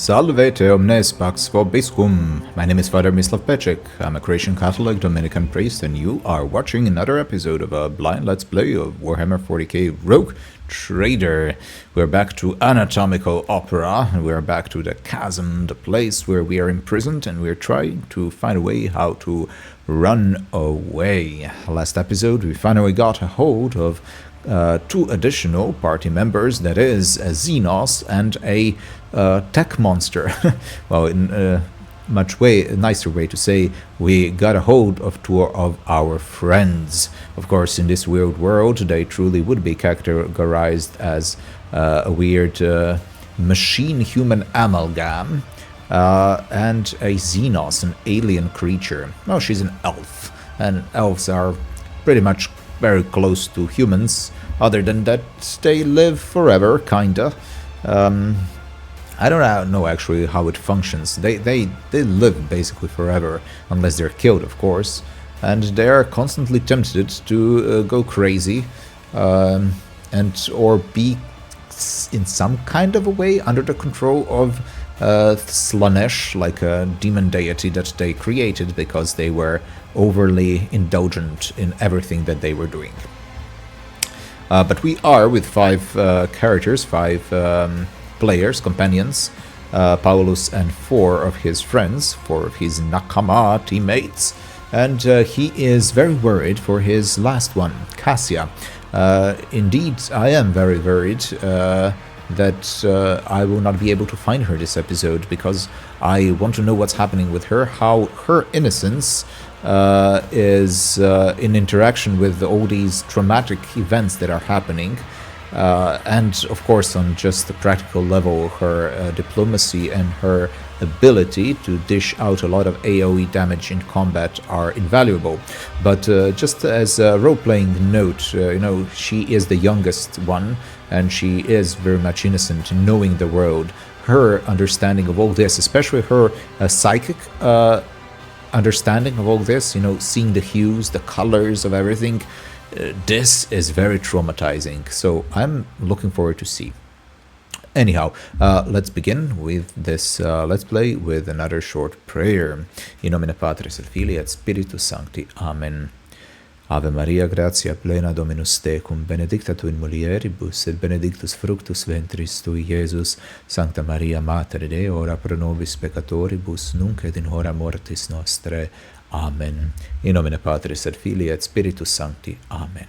Salvete omnes pax vobiscum. My name is Father Mislav Pecek. I'm a Croatian Catholic Dominican priest, and you are watching another episode of a blind Let's Play of Warhammer 40K Rogue Trader. We're back to anatomical opera, and we're back to the chasm, the place where we are imprisoned, and we're trying to find a way how to run away. Last episode, we finally got a hold of two additional party members, that is a Xenos and a tech monster. Well, in a nicer way to say, we got a hold of two of our friends. Of course, in this weird world, they truly would be categorized as a weird machine-human amalgam, and a Xenos, an alien creature. Well, she's an elf, and elves are pretty much very close to humans. Other than that, they live forever, kinda. I don't know actually how it functions. They live basically forever, unless they're killed, of course. And they are constantly tempted to go crazy, or be in some kind of a way under the control of Slanesh, like a demon deity that they created because they were overly indulgent in everything that they were doing. But we are with five characters, five players, companions, Paulus and four of his friends, four of his Nakama teammates, and he is very worried for his last one, Cassia. Indeed, I am very worried that I will not be able to find her this episode, because I want to know what's happening with her, how her innocence is in interaction with all these traumatic events that are happening, and of course on just the practical level, her diplomacy and her ability to dish out a lot of AoE damage in combat are invaluable. But just as a role-playing note, she is the youngest one, and she is very much innocent, knowing the world. Her understanding of all this, especially her psychic understanding of all this, seeing the hues, the colors of everything, this is very traumatizing. So I'm looking forward to see. Anyhow, let's begin with this Let's Play with another short prayer. In nomine Patris et Filii et Spiritus Sancti. Amen. Ave Maria, gratia plena Dominus tecum, benedicta tu in mulieribus, et benedictus fructus ventris tui, Iesus. Sancta Maria, Mater Dei, ora pro nobis peccatoribus, nunc et in hora mortis nostrae. Amen. In nomine Patris et Filii et Spiritus Sancti. Amen.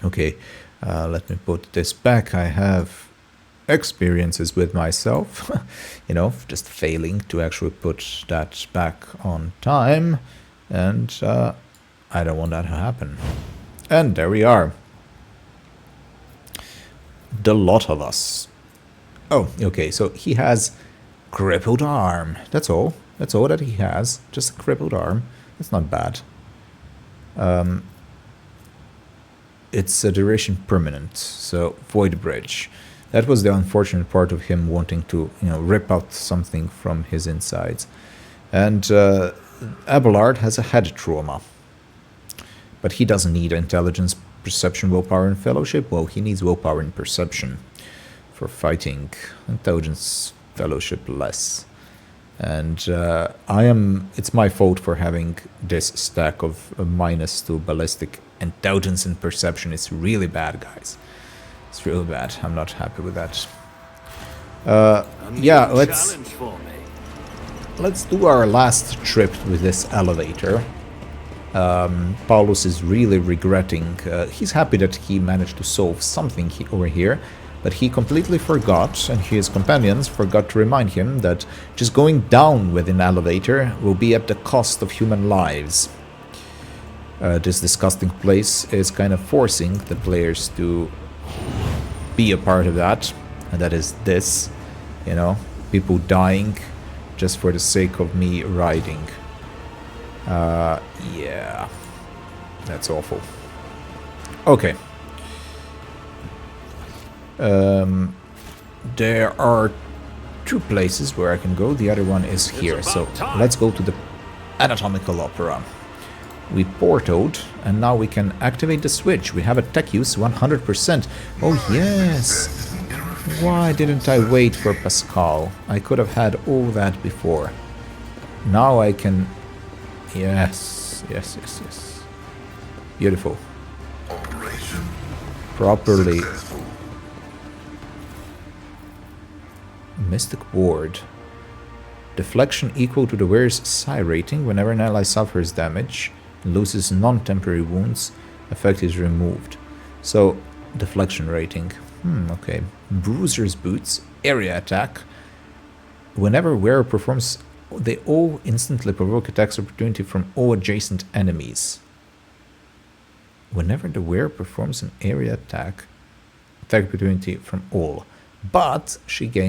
Okay, let me put this back. I have experiences with myself, just failing to actually put that back on time, and I don't want that to happen. And there we are. The lot of us. Oh, okay, so he has crippled arm. That's all. That's all that he has. Just a crippled arm. That's not bad. It's a duration permanent, so void bridge. That was the unfortunate part of him wanting to, rip out something from his insides. And Abelard has a head trauma. But he doesn't need intelligence, perception, willpower, and fellowship. Well, he needs willpower and perception for fighting. Intelligence, fellowship, less. And it's my fault for having this stack of -2 ballistic. Intelligence and perception. It's really bad, guys. It's really bad. I'm not happy with that. Yeah, let's do our last trip with this elevator. Paulus is really regretting. He's happy that he managed to solve something over here, but he completely forgot, and his companions forgot to remind him that just going down with an elevator will be at the cost of human lives. This disgusting place is kind of forcing the players to be a part of that, and that is this, people dying just for the sake of me riding. Yeah, that's awful. Okay. There are two places where I can go. The other one is here. So let's go to the anatomical opera. We portaled, and now we can activate the switch. We have a tech use 100%. Oh yes! Why didn't I wait for Pascal? I could have had all that before. Now I can... Yes, yes, yes, yes. Beautiful. Operation Properly. successful. Mystic Ward. Deflection equal to the wearer's psi rating. Whenever an ally suffers damage and loses non-temporary wounds, effect is removed. So, deflection rating. Okay. Bruiser's Boots. Area attack. Whenever wearer performs, they all instantly provoke attacks opportunity from all adjacent enemies. Whenever the wearer performs an area attack, attack opportunity from all. But she 4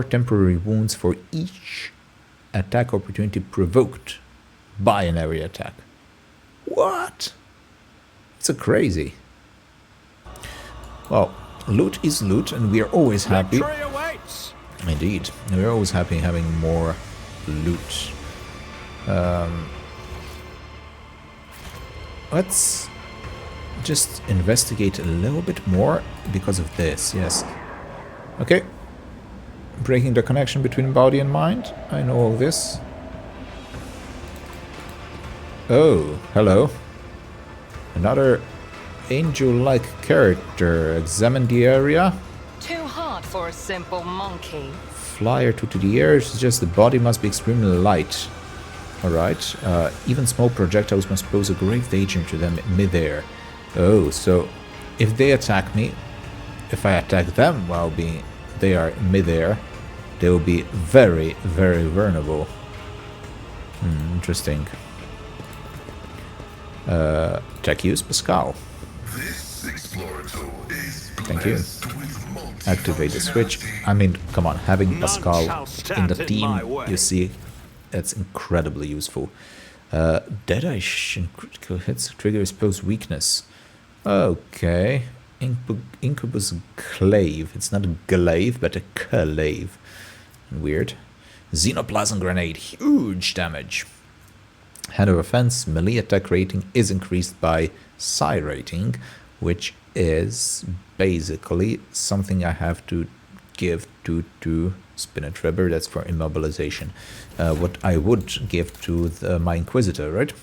temporary wounds for each attack opportunity provoked by an area attack. What? It's a crazy. Well, loot is loot, and we are always happy. Victory awaits. Indeed, we're always happy having more loot. Let's just investigate a little bit more because of this, yes. Okay. Breaking the connection between body and mind. I know all this. Oh, hello. Another angel-like character. Examine the area. Too hard for a simple monkey. Flyer to the air. It's just the body must be extremely light. Alright. Even small projectiles must pose a grave danger to them in midair. Oh, so if they attack me, if I attack them while they are in midair, they will be very, very vulnerable. Interesting. Tech use Pascal. This exploratory is Thank you. blessed with multi Activate the switch. I mean, come on, having None Pascal shall in stand the in team, my way. you see, that's incredibly useful. Deadeye in critical hits trigger expose weakness. Okay. Incubus Glaive. It's not a glaive, but a clave. Weird. Xenoplasm Grenade. Huge damage. Hand of Offense. Melee attack rating is increased by psi rating, which is basically something I have to give to Spinach Rubber. That's for immobilization. What I would give to my Inquisitor, right?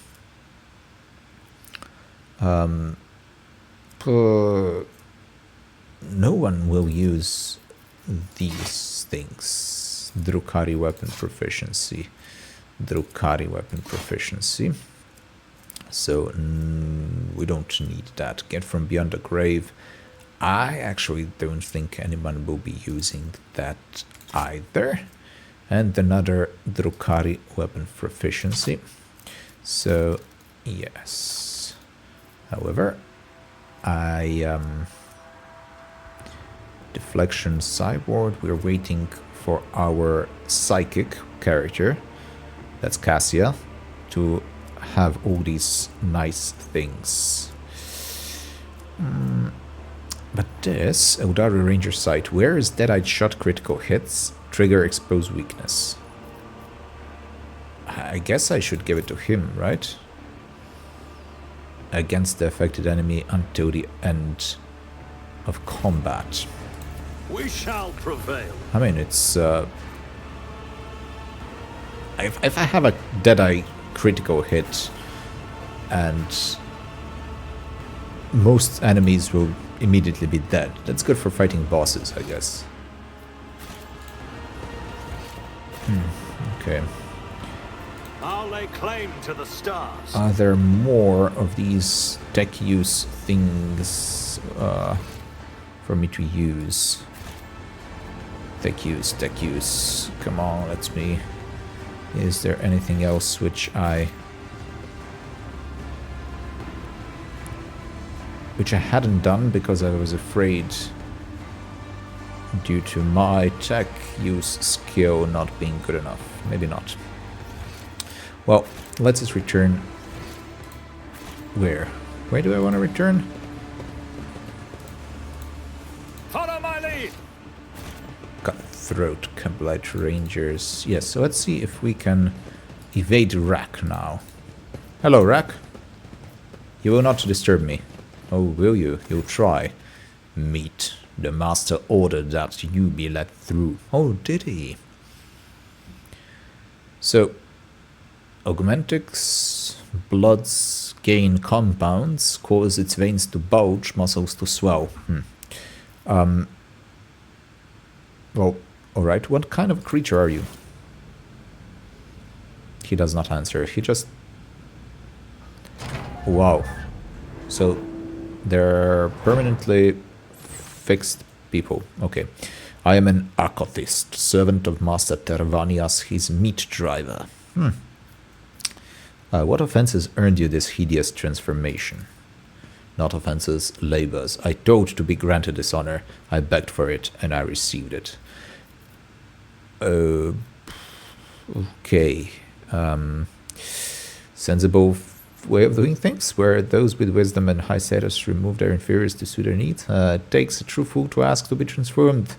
No one will use these things. Drukhari weapon proficiency. Drukhari weapon proficiency. So we don't need that. Get from beyond the grave. I actually don't think anyone will be using that either. And another Drukhari weapon proficiency. So yes. However, deflection sideboard. We're waiting for our psychic character. That's Cassia, to have all these nice things. But this, Eldari Ranger Sight, where is Deadeye Shot critical hits, trigger expose weakness? I guess I should give it to him, right? Against the affected enemy until the end of combat. We shall prevail. I mean, it's... If I have a Deadeye critical hit and most enemies will immediately be dead, that's good for fighting bosses, I guess. Okay. I'll lay claim to the stars. Are there more of these tech use things for me to use? Tech use. Come on, let's me... Is there anything else which I hadn't done because I was afraid due to my tech use skill not being good enough? Maybe not. Well, let's just return. Where? Where do I want to return? Follow my lead. Cutthroat Campbellite Rangers. Yes, so let's see if we can evade Rack now. Hello, Rack. You will not disturb me. Oh, will you? You'll try. Meet. The master ordered that you be let through. Oh, did he? So, augmentics, bloods gain compounds, cause its veins to bulge, muscles to swell. Well, alright, what kind of creature are you? He does not answer. He just... Wow. So, they're permanently fixed people. Okay. I am an archotist, servant of Master Tervantias, his meat driver. What offenses earned you this hideous transformation? Not offenses, labors. I told to be granted this honor. I begged for it, and I received it. Okay. Sensible way of doing things, where those with wisdom and high status remove their inferiors to suit their needs. It takes a true fool to ask to be transformed.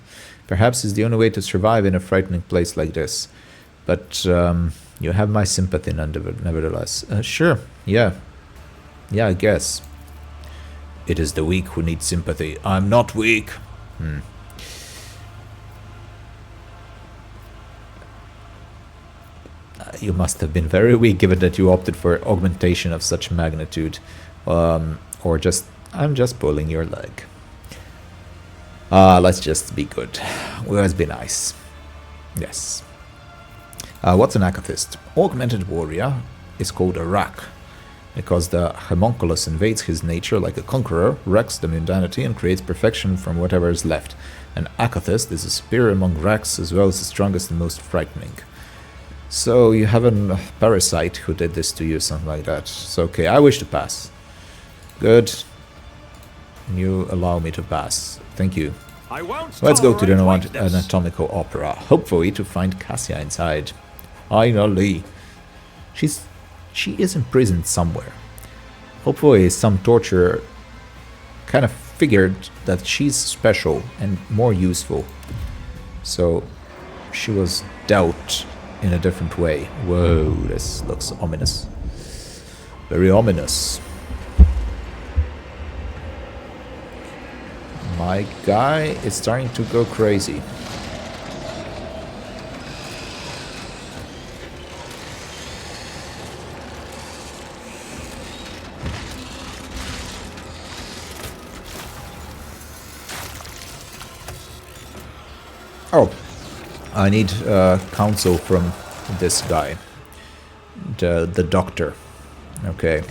Perhaps it's the only way to survive in a frightening place like this. But you have my sympathy nevertheless. Sure, yeah. Yeah, I guess. It is the weak who need sympathy. I'm not weak. You must have been very weak, given that you opted for augmentation of such magnitude. Or just... I'm just pulling your leg. Let's just be good. Let's be nice. Yes. What's an acathist? Augmented warrior is called a rack, because the homunculus invades his nature like a conqueror, wrecks the mundanity, and creates perfection from whatever is left. An acathist is a superior among racks, as well as the strongest and most frightening. So you have a parasite who did this to you, something like that. So okay, I wish to pass. Good. You allow me to pass. Thank you. I won't Let's go to the tolerate weakness. anatomical opera, hopefully to find Cassia inside. Finally. She is imprisoned somewhere. Hopefully some torturer kind of figured that she's special and more useful. So she was dealt in a different way. Whoa, this looks ominous. Very ominous. My guy is starting to go crazy. Oh, I need counsel from this guy, the doctor. Okay.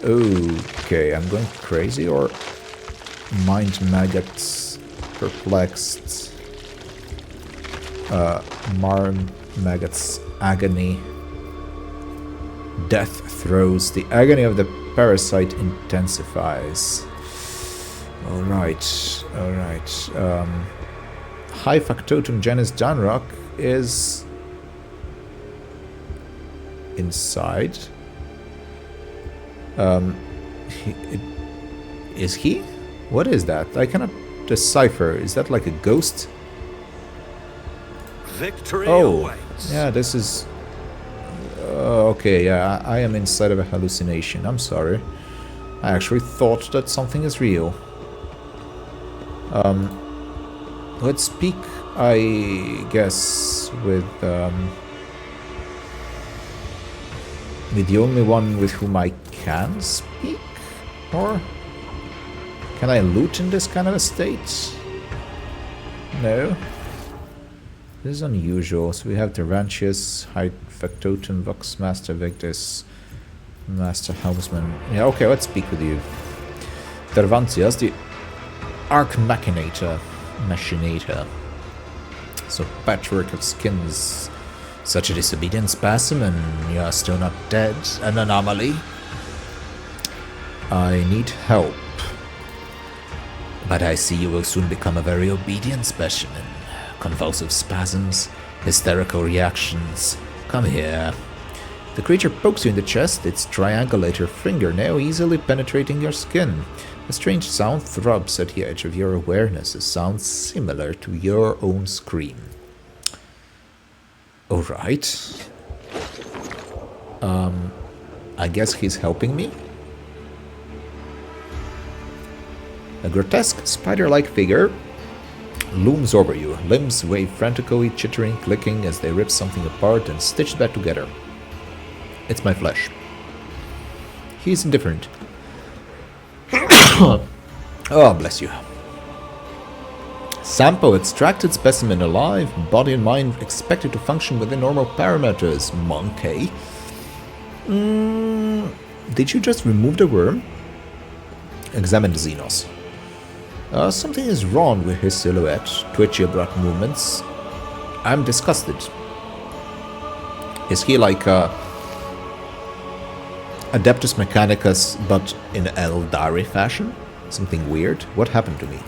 Okay, I'm going crazy, or mind maggots, perplexed, maggots, agony, death throes. The agony of the parasite intensifies. Alright, alright. High factotum genus Danrock is inside. Is he? What is that? I cannot decipher. Is that like a ghost? Victory Oh, awaits. yeah, this is... okay, yeah, I am inside of a hallucination. I'm sorry. I actually thought that something is real. Let's speak, I guess, with the only one with whom I can speak? Or can I loot in this kind of a state? No. This is unusual. So we have Tervantias, High Factotum, Vox Master Victus, Master Helmsman. Yeah, okay, let's speak with you. Tervantias, the Arch Machinator. So patchwork of skins. Such a disobedient specimen. You are still not dead. An anomaly. I need help. But I see you will soon become a very obedient specimen. Convulsive spasms, hysterical reactions. Come here. The creature pokes you in the chest, its triangulator fingernail easily penetrating your skin. A strange sound throbs at the edge of your awareness, a sound similar to your own scream. Alright. I guess he's helping me? A grotesque, spider-like figure looms over you. Limbs wave frantically, chittering, clicking as they rip something apart and stitch back together. It's my flesh. He's indifferent. Oh, bless you. Sample extracted specimen alive, body and mind expected to function within normal parameters. Monkey. Did you just remove the worm? Examine the Xenos. Something is wrong with his silhouette, twitchy abrupt movements. I'm disgusted. Is he like Adeptus Mechanicus, but in Eldari fashion? Something weird? What happened to me?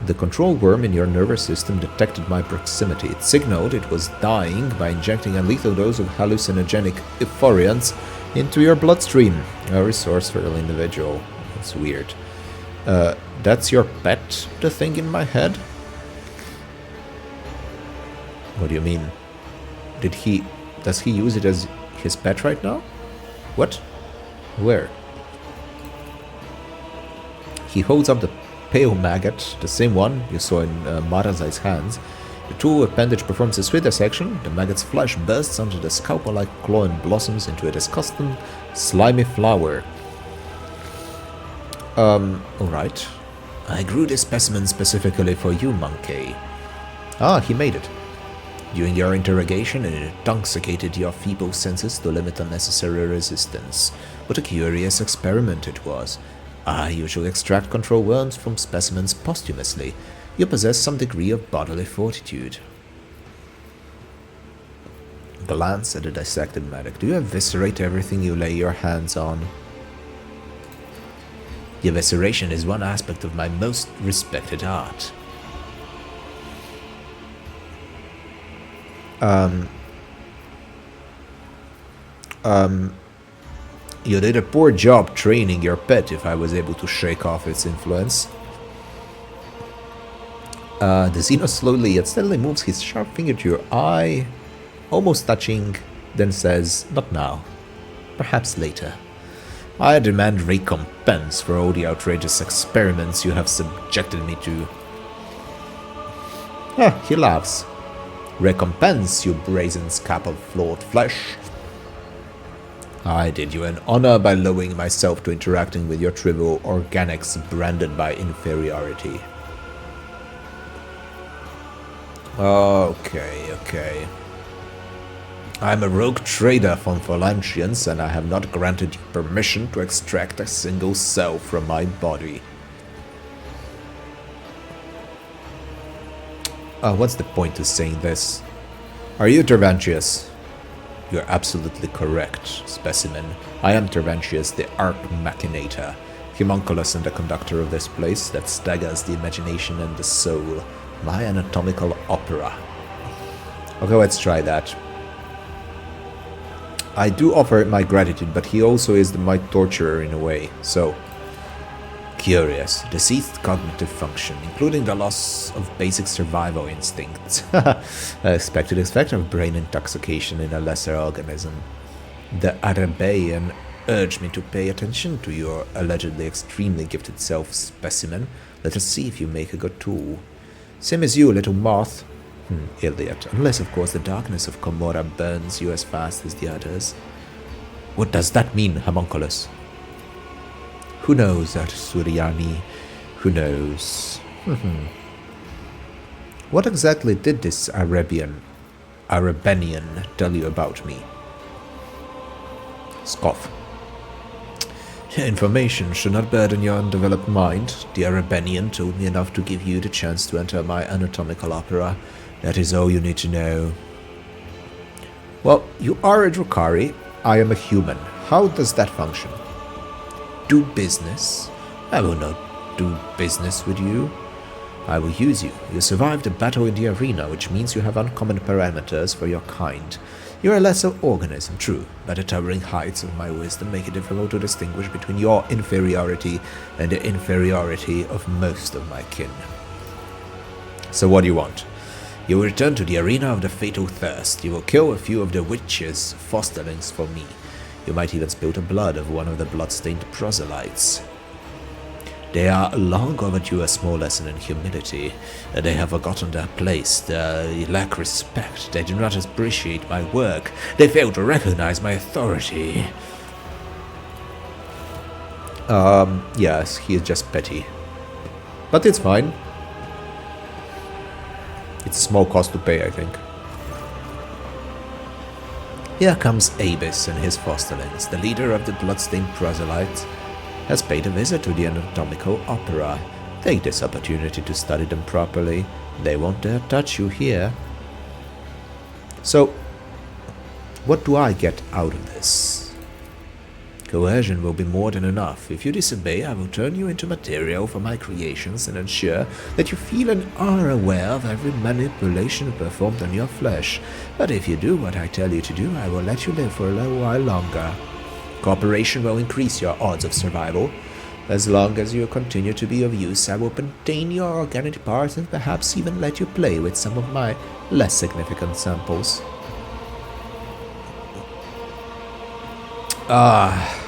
The control worm in your nervous system detected my proximity. It signaled it was dying by injecting a lethal dose of hallucinogenic euphoriants into your bloodstream. A resourceful individual. That's weird. That's your pet, the thing in my head? What do you mean? Does he use it as his pet right now? What? Where? He holds up the pale maggot, the same one you saw in Marazhai's hands. The tool appendage performs a sweet dissection. The maggot's flesh bursts onto the scalpel-like claw and blossoms into a disgusting, slimy flower. Alright. I grew this specimen specifically for you, monkey. Ah, he made it. During your interrogation, it intoxicated your feeble senses to limit unnecessary resistance. What a curious experiment it was. I usually extract control worms from specimens posthumously. You possess some degree of bodily fortitude. Glance at the dissected medic. Do you eviscerate everything you lay your hands on? The evisceration is one aspect of my most respected art. You did a poor job training your pet if I was able to shake off its influence. The Xeno slowly yet steadily moves his sharp finger to your eye, almost touching, then says, "Not now. Perhaps later. I demand recompense for all the outrageous experiments you have subjected me to." He laughs. "Recompense, you brazen scalp of flawed flesh. I did you an honor by lowering myself to interacting with your trivial organics branded by inferiority." Okay. I'm a rogue trader from Phalangians, and I have not granted you permission to extract a single cell from my body. What's the point of saying this? Are you Tervantias? You're absolutely correct, specimen. I am Tervantias, the Arch Machinator, homunculus and the conductor of this place that staggers the imagination and the soul. My anatomical opera. Okay, let's try that. I do offer my gratitude, but he also is my torturer in a way, so... Curious. Deceased cognitive function, including the loss of basic survival instincts. Expected effect of brain intoxication in a lesser organism. The Arabean urged me to pay attention to your allegedly extremely gifted self-specimen. Let us see if you make a good tool. Same as you, little moth. Idiot. Unless, of course, the darkness of Komora burns you as fast as the others. What does that mean, homunculus? Who knows, Suryani? Who knows? What exactly did this Arabenian tell you about me? Scoff. Information should not burden your undeveloped mind. The Arabenian told me enough to give you the chance to enter my anatomical opera. That is all you need to know. Well, you are a Drukhari. I am a human. How does that function? Do business? I will not do business with you. I will use you. You survived a battle in the arena, which means you have uncommon parameters for your kind. You are a lesser organism, true, but the towering heights of my wisdom make it difficult to distinguish between your inferiority and the inferiority of most of my kin. So what do you want? You will return to the arena of the fatal thirst. You will kill a few of the witches' fosterlings for me. You might even spill the blood of one of the blood-stained proselytes. They are long overdue a small lesson in humility. They have forgotten their place. They lack respect. They do not appreciate my work. They fail to recognize my authority. Yes, he is just petty. But it's fine. It's a small cost to pay, I think. Here comes Abis and his fosterlings. The leader of the bloodstained proselytes has paid a visit to the anatomical opera. Take this opportunity to study them properly. They won't dare touch you here. So, what do I get out of this? Coercion will be more than enough. If you disobey, I will turn you into material for my creations and ensure that you feel and are aware of every manipulation performed on your flesh. But if you do what I tell you to do, I will let you live for a little while longer. Cooperation will increase your odds of survival. As long as you continue to be of use, I will contain your organic parts and perhaps even let you play with some of my less significant samples. I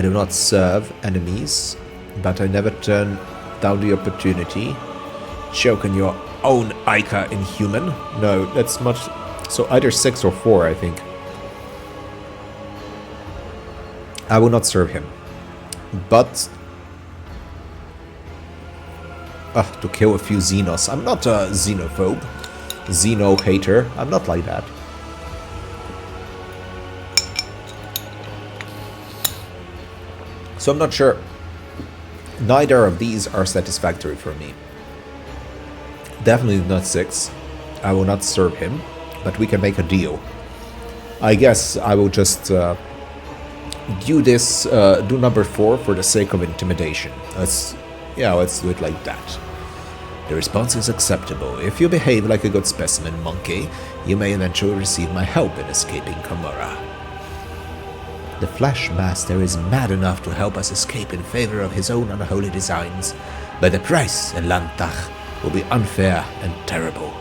do not serve enemies, but I never turn down the opportunity. Choke on your own Ica inhuman? No, that's much... So either 6 or 4, I think. I will not serve him. But... to kill a few Xenos. I'm not a xenophobe. Xeno hater. I'm not like that. So I'm not sure. Neither of these are satisfactory for me. Definitely not 6. I will not serve him, but we can make a deal. I guess I will just do this, do number 4 for the sake of intimidation. Let's do it like that. The response is acceptable. If you behave like a good specimen monkey, you may eventually receive my help in escaping Camorra. The Flesh Master is mad enough to help us escape in favor of his own unholy designs, but the price, Elantach, will be unfair and terrible.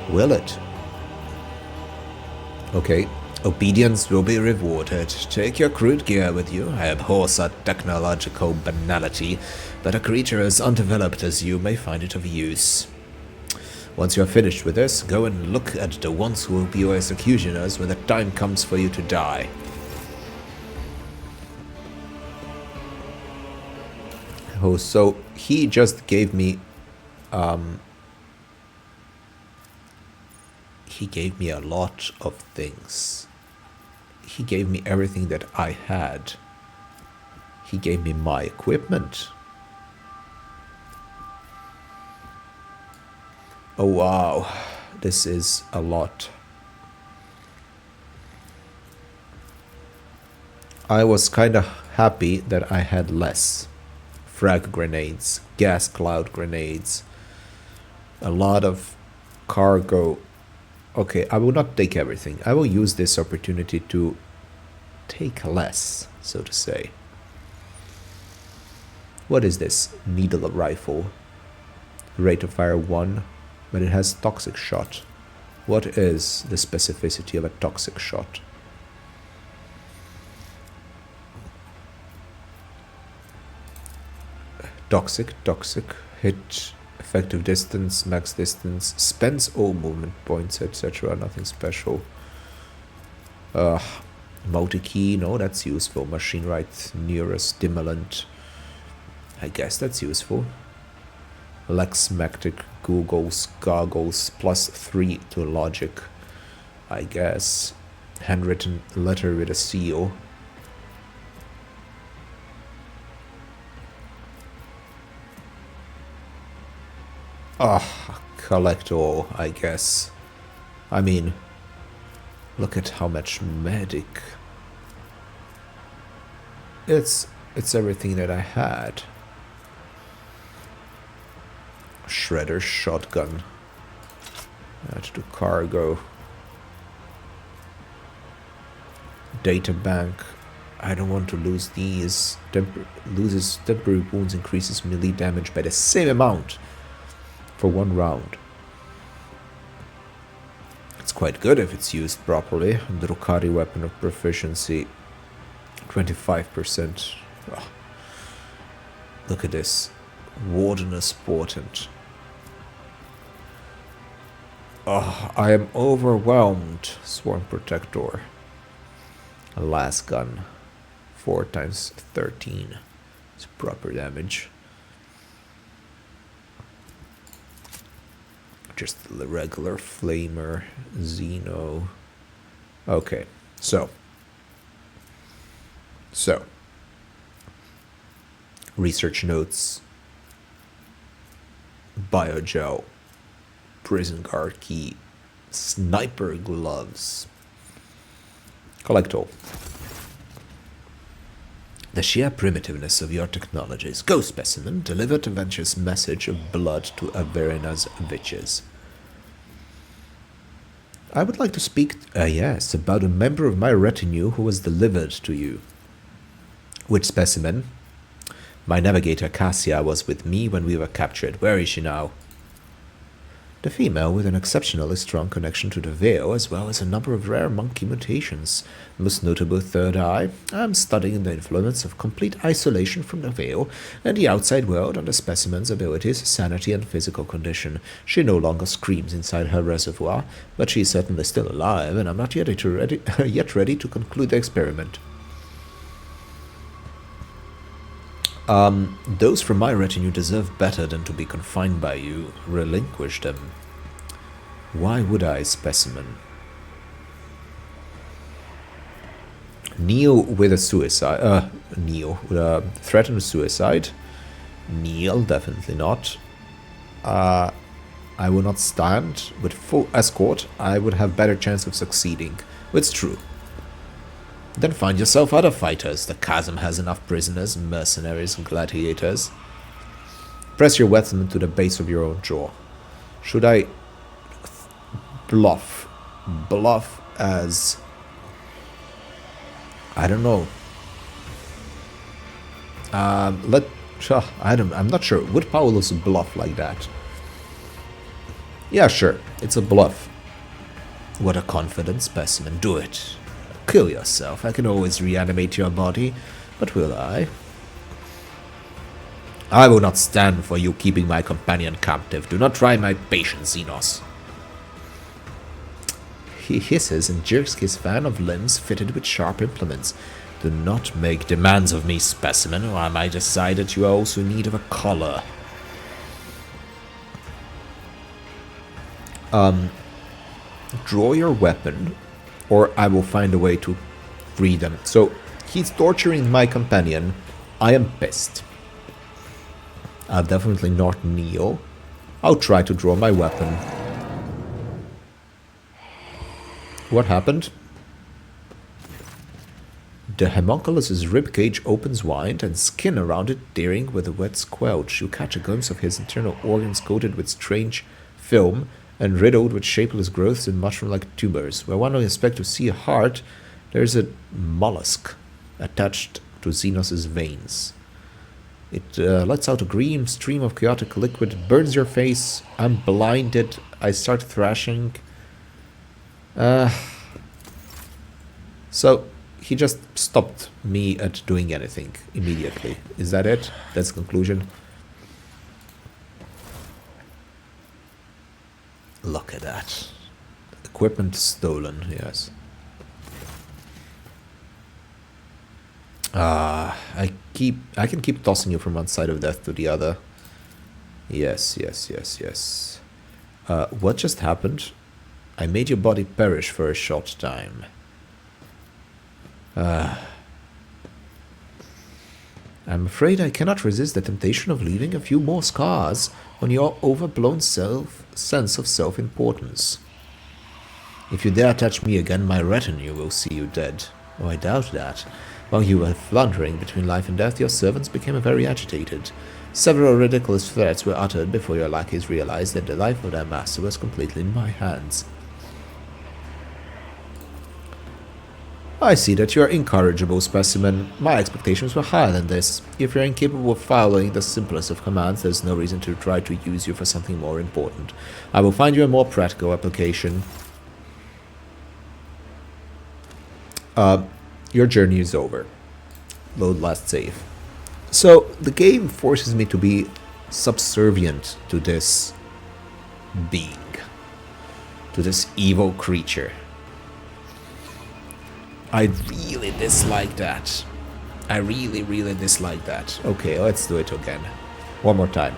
Will it? Okay. Obedience will be rewarded. Take your crude gear with you. I abhor such technological banality, but a creature as undeveloped as you may find it of use. Once you are finished with this, go and look at the ones who will be your executioners when the time comes for you to die. Oh, so he just gave me... he gave me a lot of things. He gave me everything that I had. He gave me my equipment. Oh wow, this is a lot. I was kinda happy that I had less. Frag grenades, gas cloud grenades, a lot of cargo. Okay, I will not take everything. I will use this opportunity to take less, so to say. What is this? Needle rifle. Rate of fire 1, but it has toxic shot. What is the specificity of a toxic shot? Toxic, hit, effective distance, max distance, spends all movement points, etc. Nothing special. Multi-key, no, that's useful. Machine right, nearest stimulant. I guess that's useful. Lexmactic, googles, goggles, +3 to logic. I guess. Handwritten letter with a seal. Collect all, I guess. I mean, look at how much medic. It's everything that I had. Shredder shotgun. Add to cargo. Data bank. I don't want to lose these. Loses temporary wounds, increases melee damage by the same amount for 1 round. Let's quite good if it's used properly. Drukari weapon of proficiency, 25%. Oh, look at this. Wardenous Portent. Oh, I am overwhelmed. Swarm Protector. Last gun. 4 times 13. It's proper damage. Just the regular Flamer. Xeno. Okay, so. Research notes. Biogel. Prison guard key. Sniper gloves. Collect all. The sheer primitiveness of your technologies. Go, specimen, deliver Tervantias' message of blood to Averina's witches. I would like to speak, yes, about a member of my retinue who was delivered to you. Which specimen? My navigator Cassia was with me when we were captured. Where is she now? The female with an exceptionally strong connection to the veil, as well as a number of rare monkey mutations, most notable third eye. I am studying the influence of complete isolation from the veil and the outside world on the specimen's abilities, sanity, and physical condition. She no longer screams inside her reservoir, but she is certainly still alive, and I'm not yet ready to conclude the experiment. Those from my retinue deserve better than to be confined by you. Relinquish them. Why would I, specimen? Kneel with a suicide. Kneel with a threatened suicide. Kneel, definitely not. I will not stand. With full escort, I would have better chance of succeeding. It's true. Then find yourself other fighters. The chasm has enough prisoners, mercenaries, and gladiators. Press your weapon to the base of your own jaw. Should I bluff? Bluff as... I don't know. I'm not sure. Would Paulus bluff like that? Yeah, sure. It's a bluff. What a confident specimen. Do it. Kill yourself. I can always reanimate your body, but will I? I will not stand for you keeping my companion captive. Do not try my patience, Xenos. He hisses and jerks his fan of limbs fitted with sharp implements. Do not make demands of me, specimen, or I might decide that you are also in need of a collar. Draw your weapon, or I will find a way to free them. So, he's torturing my companion. I am pissed. I'll definitely not kneel. I'll try to draw my weapon. What happened? The homunculus's ribcage opens wide and skin around it tearing with a wet squelch. You catch a glimpse of his internal organs coated with strange film and riddled with shapeless growths and mushroom-like tumors. Where one would expect to see a heart, there's a mollusk attached to Xenos' veins. It lets out a green stream of chaotic liquid. It burns your face. I'm blinded. I start thrashing. So, he just stopped me at doing anything immediately. Is that it? That's the conclusion? Look at that. Equipment stolen, yes. I can keep tossing you from one side of death to the other. Yes. What just happened? I made your body perish for a short time. I'm afraid I cannot resist the temptation of leaving a few more scars on your overblown sense of self-importance. If you dare touch me again, my retinue will see you dead. Oh, I doubt that. While you were floundering between life and death, your servants became very agitated. Several ridiculous threats were uttered before your lackeys realized that the life of their master was completely in my hands. I see that you are incorrigible, specimen. My expectations were higher than this. If you're incapable of following the simplest of commands, there's no reason to try to use you for something more important. I will find you a more practical application. Your journey is over. Load last save. So the game forces me to be subservient to this being, to this evil creature. I really dislike that. I really, really dislike that. Okay, let's do it again. One more time.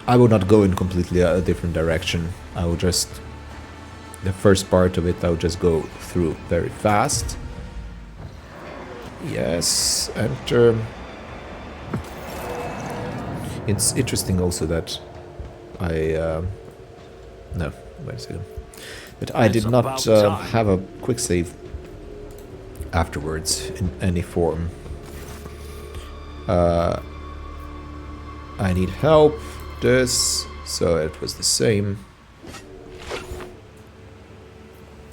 I will not go in completely a different direction. I will just... The first part of it I'll just go through very fast. Yes, enter. It's interesting also that I... no, wait a second. That I did not have a quick save afterwards in any form. I need help. This, so it was the same.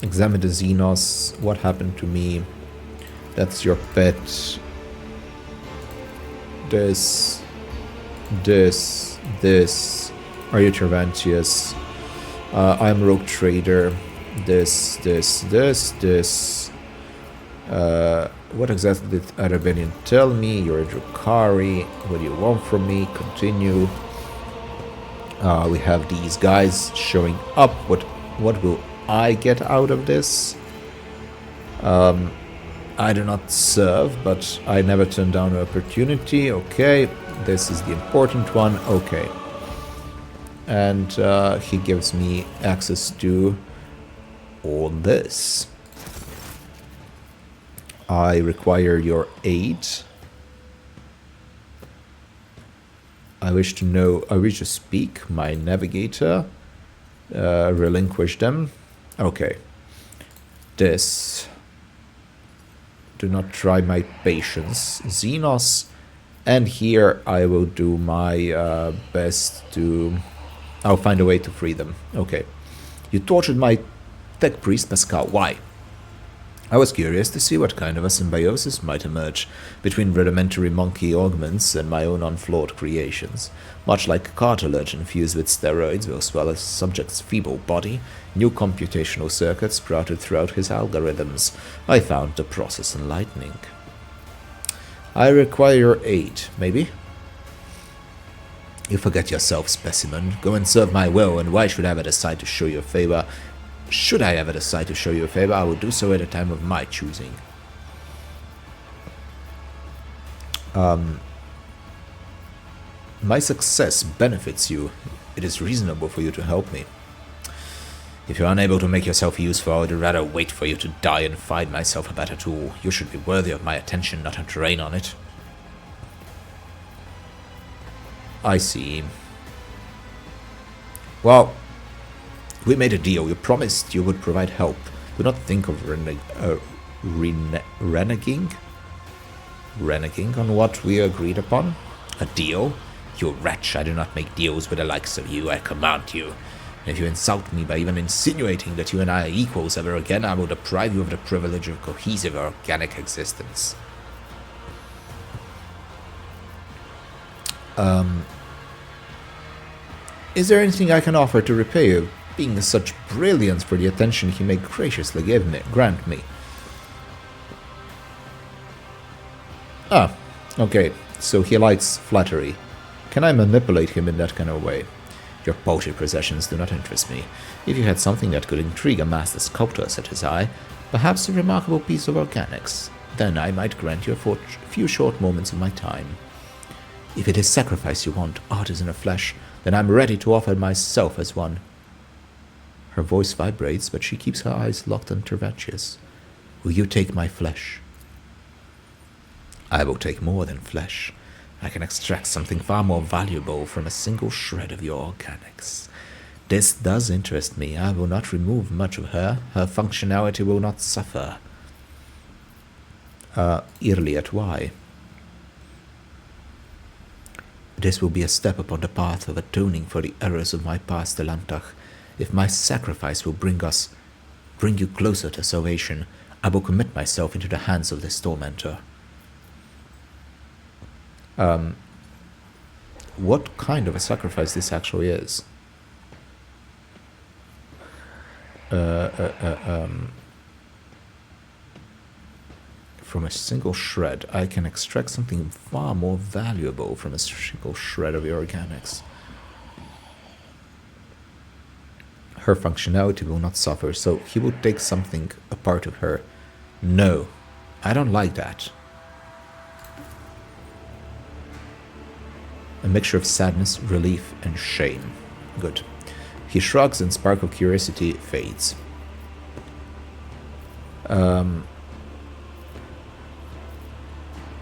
Examine the Xenos. What happened to me? That's your pet. This. Are you Tervantias? I'm Rogue Trader. This. What exactly did Arabenian tell me? You're a Drukhari. What do you want from me? Continue. We have these guys showing up. What will I get out of this? I do not serve, but I never turn down an opportunity. Okay, this is the important one. Okay. And he gives me access to all this. I require your aid. I wish to speak. My navigator. Relinquish them. Okay. This. Do not try my patience. Xenos. And here I will do my best to... I'll find a way to free them. Okay. You tortured my tech priest Pascal. Why? I was curious to see what kind of a symbiosis might emerge between rudimentary monkey augments and my own unflawed creations. Much like cartilage infused with steroids will swell a subject's feeble body, new computational circuits sprouted throughout his algorithms. I found the process enlightening. I require your aid, maybe? You forget yourself, specimen. Go and serve my will, and why should I ever decide to show you a favor? Should I ever decide to show you a favor, I will do so at a time of my choosing. My success benefits you. It is reasonable for you to help me. If you're unable to make yourself useful, I would rather wait for you to die and find myself a better tool. You should be worthy of my attention, not a drain on it. I see. Well... We made a deal. You promised you would provide help. Do not think of reneging on what we agreed upon. A deal? You wretch, I do not make deals with the likes of you. I command you. And if you insult me by even insinuating that you and I are equals ever again, I will deprive you of the privilege of cohesive organic existence. Is there anything I can offer to repay you? Being such brilliance for the attention he may graciously grant me. Ah, okay, so he likes flattery. Can I manipulate him in that kind of way? Your paltry possessions do not interest me. If you had something that could intrigue a master sculptor such as I, perhaps a remarkable piece of organics, then I might grant you a few short moments of my time. If it is sacrifice you want, art is in the flesh, then I'm ready to offer myself as one. Her voice vibrates, but she keeps her eyes locked on Tervantias. Will you take my flesh? I will take more than flesh. I can extract something far more valuable from a single shred of your organics. This does interest me. I will not remove much of her. Her functionality will not suffer. Irliet, why? This will be a step upon the path of atoning for the errors of my past Elantach. If my sacrifice will bring you closer to salvation, I will commit myself into the hands of this tormentor. What kind of a sacrifice this actually is? From a single shred, I can extract something far more valuable from a single shred of your organics. Her functionality will not suffer, so he will take something, a part of her. No, I don't like that. A mixture of sadness, relief, and shame. Good. He shrugs and spark of curiosity fades.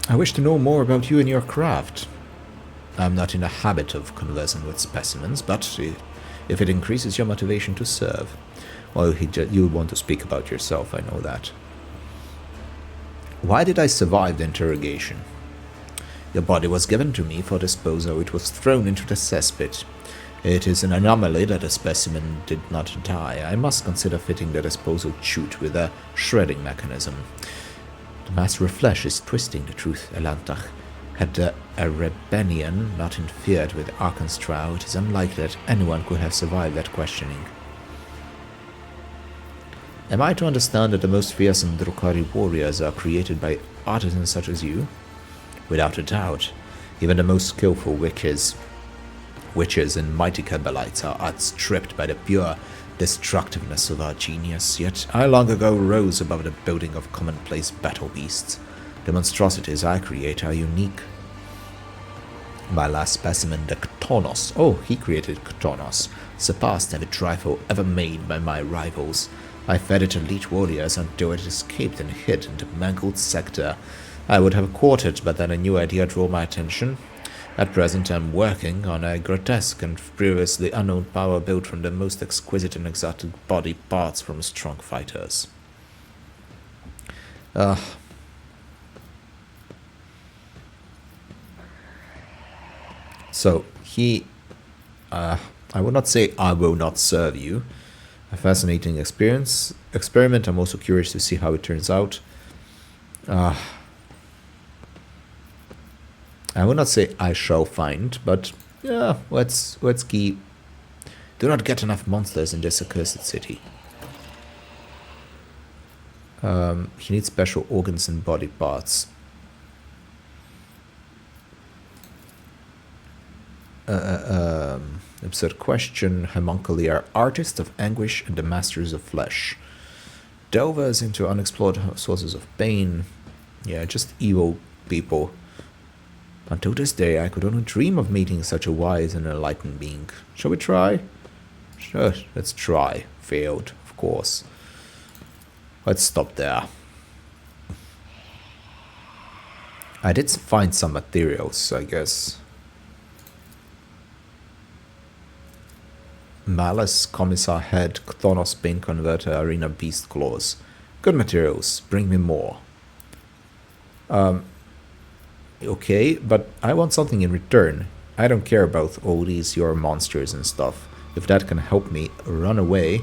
I wish to know more about you and your craft. I'm not in the habit of conversing with specimens, but if it increases your motivation to serve, well, you want to speak about yourself, I know that. Why did I survive the interrogation? Your body was given to me for disposal. It was thrown into the cesspit. It is an anomaly that a specimen did not die. I must consider fitting the disposal chute with a shredding mechanism. The master of flesh is twisting the truth, Elantach. Had the Erebenian not interfered with Arkanstrow, it is unlikely that anyone could have survived that questioning. Am I to understand that the most fearsome Drukhari warriors are created by artisans such as you? Without a doubt. Even the most skillful witches and mighty Kabbalites are outstripped by the pure destructiveness of our genius, yet I long ago rose above the building of commonplace battle beasts. The monstrosities I create are unique. My last specimen, the Ktonos, oh, he created Ktonos, surpassed every trifle ever made by my rivals. I fed it elite warriors until it escaped and hid in the mangled sector. I would have caught it, but then a new idea drew my attention. At present, I'm working on a grotesque and previously unknown power built from the most exquisite and exotic body parts from strong fighters. So, I would not say I will not serve you. A fascinating experiment. I'm also curious to see how it turns out. I will not say I shall find, but yeah, let's keep. Do not get enough monsters in this accursed city. He needs special organs and body parts. Absurd question. Homunculi are artists of anguish and the masters of flesh. Delvers into unexplored sources of pain. Yeah, just evil people. Until this day, I could only dream of meeting such a wise and enlightened being. Shall we try? Sure, let's try. Failed, of course. Let's stop there. I did find some materials, I guess. Malice, Commissar Head, Ktonos Pain Converter, Arena Beast Claws. Good materials. Bring me more. Okay, but I want something in return. I don't care about all these your monsters and stuff. If that can help me run away.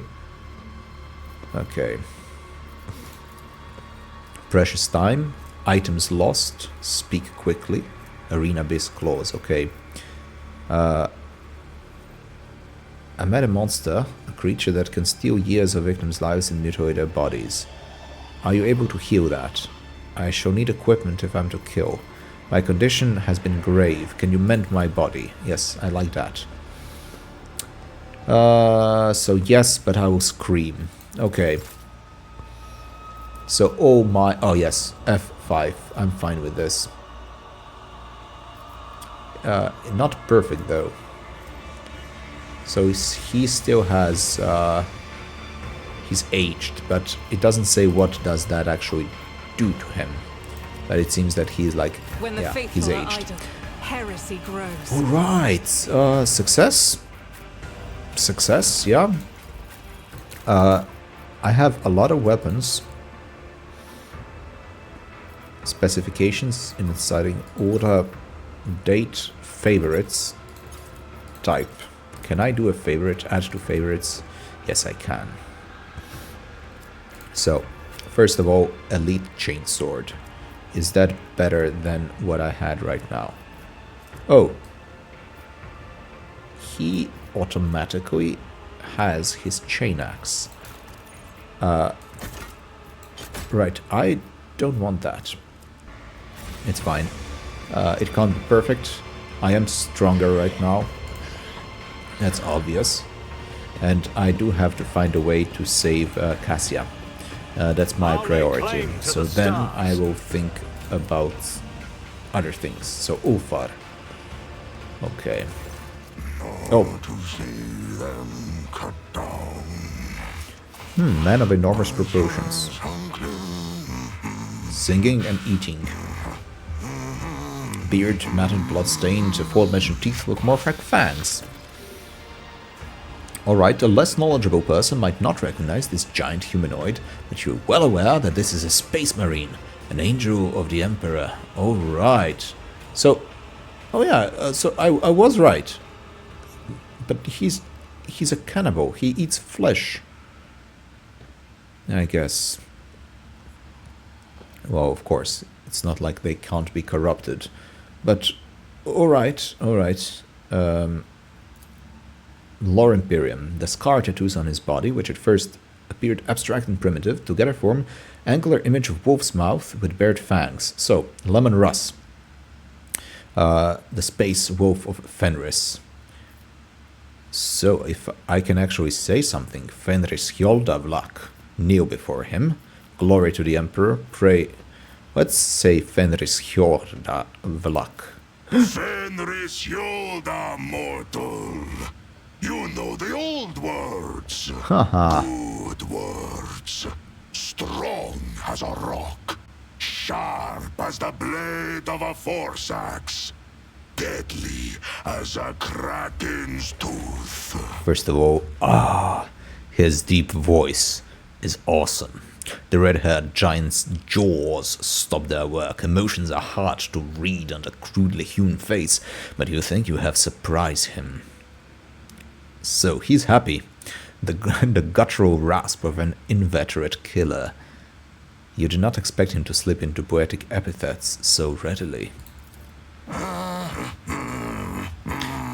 Okay. Precious time. Items lost. Speak quickly. Arena Beast Claws. Okay. I met a monster, a creature that can steal years of victims' lives and mutilate their bodies. Are you able to heal that? I shall need equipment if I'm to kill. My condition has been grave. Can you mend my body? Yes, I like that. So yes, but I will scream. Okay. So oh yes, F5. I'm fine with this. Not perfect though. So he still has, he's aged, but it doesn't say what does that actually do to him. But it seems that he's like, When the yeah, faithful he's are aged. idle, heresy grows. Alright, success? Success, yeah. I have a lot of weapons. Specifications in inciting order, date, favorites, type. Can I do a favorite, add to favorites? Yes, I can. So, first of all, Elite Chainsword. Is that better than what I had right now? Oh. He automatically has his chain axe. Right, I don't want that. It's fine. It can't be perfect. I am stronger right now. That's obvious. And I do have to find a way to save Cassia. That's my priority. So then I will think about other things. So Ulfar. Okay. Oh. To see them cut down. Man of enormous proportions. Singing and eating. Beard, matted, blood-stained, aforementioned teeth look more like fangs. Alright, a less knowledgeable person might not recognize this giant humanoid, but you're well aware that this is a space marine, an angel of the Emperor. Alright. So, oh yeah, so I was right. But he's a cannibal. He eats flesh. I guess. Well, of course, it's not like they can't be corrupted. But, alright, alright. Lore Imperium. The scar tattoos on his body, which at first appeared abstract and primitive, together form angular image of wolf's mouth with bared fangs. So, Leman Russ. The space wolf of Fenris. So, if I can actually say something, Fenris Hjolda Vlak, kneel before him. Glory to the Emperor, pray. Let's say Fenris Hjolda Vlak. Fenris Hjolda, mortal. You know the old words. Haha. Good words. Strong as a rock. Sharp as the blade of a force axe. Deadly as a kraken's tooth. First of all, his deep voice is awesome. The red-haired giant's jaws stop their work. Emotions are hard to read on a crudely hewn face, but you think you have surprised him. So he's happy. The guttural rasp of an inveterate killer. You do not expect him to slip into poetic epithets so readily.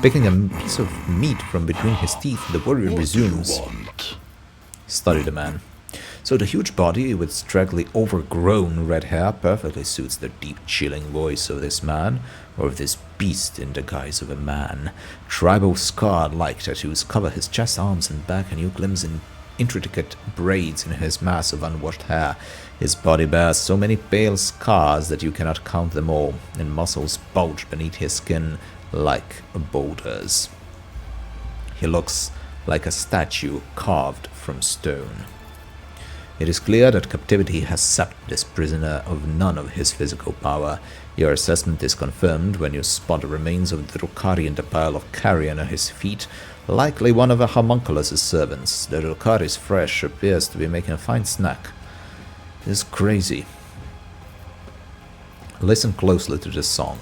Picking a piece of meat from between his teeth, the warrior resumes. Study the man. So the huge body with straggly overgrown red hair perfectly suits the deep chilling voice of this man, or of this beast in the guise of a man. Tribal scar-like tattoos cover his chest, arms and back, and you glimpse in intricate braids in his mass of unwashed hair. His body bears so many pale scars that you cannot count them all, and muscles bulge beneath his skin like boulders. He looks like a statue carved from stone. It is clear that captivity has sapped this prisoner of none of his physical power. Your assessment is confirmed when you spot the remains of the Drukhari in the pile of carrion at his feet, likely one of a homunculus' servants. The Drukhari's flesh appears to be making a fine snack. This is crazy. Listen closely to this song.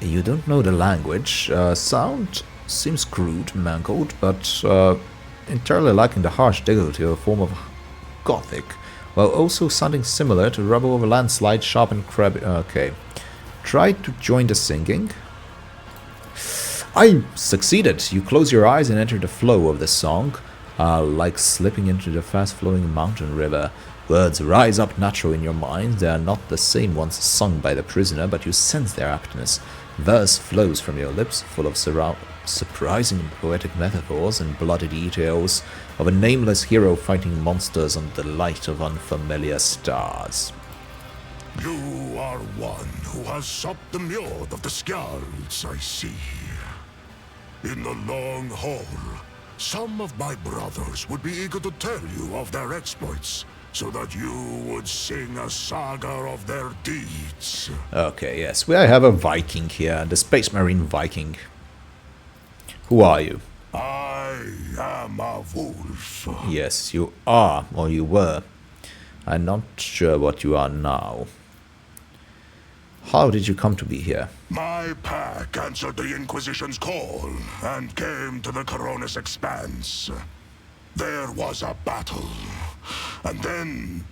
You don't know the language. Sound seems crude, mangled, but entirely lacking the harsh dignity of a form of Gothic, while also sounding similar to rubble of a landslide, sharp and crabby. Okay. Try to join the singing. I succeeded! You close your eyes and enter the flow of the song, like slipping into the fast-flowing mountain river. Words rise up natural in your mind. They are not the same ones sung by the prisoner, but you sense their aptness. Verse flows from your lips, full of surprising poetic metaphors and bloody details of a nameless hero fighting monsters under the light of unfamiliar stars. You are one who has supped the mjord of the Skjalds, I see. In the long haul, some of my brothers would be eager to tell you of their exploits, so that you would sing a saga of their deeds. Okay, yes, we have a Viking here, the Space Marine Viking. Who are you? I am a wolf. Yes, you are, or you were. I'm not sure what you are now. How did you come to be here? My pack answered the Inquisition's call and came to the Coronis Expanse. There was a battle, and then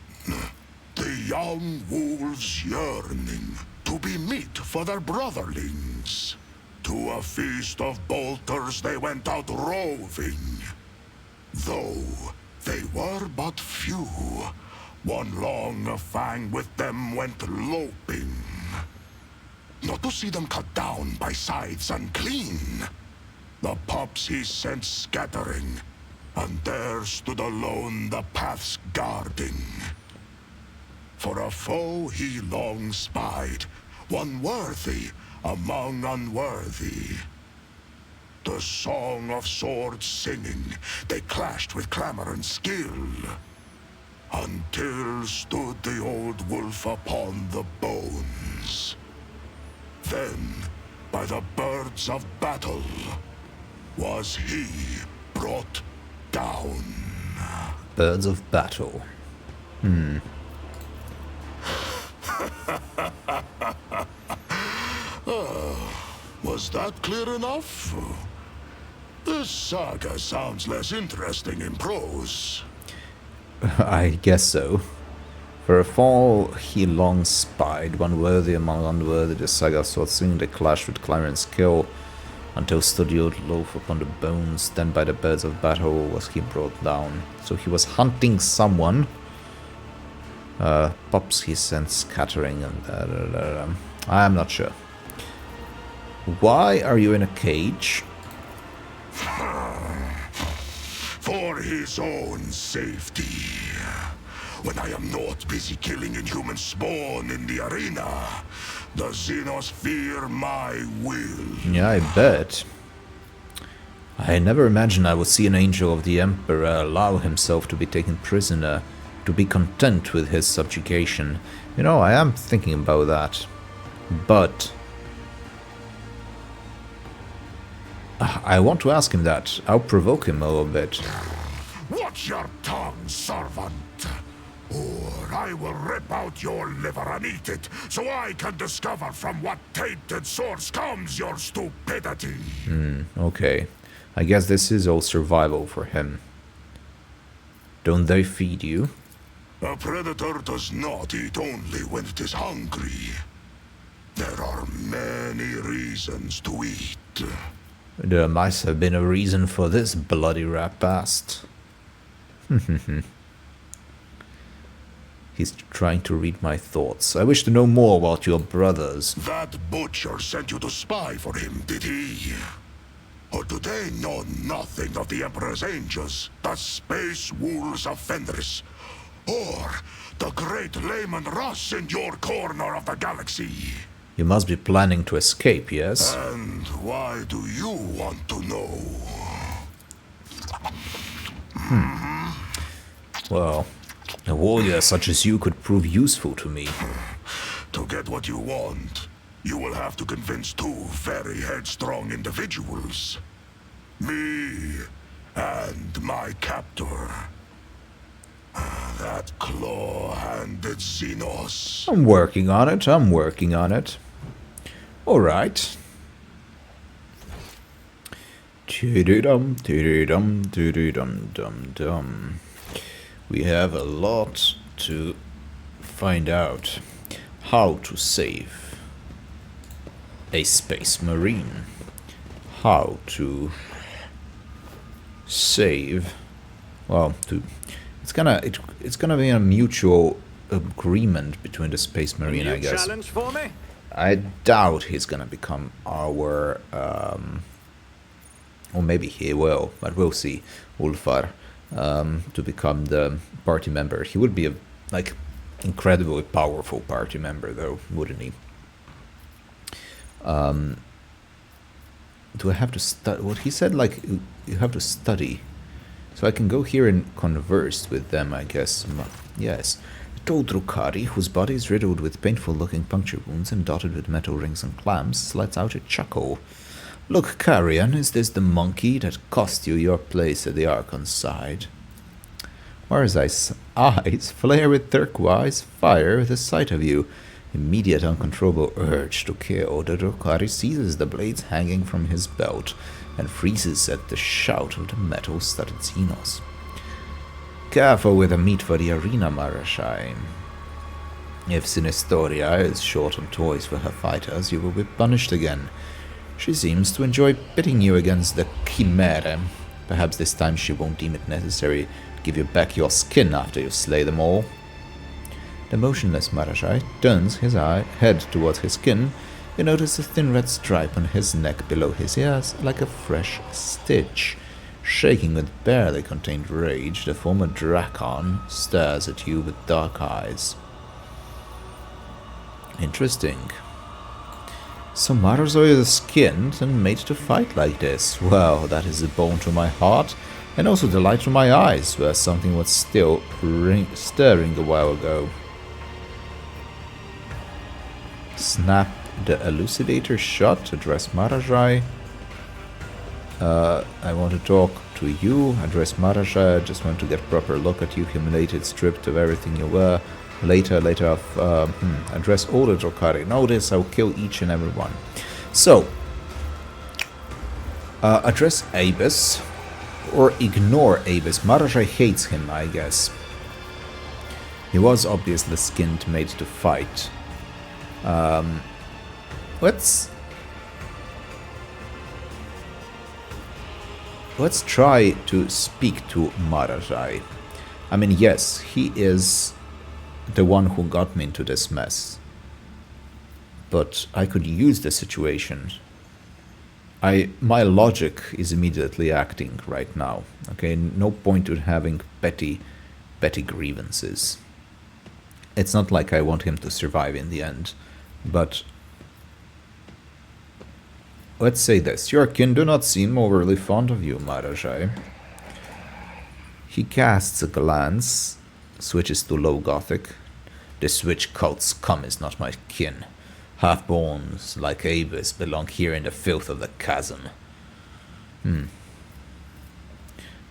the young wolves yearning to be meat for their brotherlings. To a feast of bolters they went out roving. Though They were but few. One long fang with them went loping. Not to see them cut down by sides unclean. The pups he sent scattering, and there stood alone the paths guarding. For a foe he long spied, one worthy among unworthy. The song of swords singing, they clashed with clamor and skill, until stood the old wolf upon the bones. Then, by the birds of battle, was he brought down. Birds of battle. Was that clear enough? This saga sounds less interesting in prose. I guess so. For a fall he long spied, one worthy among unworthy, the saga sword singing, they clashed with clamor and skill, until stood the old loaf upon the bones, then by the birds of battle was he brought down. So he was hunting someone. Pups he sent scattering, and I'm not sure. Why are you in a cage? For his own safety. When I am not busy killing inhuman spawn in the arena, the Xenos fear my will. Yeah, I bet. I never imagined I would see an angel of the Emperor allow himself to be taken prisoner, to be content with his subjugation. You know, I am thinking about that. But I want to ask him that. I'll provoke him a little bit. Watch your tongue, servant, or I will rip out your liver and eat it, so I can discover from what tainted source comes your stupidity. Okay. I guess this is all survival for him. Don't they feed you? A predator does not eat only when it is hungry. There are many reasons to eat. There must have been a reason for this bloody rapast. He's trying to read my thoughts. I wish to know more about your brothers. That butcher sent you to spy for him, did he? Or do they know nothing of the Emperor's angels, the space wolves of Fenris, or the great Leman Russ in your corner of the galaxy? You must be planning to escape, yes? And why do you want to know? Well, a warrior such as you could prove useful to me. To get what you want, you will have to convince two very headstrong individuals. Me and my captor. That claw-handed Xenos. I'm working on it, I'm working on it. Alright. Dum dum dum dum. We have a lot to find out. How to save a space marine. How to save, well, it's gonna be a mutual agreement between the space marine, I guess. Challenge for me? I doubt he's gonna become our or maybe he will, but we'll see. Ulfar to become the party member. He would be a incredibly powerful party member, though, wouldn't he? Do I have to study? What he said, like, you have to study. So I can go here and converse with them, I guess. Yes. The tall Drukari, whose body is riddled with painful-looking puncture wounds and dotted with metal rings and clamps, lets out a chuckle. Look, Carrion, is this the monkey that cost you your place at the Archon's side? Marazhai's eyes flare with turquoise fire at the sight of you. Immediate uncontrollable urge to kill, the Drukari seizes the blades hanging from his belt and freezes at the shout of the metal-studded Xenos. Careful with the meat for the arena, Marazhai. If Sinistoria is short on toys for her fighters, you will be punished again. She seems to enjoy pitting you against the Chimera. Perhaps this time she won't deem it necessary give you back your skin after you slay them all. The motionless Marazhai turns his head towards his skin. You notice a thin red stripe on his neck below his ears, like a fresh stitch. Shaking with barely contained rage, the former Drakon stares at you with dark eyes. Interesting. So Marazhai is skinned and made to fight like this. Well, that is a bone to my heart, and also the light to my eyes, where something was still stirring a while ago. Snap the elucidator shot, address Marazhai. I want to talk to you, address Marazhai. I just want to get a proper look at you, humiliated, stripped of everything you were. Later address all the Drokari. Notice I'll kill each and every one. So, address Abus, or ignore Abus. Marazhai hates him, I guess. He was obviously skinned, made to fight. Let's try to speak to Marazhai. I mean, yes, he is the one who got me into this mess. But I could use the situation. My logic is immediately acting right now. Okay, no point in having petty grievances. It's not like I want him to survive in the end, but let's say this. Your kin do not seem overly fond of you, Marazhai. He casts a glance, switches to low Gothic. The switch cult scum is not my kin. Half-borns like Abus belong here in the filth of the chasm.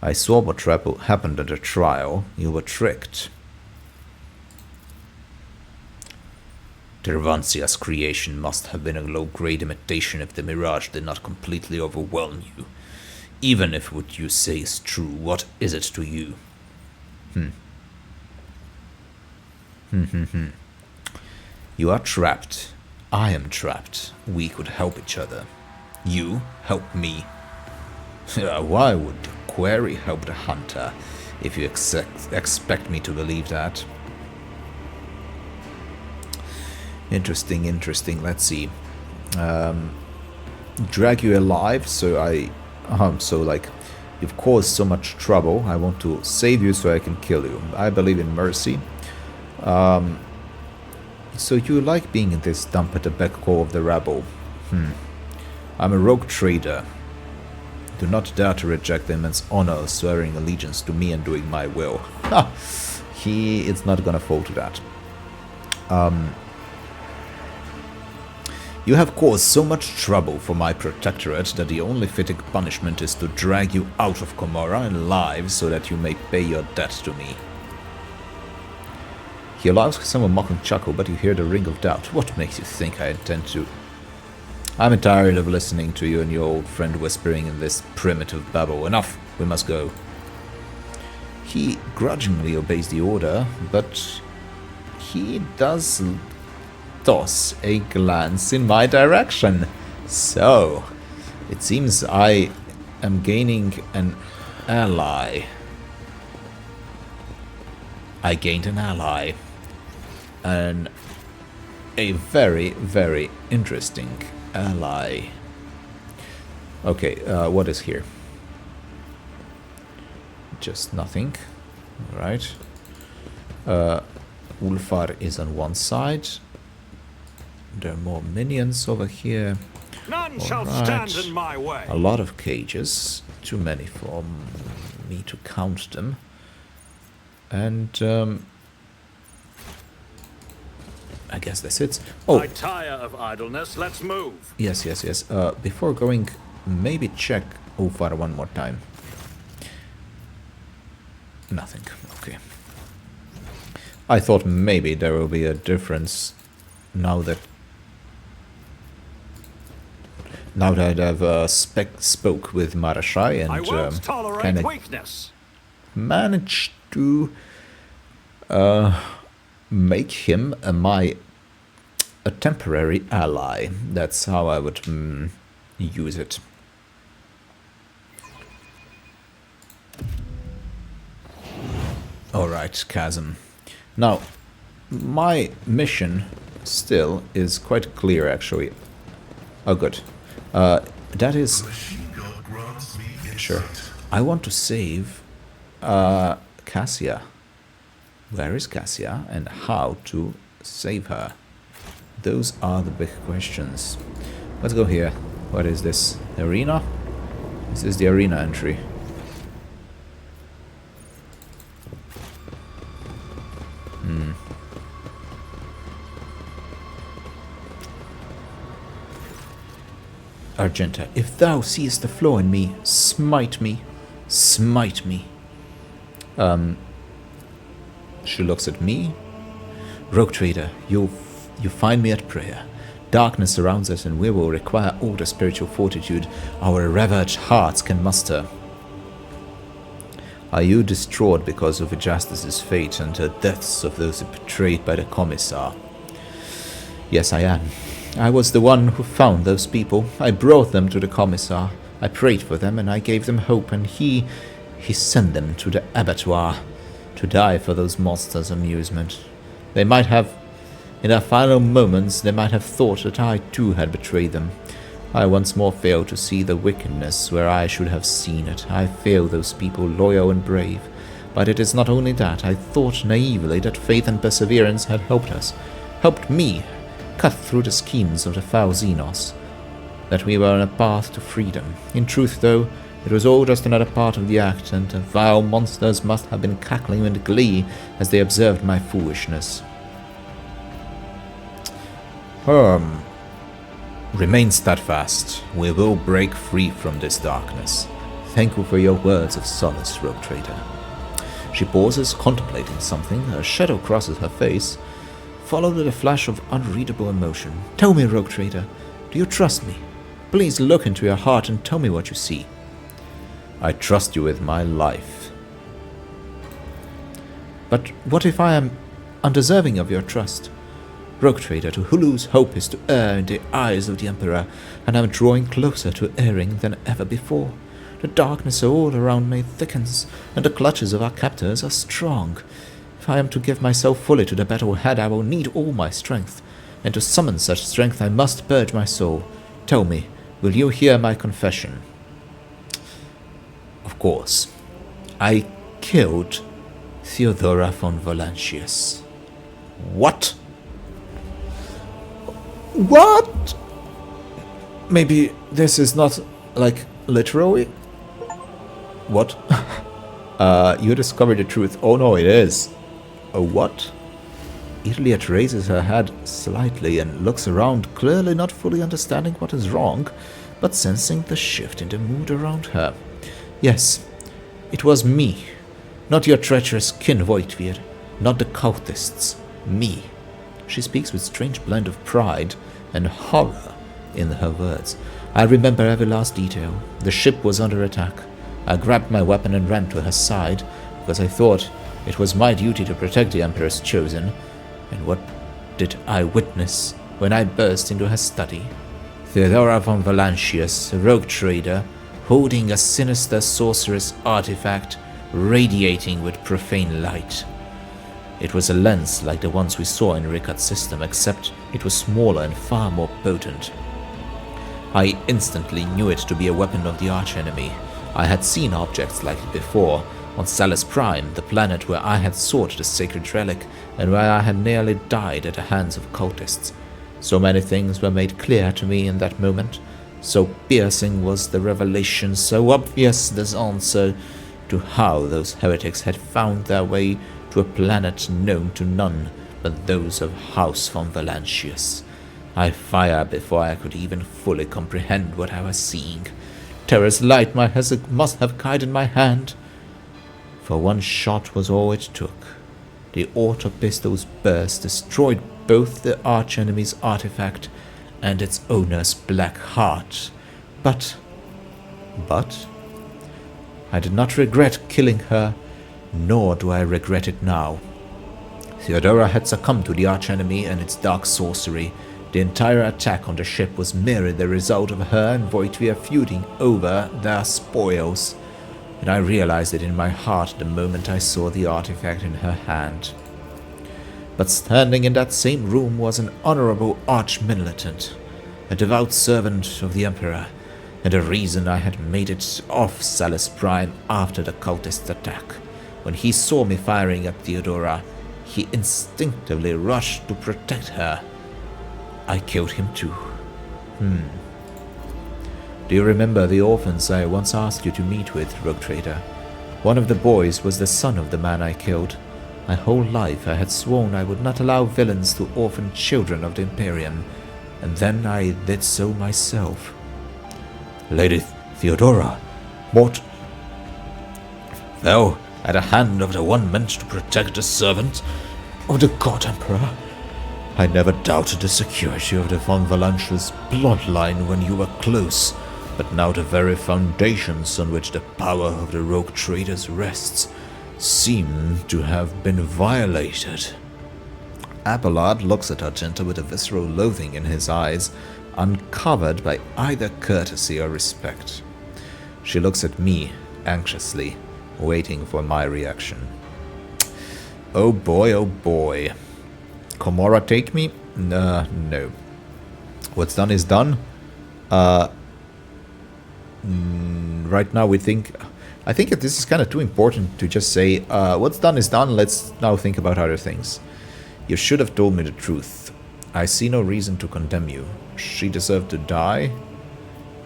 I saw what happened at the trial. You were tricked. Tervantias' creation must have been a low-grade imitation if the mirage did not completely overwhelm you. Even if what you say is true, what is it to you? You are trapped. I am trapped. We could help each other. You help me. Why would the quarry help the hunter, if you expect me to believe that? Interesting. Let's see. Drag you alive, so like, you've caused so much trouble. I want to save you so I can kill you. I believe in mercy. So you like being in this dump at the beck-call of the rabble. I'm a rogue trader. Do not dare to reject the immense honor of swearing allegiance to me and doing my will. Ha! It's not gonna fall to that. You have caused so much trouble for my protectorate that the only fitting punishment is to drag you out of Comorra alive so that you may pay your debt to me. He allows some mocking chuckle, but you hear the ring of doubt. What makes you think I intend to? I'm tired of listening to you and your old friend whispering in this primitive babble. Enough, we must go. He grudgingly obeys the order, but he does toss a glance in my direction. So, it seems I am gaining an ally. I gained an ally. And a very, very interesting ally. Okay, what is here? Just nothing. Alright. Ulfar is on one side. There are more minions over here. None shall stand in my way. A lot of cages. Too many for me to count them. And I guess that's it. Oh, I tire of idleness. Let's move. Yes. Before going, maybe check Ulfar one more time. Nothing. Okay. I thought maybe there will be a difference now that I've spoke with Marazhai I won't and tolerate kind of weakness. managed to make him a temporary ally. That's how I would use it. Alright, chasm. Now, my mission still is quite clear, actually. Oh, good. That is... Sure. I want to save Cassia. Where is Cassia and how to save her? Those are the big questions. Let's go here. What is this? Arena? This is the arena entry. Argenta, if thou seest the flaw in me, smite me. Smite me. She looks at me. Rogue trader, you find me at prayer. Darkness surrounds us and we will require all the spiritual fortitude our ravaged hearts can muster. Are you distraught because of Justice's fate and the deaths of those betrayed by the Commissar? Yes, I am. I was the one who found those people. I brought them to the Commissar. I prayed for them and I gave them hope, and he sent them to the abattoir to die for those monsters' amusement. They might have, in their final moments, they might have thought that I too had betrayed them. I once more failed to see the wickedness where I should have seen it. I failed those people loyal and brave. But it is not only that. I thought naively that faith and perseverance had helped us, helped me, cut through the schemes of the foul Xenos, that we were on a path to freedom. In truth, though, it was all just another part of the act, and the vile monsters must have been cackling with glee as they observed my foolishness. Remain steadfast. We will break free from this darkness. Thank you for your words of solace, Rogue Trader. She pauses, contemplating something. A shadow crosses her face, followed with a flash of unreadable emotion. Tell me, Rogue Trader, do you trust me? Please look into your heart and tell me what you see. I trust you with my life. But what if I am undeserving of your trust? Rogue Trader, to lose hope is to err in the eyes of the Emperor, and I am drawing closer to erring than ever before. The darkness all around me thickens, and the clutches of our captors are strong. If I am to give myself fully to the battle ahead, I will need all my strength, and to summon such strength I must purge my soul. Tell me, will you hear my confession? Of course. I killed Theodora von Valancius. What? What? Maybe this is not, like, literally? What? You discovered the truth. Oh no, it is. A what? Iliad raises her head slightly and looks around, clearly not fully understanding what is wrong, but sensing the shift in the mood around her. Yes, it was me. Not your treacherous kin, Voitvir. Not the cultists. Me. She speaks with strange blend of pride and horror in her words. I remember every last detail. The ship was under attack. I grabbed my weapon and ran to her side, because I thought it was my duty to protect the Emperor's chosen. And what did I witness when I burst into her study? Theodora von Valancius, a rogue trader, holding a sinister sorceress artifact, radiating with profane light. It was a lens like the ones we saw in Rickard's system, except it was smaller and far more potent. I instantly knew it to be a weapon of the archenemy. I had seen objects like it before, on Salus Prime, the planet where I had sought the sacred relic, and where I had nearly died at the hands of cultists. So many things were made clear to me in that moment. So piercing was the revelation, so obvious this answer to how those heretics had found their way to a planet known to none but those of House von Valancius. I fired before I could even fully comprehend what I was seeing. Terror's light must have guided my hand. For one shot was all it took. The auto pistol's burst destroyed both the archenemy's artifact and its owner's black heart. But I did not regret killing her, nor do I regret it now. Theodora had succumbed to the archenemy and its dark sorcery. The entire attack on the ship was merely the result of her and Voitvir feuding over their spoils. and I realized it in my heart the moment I saw the artifact in her hand. But standing in that same room was an honorable arch-militant, a devout servant of the Emperor, and a reason I had made it off Salus Prime after the cultist attack. When he saw me firing at Theodora, he instinctively rushed to protect her. I killed him too. Do you remember the orphans I once asked you to meet with, Rogue Trader? One of the boys was the son of the man I killed. My whole life I had sworn I would not allow villains to orphan children of the Imperium, and then I did so myself. Lady Theodora, what? Fell at the hand of the one meant to protect the servant of the God Emperor. I never doubted the security of the Von Valancia's bloodline when you were close, but now the very foundations on which the power of the rogue traders rests seem to have been violated. Abelard looks at Argenta with a visceral loathing in his eyes, uncovered by either courtesy or respect. She looks at me anxiously, waiting for my reaction. Oh boy, oh boy. Komora take me? No. What's done is done. Right now I think that this is kind of too important to just say, what's done is done, let's now think about other things. You should have told me the truth. I see no reason to condemn you. She deserved to die.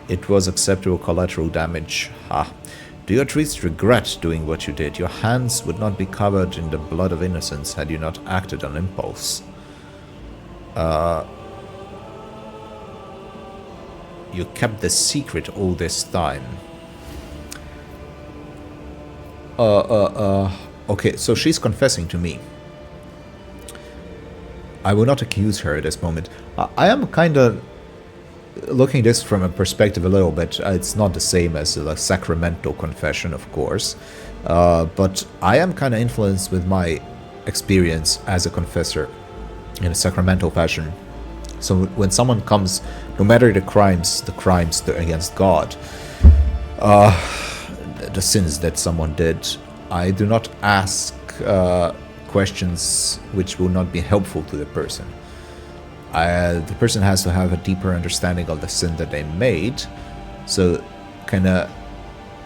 It was acceptable collateral damage. Do you at least regret doing what you did? Your hands would not be covered in the blood of innocence had you not acted on impulse. You kept the secret all this time. Okay, so she's confessing to me. I will not accuse her at this moment. I am kind of looking at this from a perspective a little bit. It's not the same as a sacramental confession, of course. But I am kind of influenced with my experience as a confessor in a sacramental fashion. So when someone comes, no matter the crimes against God, the sins that someone did, I do not ask questions which will not be helpful to the person. The person has to have a deeper understanding of the sin that they made, so kind of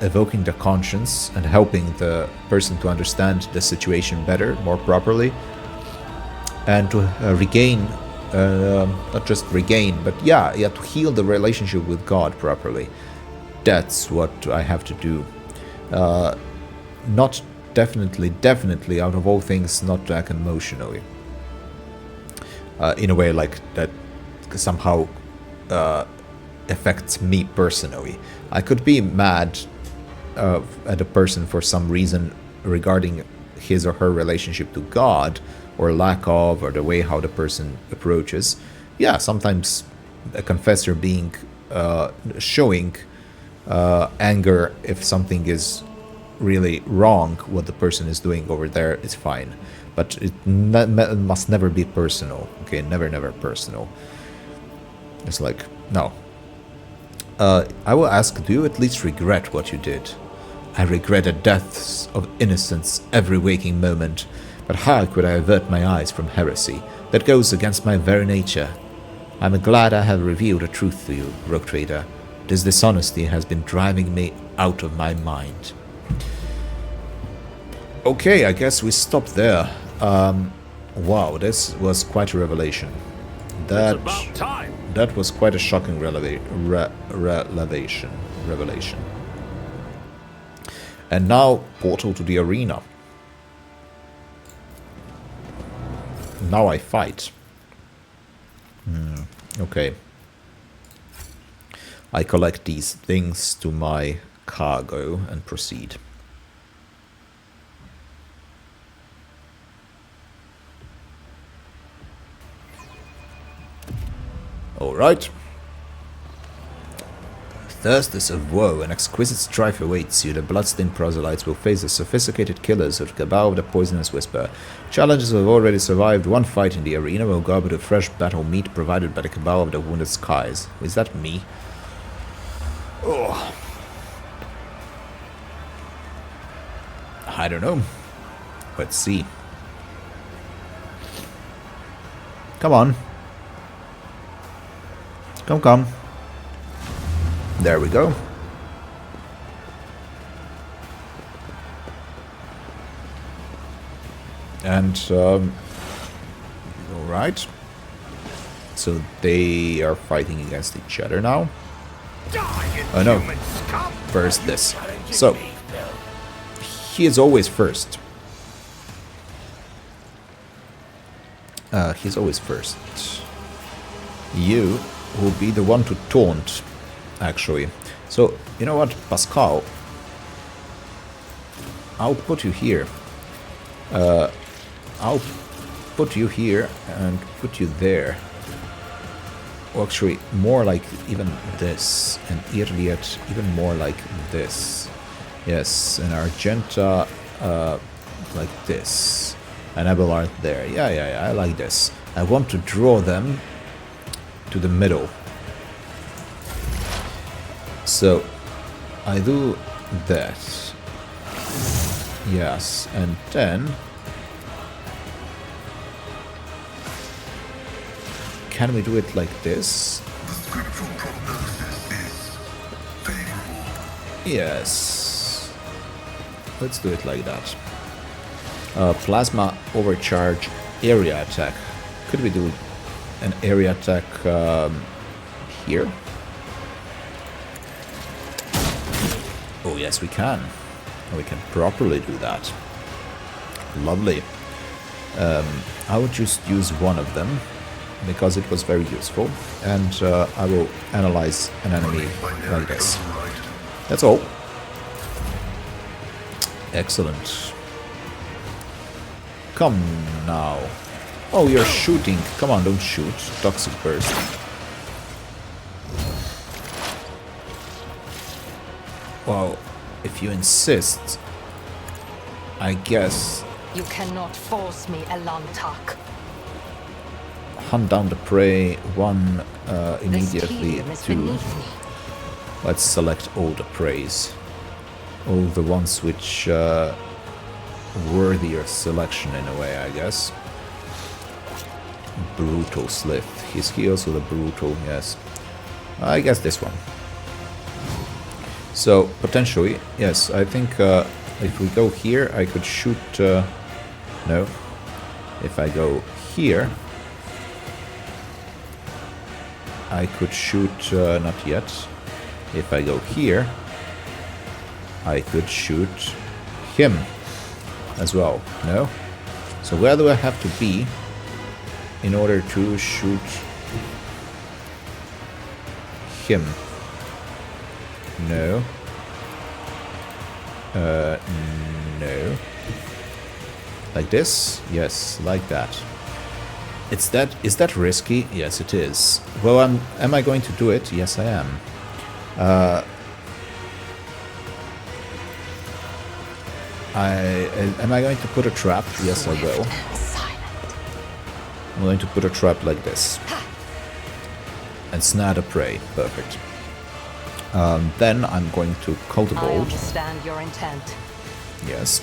evoking the conscience and helping the person to understand the situation better, more properly, and to regain, not just regain, but to heal the relationship with God properly. That's what I have to do. Not definitely, out of all things, not to act emotionally. In a way like that somehow affects me personally. I could be mad at a person for some reason regarding his or her relationship to God, or lack of, or the way how the person approaches. Yeah, sometimes a confessor being showing anger if something is really wrong, what the person is doing over there is fine, but it must never be personal. Okay, never personal. It's like, no. I will ask, do you at least regret what you did? I regret the deaths of innocents every waking moment, but how could I avert my eyes from heresy that goes against my very nature? I'm glad I have revealed the truth to you, Rogue Trader. This dishonesty has been driving me out of my mind. Okay, I guess we stop there. Wow, this was quite a revelation. That was quite a shocking revelation. And now, portal to the arena. Now I fight. Okay. I collect these things to my cargo and proceed. Alright. Thirsters of woe, an exquisite strife awaits you. The bloodstained proselytes will face the sophisticated killers of the cabal of the poisonous whisper. Challengers who have already survived one fight in the arena will go with a fresh battle meat provided by the cabal of the wounded skies. Is that me? Oh. I don't know. Let's see. Come on. Come. There we go. And, alright. So they are fighting against each other now. Oh no. First this. So, he is always first. He's always first. You will be the one to taunt, actually. So, you know what, Pascal? I'll put you here. I'll put you here and put you there. Or actually, more like even this. And Iliad, even more like this. Yes, and Argenta, like this. And Abelard there. Yeah, I like this. I want to draw them to the middle. So, I do that. Yes, and then... Can we do it like this? Yes. Let's do it like that. Plasma overcharge area attack. Could we do an area attack here? Oh yes, we can. We can properly do that. Lovely. I would just use one of them because it was very useful, and I will analyze an enemy like this. That's all. Excellent. Come now. Oh, you're shooting. Come on, don't shoot. Toxic burst. Well, if you insist, I guess... You cannot force me, Elantak. Hunt down the prey, one immediately, two. Let's select all the preys. All the ones which worthier selection in a way, I guess. Brutal Slith. Is he also the brutal? Yes. I guess this one. So, potentially, yes, I think if we go here, I could shoot... no. If I go here... I could shoot... not yet. If I go here... I could shoot him as well. No? So where do I have to be in order to shoot him? No. No. Like this? Yes, like that. Is that risky? Yes, it is. Well, am I going to do it? Yes, I am. Am I going to put a trap? Yes, I will. I'm going to put a trap like this. And snare the prey. Perfect. Then I'm going to cultivate. I understand your intent. Yes.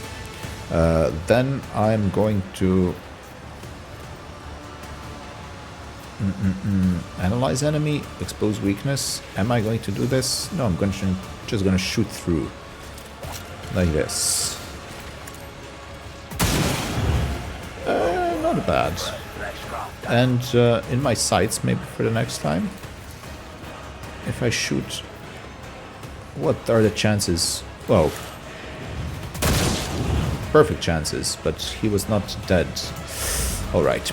Then I'm going to analyze enemy, expose weakness. Am I going to do this? No, I'm just going to shoot through like this. Not bad. And in my sights, maybe for the next time, if I shoot, what are the chances? Well, perfect chances, but he was not dead. Alright.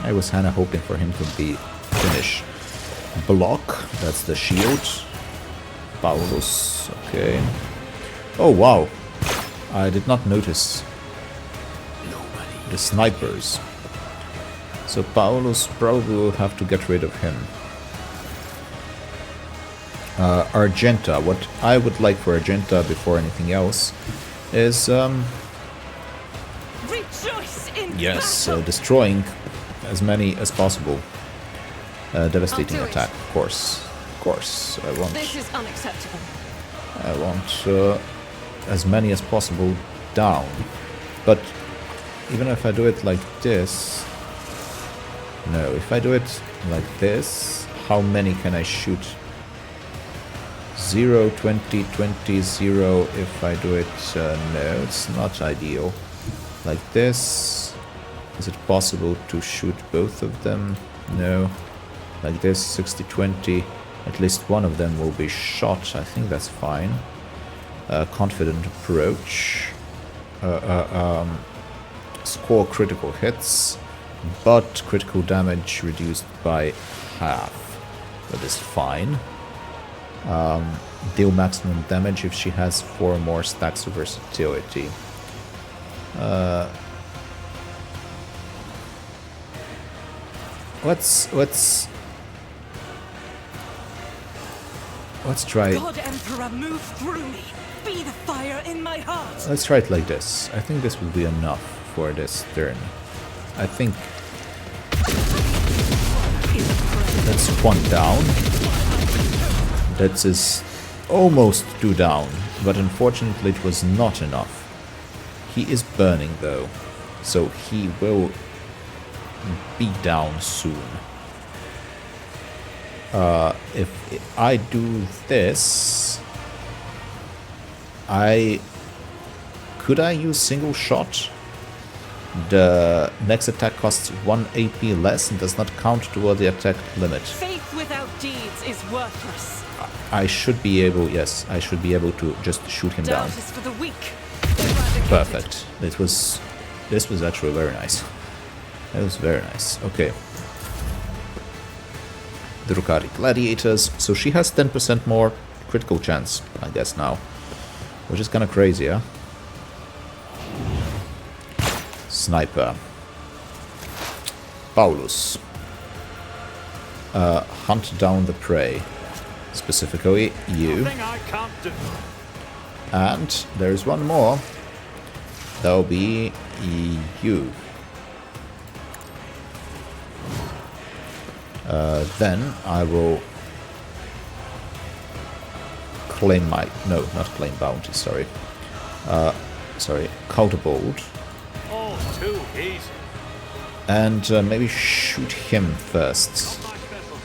I was kinda hoping for him to be finished. Block, that's the shield. Paulus, okay. Oh wow, I did not notice the snipers. So Paulus probably will have to get rid of him. Argenta, what I would like for Argenta before anything else is Rejoice in destroying as many as possible. Devastating attack, of course. Of course, This is unacceptable. I want as many as possible down. But even if I do it like this... No, if I do it like this, how many can I shoot? 0, 20, 20, 0. If I do it... no, it's not ideal. Like this. Is it possible to shoot both of them? No. Like this, 60, 20. At least one of them will be shot. I think that's fine. Confident approach. Score critical hits, but critical damage reduced by half. That is fine. Deal maximum damage if she has 4 more stacks of versatility. Let's try. God Emperor, move through me. Be the fire in my heart. Let's try it like this. I think this will be enough for this turn. I think that's 1 down. That is almost 2 down, but unfortunately it was not enough. He is burning though, so he will be down soon. If I do this, could I use single shot? The next attack costs 1 AP less and does not count toward the attack limit. Faith without deeds is worthless. I should be able, yes, I should be able to just shoot him down. Doubt is for the weak. Perfect. This was actually very nice. That was very nice. Okay. The Drukhari Gladiators. So she has 10% more critical chance, I guess now. Which is kind of crazy, huh? Sniper. Paulus. Hunt down the prey. Specifically, you. Nothing I can't do. And there's one more. That'll be you. Then I will claim my... No, not claim bounty, sorry. Sorry, counterbolt. All too easy. And maybe shoot him first. Not my specialty.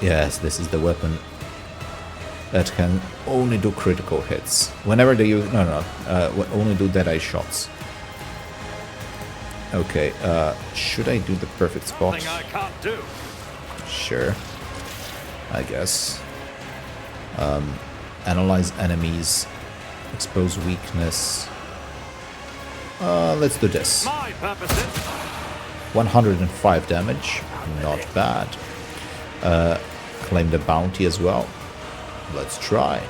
Yes, this is the weapon that can only do critical hits. Whenever they use... No, only do dead-eye shots. Okay, should I do the perfect spot? Nothing I can't do. Sure. I guess. Analyze enemies. Expose weakness. Let's do this. My purposes. 105 damage. Not bad. Claim the bounty as well. Let's try.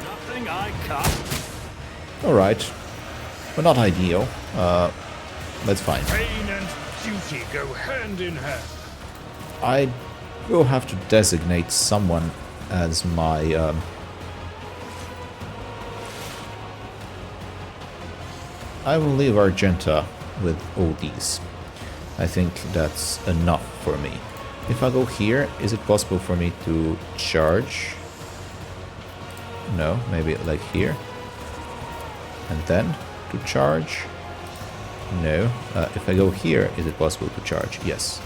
Nothing I can't. Alright. But not ideal. That's fine. Pain and duty go hand in hand. I will have to designate someone as my... I will leave Argenta with all these. I think that's enough for me. If I go here, is it possible for me to charge? No, maybe like here. And then to charge? No. If I go here, is it possible to charge? Yes.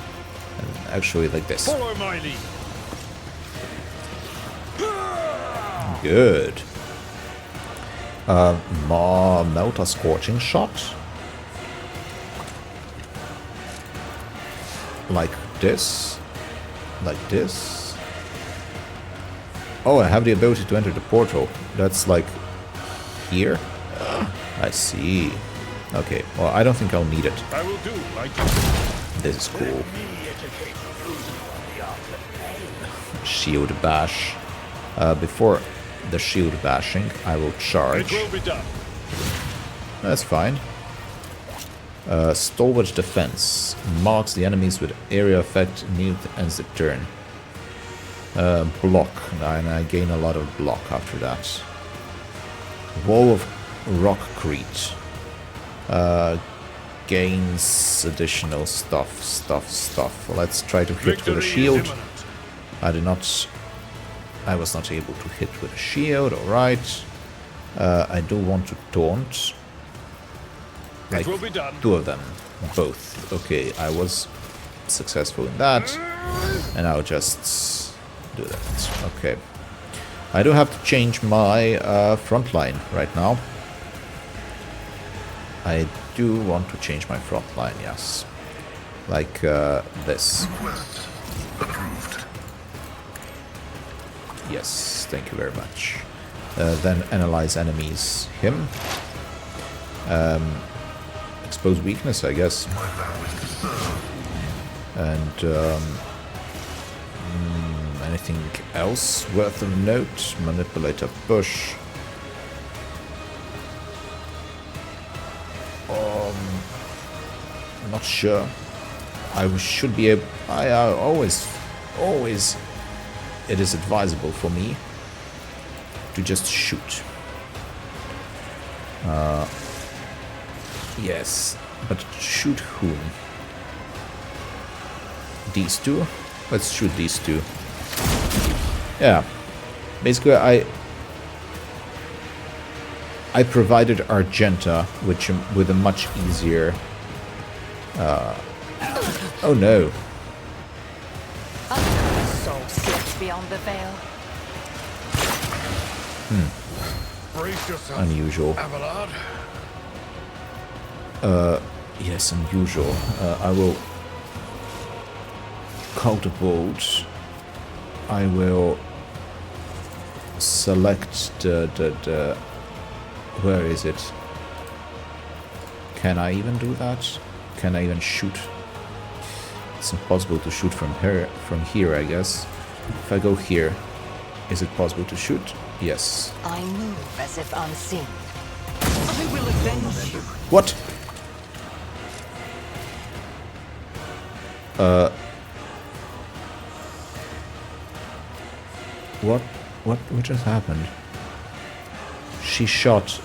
And actually like this. Follow my lead. Good. Melt a scorching shot. Like this. Like this. Oh, I have the ability to enter the portal. That's like here. I see. Okay, well, I don't think I'll need it. I will do like you. This is cool. Shield bash. Before the shield bashing, I will charge. It will be done. That's fine. Stalwart defense. Marks the enemies with area effect near ends the turn. Block. And I gain a lot of block after that. Wall of Rockcrete. Gains additional stuff. Let's try to hit with a Victory is shield. imminent. I did not I was not able to hit with a shield, alright. I do want to taunt. Like, It will be done. 2 of them. Both. Okay, I was successful in that. And I'll just do that. Okay. I do have to change my front line right now. I do want to change my front line, yes. Like this. Yes, thank you very much. Then analyze enemies. Him. Expose weakness, I guess. And anything else worth of note? Manipulate a bush. Not sure. I should be able. I always, it is advisable for me to just shoot. Yes, but shoot whom? These 2? Let's shoot these 2. Yeah. Basically, I provided Argenta, with a much easier. Oh no. Soul slips beyond the veil. Brace yourself, Unusual. Abelard. Yes, unusual. I will catapult. I will select the where is it? Can I even do that? Can I even shoot? It's impossible to shoot from here, I guess. If I go here, is it possible to shoot? Yes. I move as if unseen. I will avenge you. What? What just happened? She shot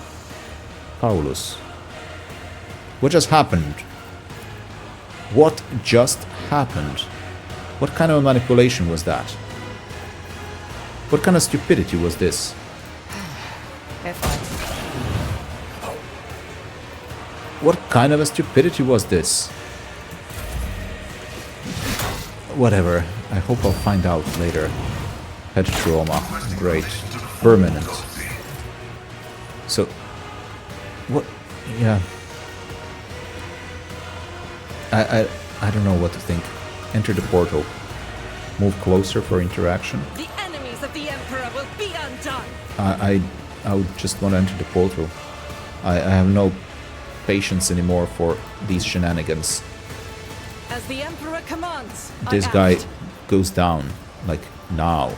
Paulus. What just happened? What just happened? What kind of manipulation was that? What kind of stupidity was this? If I What kind of a stupidity was this? Whatever. I hope I'll find out later. Head trauma. Great. Permanent. So... What... Yeah. I don't know what to think. Enter the portal. Move closer for interaction. The enemies of the Emperor will be undone. I would just want to enter the portal. I have no patience anymore for these shenanigans. As the Emperor commands, This I guy act. goes down, like now.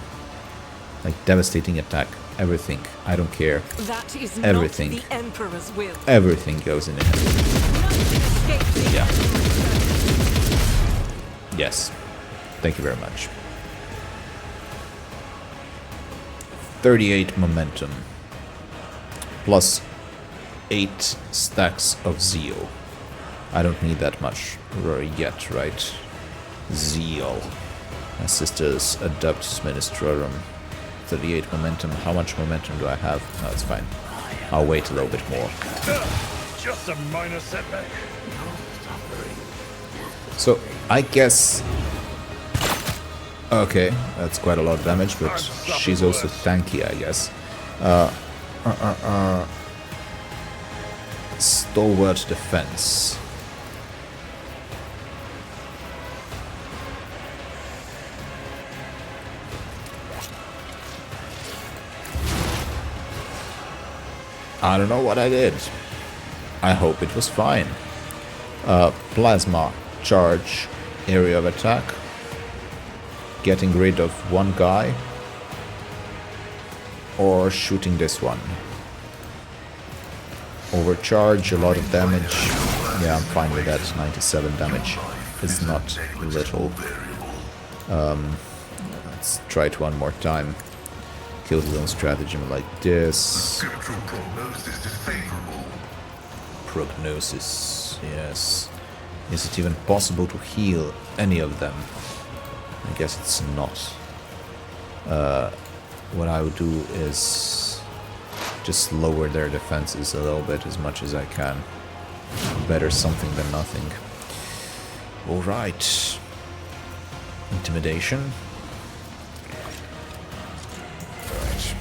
Like devastating attack. Everything. I don't care. That is Everything. not the Emperor's will. Everything goes in it. Nothing escapes the Yeah. Emperor's. Yes. Thank you very much. 38 momentum. Plus 8 stacks of zeal. I don't need that much yet, right? Zeal. My sister's Adeptus Ministrorum. 38 momentum. How much momentum do I have? No, it's fine. I'll wait a little bit more. Just a minor setback. So, I guess... Okay, that's quite a lot of damage, but she's also tanky, I guess. Stalwart defense. I don't know what I did. I hope it was fine. Plasma charge, area of attack. Getting rid of one guy. Or shooting this one. Overcharge, a lot of damage. Yeah, I'm fine with that. 97 damage. It's not little. Let's try it one more time. Kill zone stratagem like this. Prognosis, yes. Is it even possible to heal any of them? I guess it's not. what I would do is just lower their defenses a little bit as much as I can. Better something than nothing. Alright. Intimidation. Alright.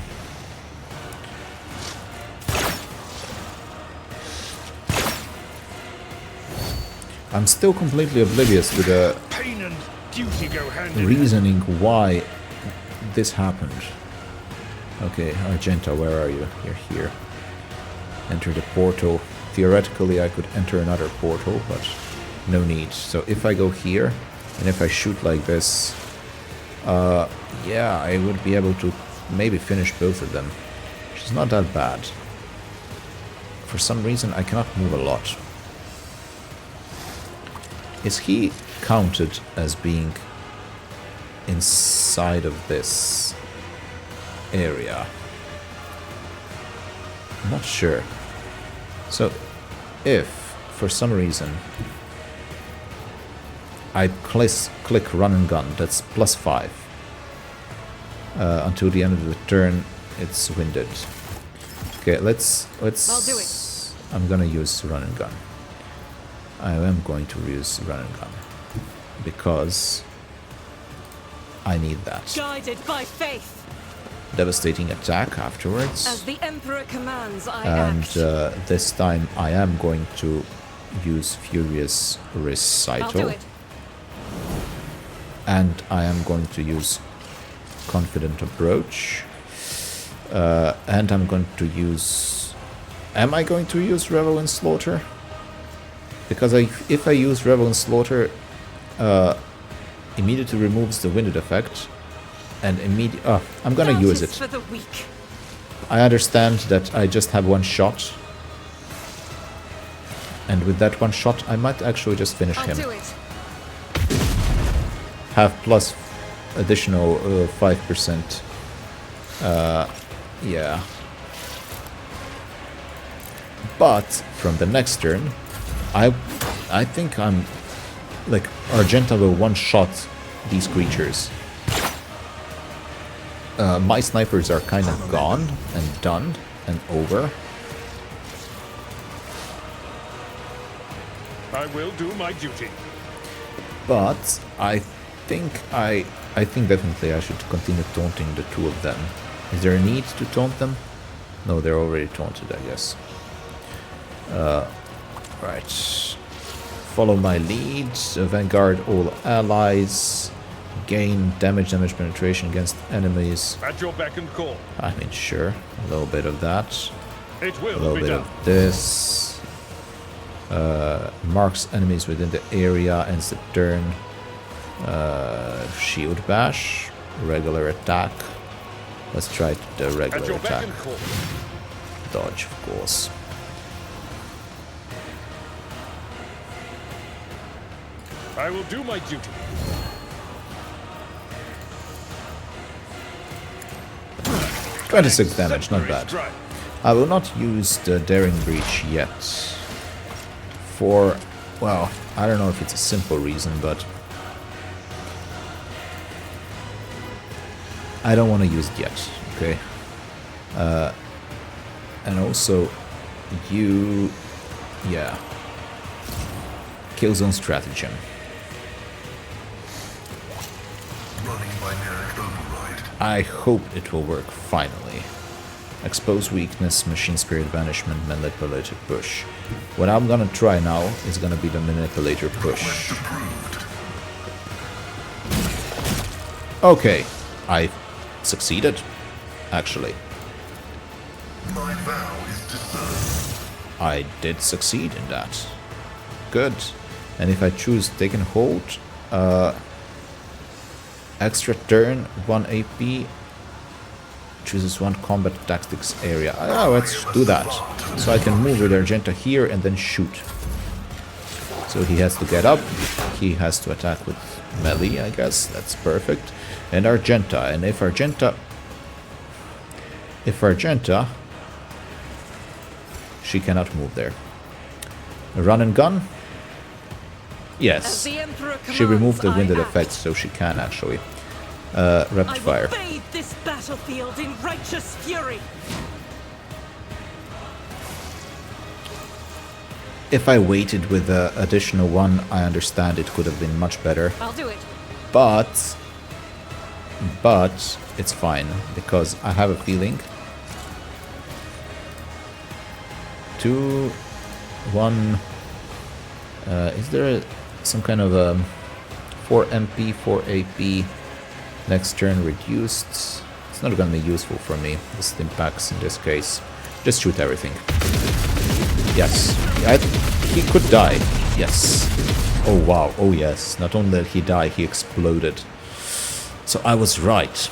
I'm still completely oblivious to the Pain and duty go hand in hand. reasoning why this happened. Okay, Argenta, where are you? You're here. Enter the portal. Theoretically, I could enter another portal, but no need. So if I go here, and if I shoot like this, yeah, I would be able to maybe finish both of them, which is not that bad. For some reason, I cannot move a lot. Is he counted as being inside of this area? I'm not sure. So, if for some reason I click run and gun, that's +5. Until the end of the turn, it's winded. Okay, let's. I'll do it. I'm gonna use run and gun. I am going to use run and gun because I need that. Guided by faith. Devastating attack afterwards. As the Emperor commands, I And act. this time I am going to use Furious I'll do Recital. it. And I am going to use Confident Approach. And I'm going to use... Am I going to use Revel in Slaughter? Because if I use Revel in Slaughter, immediately removes the winded effect. And I'm gonna use it. For the weak. I understand that I just have one shot. And with that one shot, I might actually just finish I'll him. do it. Have plus additional 5%. Yeah. But from the next turn, I think I'm like Argenta will one-shot these creatures. My snipers are kind of gone and done and over. I will do my duty. But I think definitely I should continue taunting the two of them. Is there a need to taunt them? No, they're already taunted, I guess. Right. Follow my lead. Vanguard all allies. Gain damage penetration against enemies. At your beck and call. I mean, sure. A little bit of that. It A will little be bit done. of this. Marks enemies within the area, ends the turn. Shield bash. Regular attack. Let's try the At regular your beck attack. and call. Dodge, of course. I will do my duty. $26 damage, not Secondary bad. strike. I will not use the Daring Breach yet. For, well, I don't know if it's a simple reason, but I don't want to use it yet, okay? And also, yeah. Killzone Stratagem. I hope it will work finally. Expose weakness, machine spirit banishment, manipulator push. What I'm gonna try now is gonna be the manipulator push. Okay, I succeeded, actually. My vow is to serve. I did succeed in that. Good. And if I choose take and hold, extra turn, 1 AP, chooses one combat tactics area. Oh, let's do that. So I can move with Argenta here and then shoot. So he has to get up, he has to attack with melee, I guess. That's perfect. And Argenta, and if Argenta, she cannot move there. A run and gun? As Yes. the Emperor She removed the commands, winded I act. effect, so she can actually. rapid I fire. will bathe this battlefield in righteous fury. If I waited with the additional one, I understand it could have been much better. I'll do it. But it's fine, because I have a feeling 2, 1, is there some kind of 4 MP, 4 AP, next turn reduced? It's not gonna be useful for me, the stim packs in this case. Just shoot everything. Yes, he could die, yes. Oh wow, oh yes, not only did he die, he exploded. So I was right.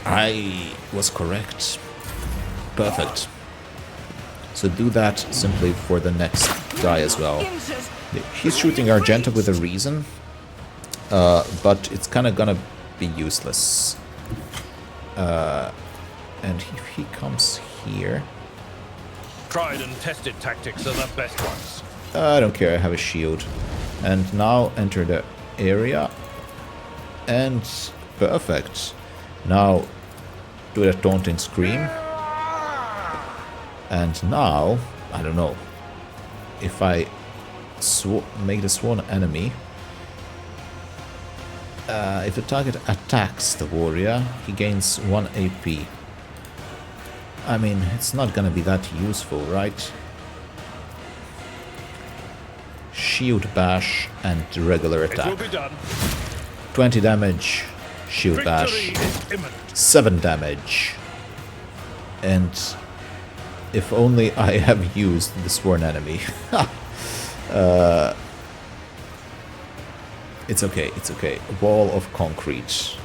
I was correct. Perfect. So do that simply for the next guy as well. He's shooting Argenta with a reason, but it's kind of gonna be useless. And if he comes here... Tried and tested tactics are the best ones. I don't care, I have a shield. And now enter the area. And perfect. Now do the taunting scream. And now, I don't know, if I make the sworn enemy, if the target attacks the warrior, he gains 1 AP. I mean, it's not gonna be that useful, right? Shield bash and regular It will attack. be done. 20 damage, shield Victory bash, is imminent. 7 damage. And if only I have used the sworn enemy. It's okay, it's okay. Wall of concrete.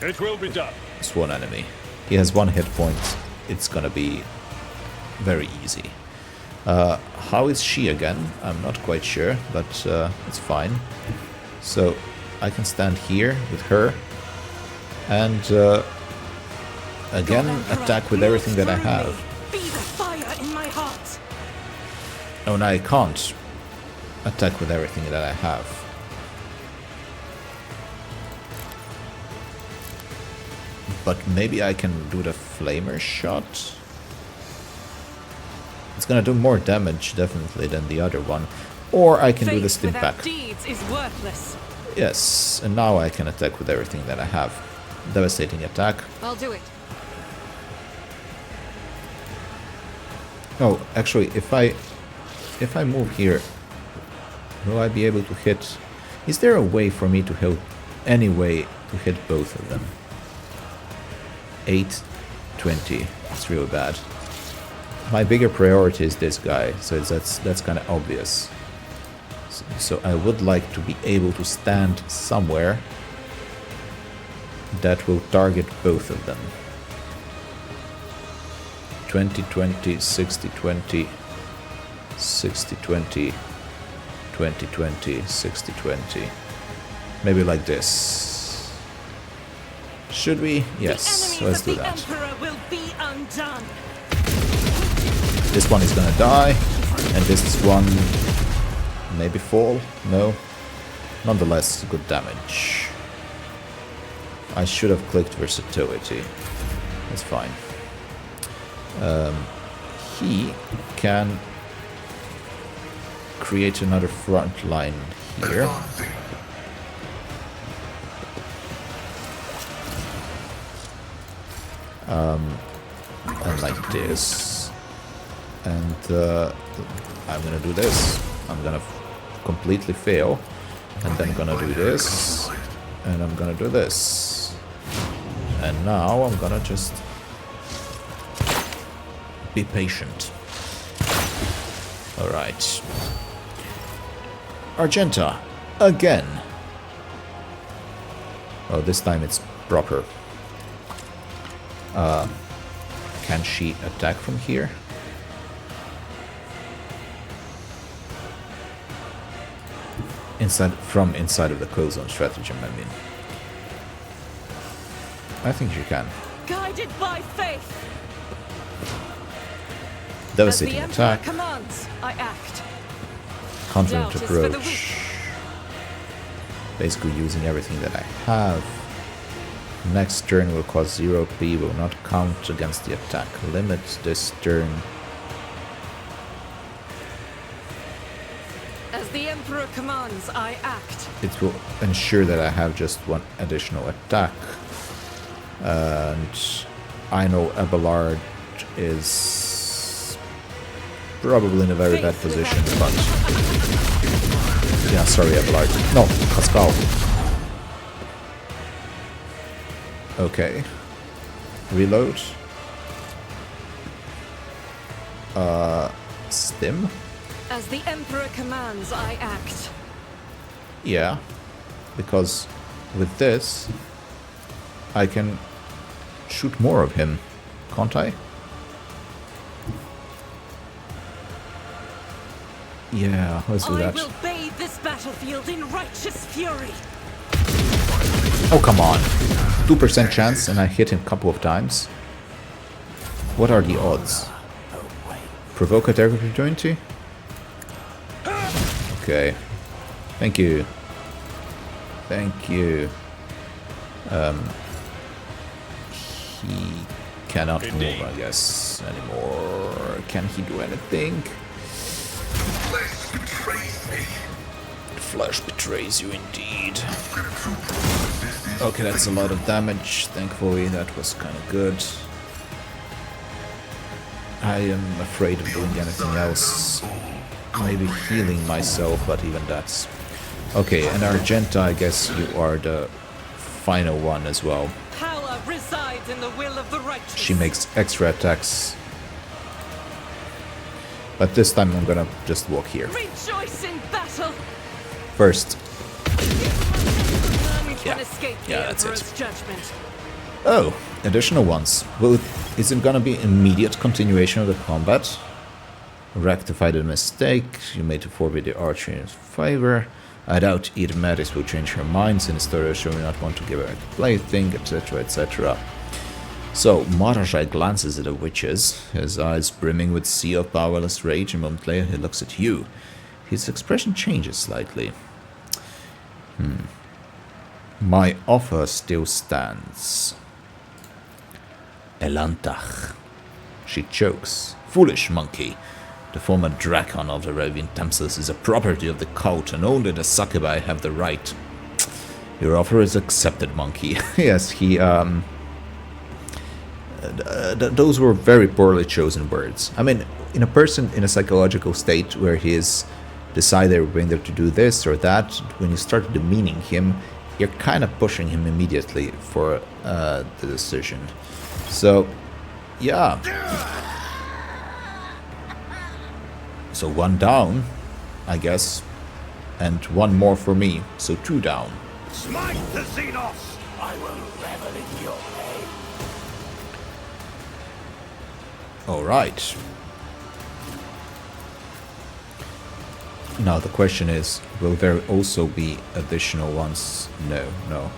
It will be done. Sworn enemy. He has 1 hit point. It's gonna be very easy. How is she again? I'm not quite sure, but it's fine. So I can stand here with her and again attack with everything that I have. Be the fire in my heart. Oh, no, I can't attack with everything that I have. But maybe I can do the flamer shot. It's gonna do more damage, definitely, than the other one. Or I can do the stim pack. Deeds is worthless. Yes, and now I can attack with everything that I have. Devastating attack. I'll do it. Oh, actually, if I move here, will I be able to hit? Is there a way for me to hit any way to hit both of them? 8, 20. It's real bad. My bigger priority is this guy, so that's kind of obvious. So I would like to be able to stand somewhere that will target both of them. 20, 20, 60, 20, 60, 20, 20, 20, 60, 20. Maybe like this. Should we? Yes, let's do that. The Emperor will be undone. This one is gonna die, and this one maybe fall. No. Nonetheless, good damage. I should have clicked versatility. That's fine. He can create another front line here. And like this. And I'm gonna do this. I'm gonna completely fail. And then gonna do this. And I'm gonna do this. And now I'm gonna just be patient. Alright. Argenta. Again. Oh, this time it's proper. Can she attack from here? From inside of the cold zone stratagem, I mean. I think she can. Guided by faith. Devastating As the Emperor attack. commands, I act. Confident Doubt is for the approach. Basically using everything that I have. Next turn will cost 0p, will not count against the attack limit this turn. As the Emperor commands, I act. It will ensure that I have just one additional attack. And I know Abelard is probably in a very bad position, but... Yeah, sorry Abelard. No, Pascal. Okay. Reload. Stim? As the Emperor commands, I act. Yeah. Because with this, I can shoot more of him, can't I? Yeah, let's do that. I will bathe this battlefield in righteous fury. Oh, come on. 2% chance and I hit him a couple of times. What are the odds? Provoke attack opportunity? Okay. Thank you. Thank you. He cannot move, I guess, anymore. Can he do anything? Flesh betrays me. Flesh betrays you indeed. Okay, that's a lot of damage. Thankfully, that was kind of good. I am afraid of doing anything else. Maybe healing myself, but even that's... Okay, and Argenta, I guess you are the final one as well. Power resides in the will of the righteous. She makes extra attacks. But this time I'm gonna just walk here. Rejoice in battle. First. None can Yeah. escape the Yeah, that's it. Emperor's judgment. Oh, additional ones. Well, is it gonna be immediate continuation of the combat? Rectify the mistake you made to forfeit the archer in his favor. I doubt either Mattis will change her mind since Doris will not want to give her a plaything, etc, etc. So, Marazhai glances at the witches, his eyes brimming with sea of powerless rage. A moment later he looks at you. His expression changes slightly. My offer still stands. Elantach. She chokes. Foolish monkey. The former Dracon of the Arabian Temples is a property of the cult, and only the Succubi have the right. Your offer is accepted, monkey. Yes, he, those were very poorly chosen words. I mean, in a person in a psychological state where he is decided whether to do this or that, when you start demeaning him, you're kind of pushing him immediately for the decision. So, yeah. So 1 down, I guess, and 1 more for me, so 2 down. Smite the Xenos! I will revel in your pain. Alright. Now the question is, will there also be additional ones? No, no.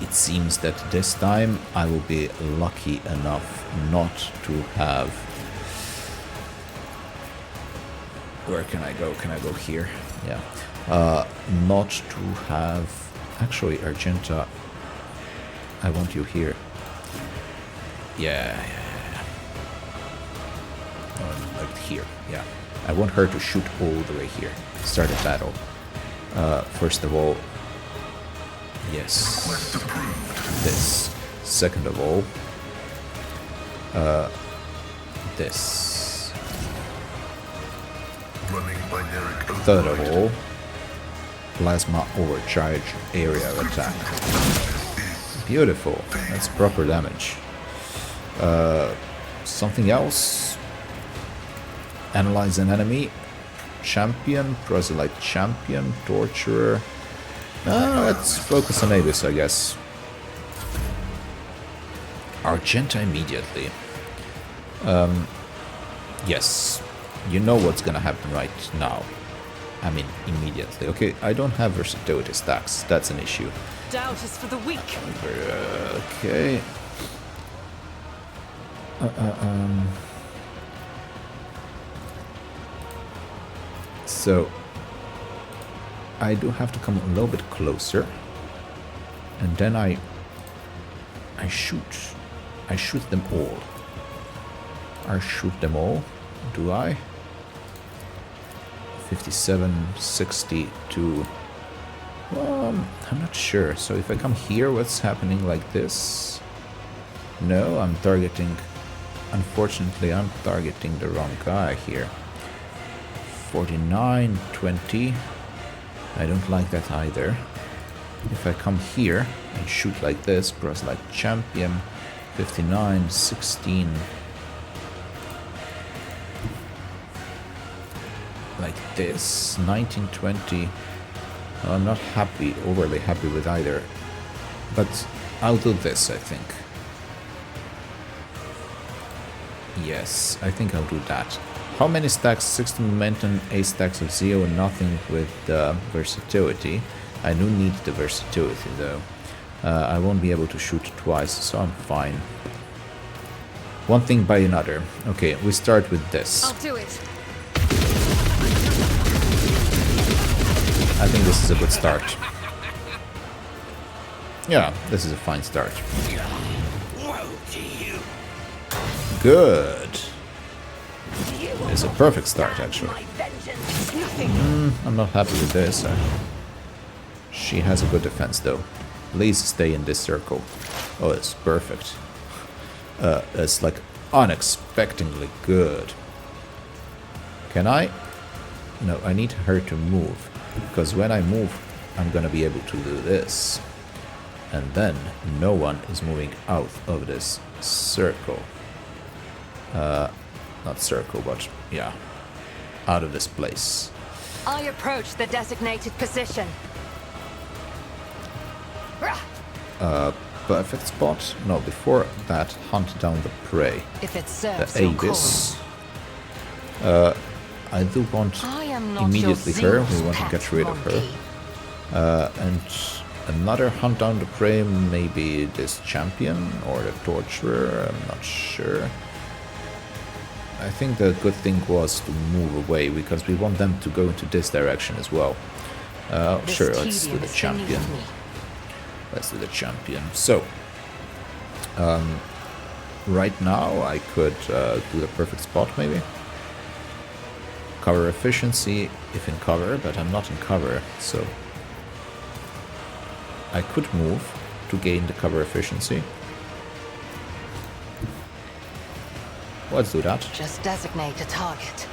It seems that this time I will be lucky enough not to have... Where can I go? Can I go here? Yeah. Not to have... Actually, Argenta, I want you here. Yeah. Like here, yeah. I want her to shoot all the way here. Start a battle. First of all, yes. This. Second of all, this. Third of all, plasma overcharge area attack. Beautiful. That's proper damage. Something else? Analyze an enemy. Champion, proselyte champion, torturer. Let's focus on Abyss, I guess. Argenta immediately. Yes. You know what's gonna happen right now. I mean, immediately. Okay, I don't have versatility stacks. That's an issue. Doubt is for the weak. Okay. So, I do have to come a little bit closer. And then I shoot. I shoot them all. I shoot them all. Do I? 57, 62. Well, I'm not sure. So if I come here, what's happening like this? No, I'm targeting... Unfortunately, I'm targeting the wrong guy here. 49, 20. I don't like that either. If I come here and shoot like this, press like champion, 59, 16. Like this, 19, 20. I'm not happy, overly happy with either. But I'll do this, I think. Yes, I think I'll do that. How many stacks? 16 momentum, 8 stacks of 0, nothing with versatility. I do need the versatility though. I won't be able to shoot twice, so I'm fine. One thing by another. Okay, we start with this. I'll do it. I think this is a good start. Yeah, this is a fine start. Good. It's a perfect start, actually. I'm not happy with this. She has a good defense, though. Please stay in this circle. Oh, it's perfect. It's like unexpectedly good. Can I? No, I need her to move. Because when I move, I'm gonna be able to do this. And then no one is moving out of this circle. Not circle, but yeah, out of this place. I approach the designated position. Perfect spot. No, before that, hunt down the prey. If it serves The your Abyss. cause. I do want I am not immediately your her. We want to pet get rid of monkey. her. And another hunt down the prey, maybe this champion or the torturer. I'm not sure. I think the good thing was to move away because we want them to go into this direction as well. Sure, let's do the champion. Let's do the champion. So, right now I could do the perfect spot maybe. Cover efficiency if in cover, but I'm not in cover, so I could move to gain the cover efficiency. Let's do that. Just designate a target.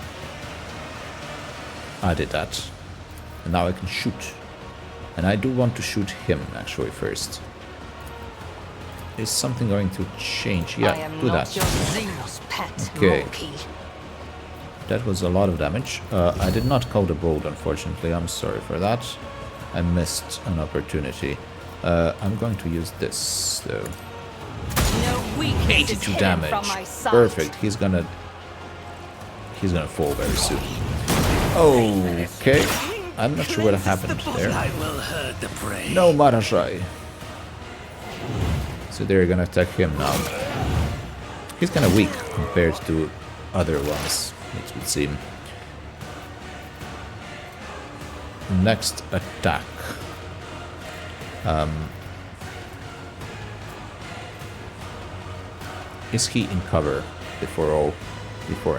I did that. And now I can shoot. And I do want to shoot him, actually, first. Is something going to change? Yeah, do that. Your Xenos pet Okay. monkey. That was a lot of damage. I did not call the bolt, unfortunately. I'm sorry for that. I missed an opportunity. I'm going to use this, though. No weakness 82 is hidden damage. from my sight. Perfect. He's gonna fall very soon. Okay. I'm not sure what happened there. No, Marazhai. So they're gonna attack him now. He's kind of weak compared to other ones, it would seem. Next attack. Is he in cover before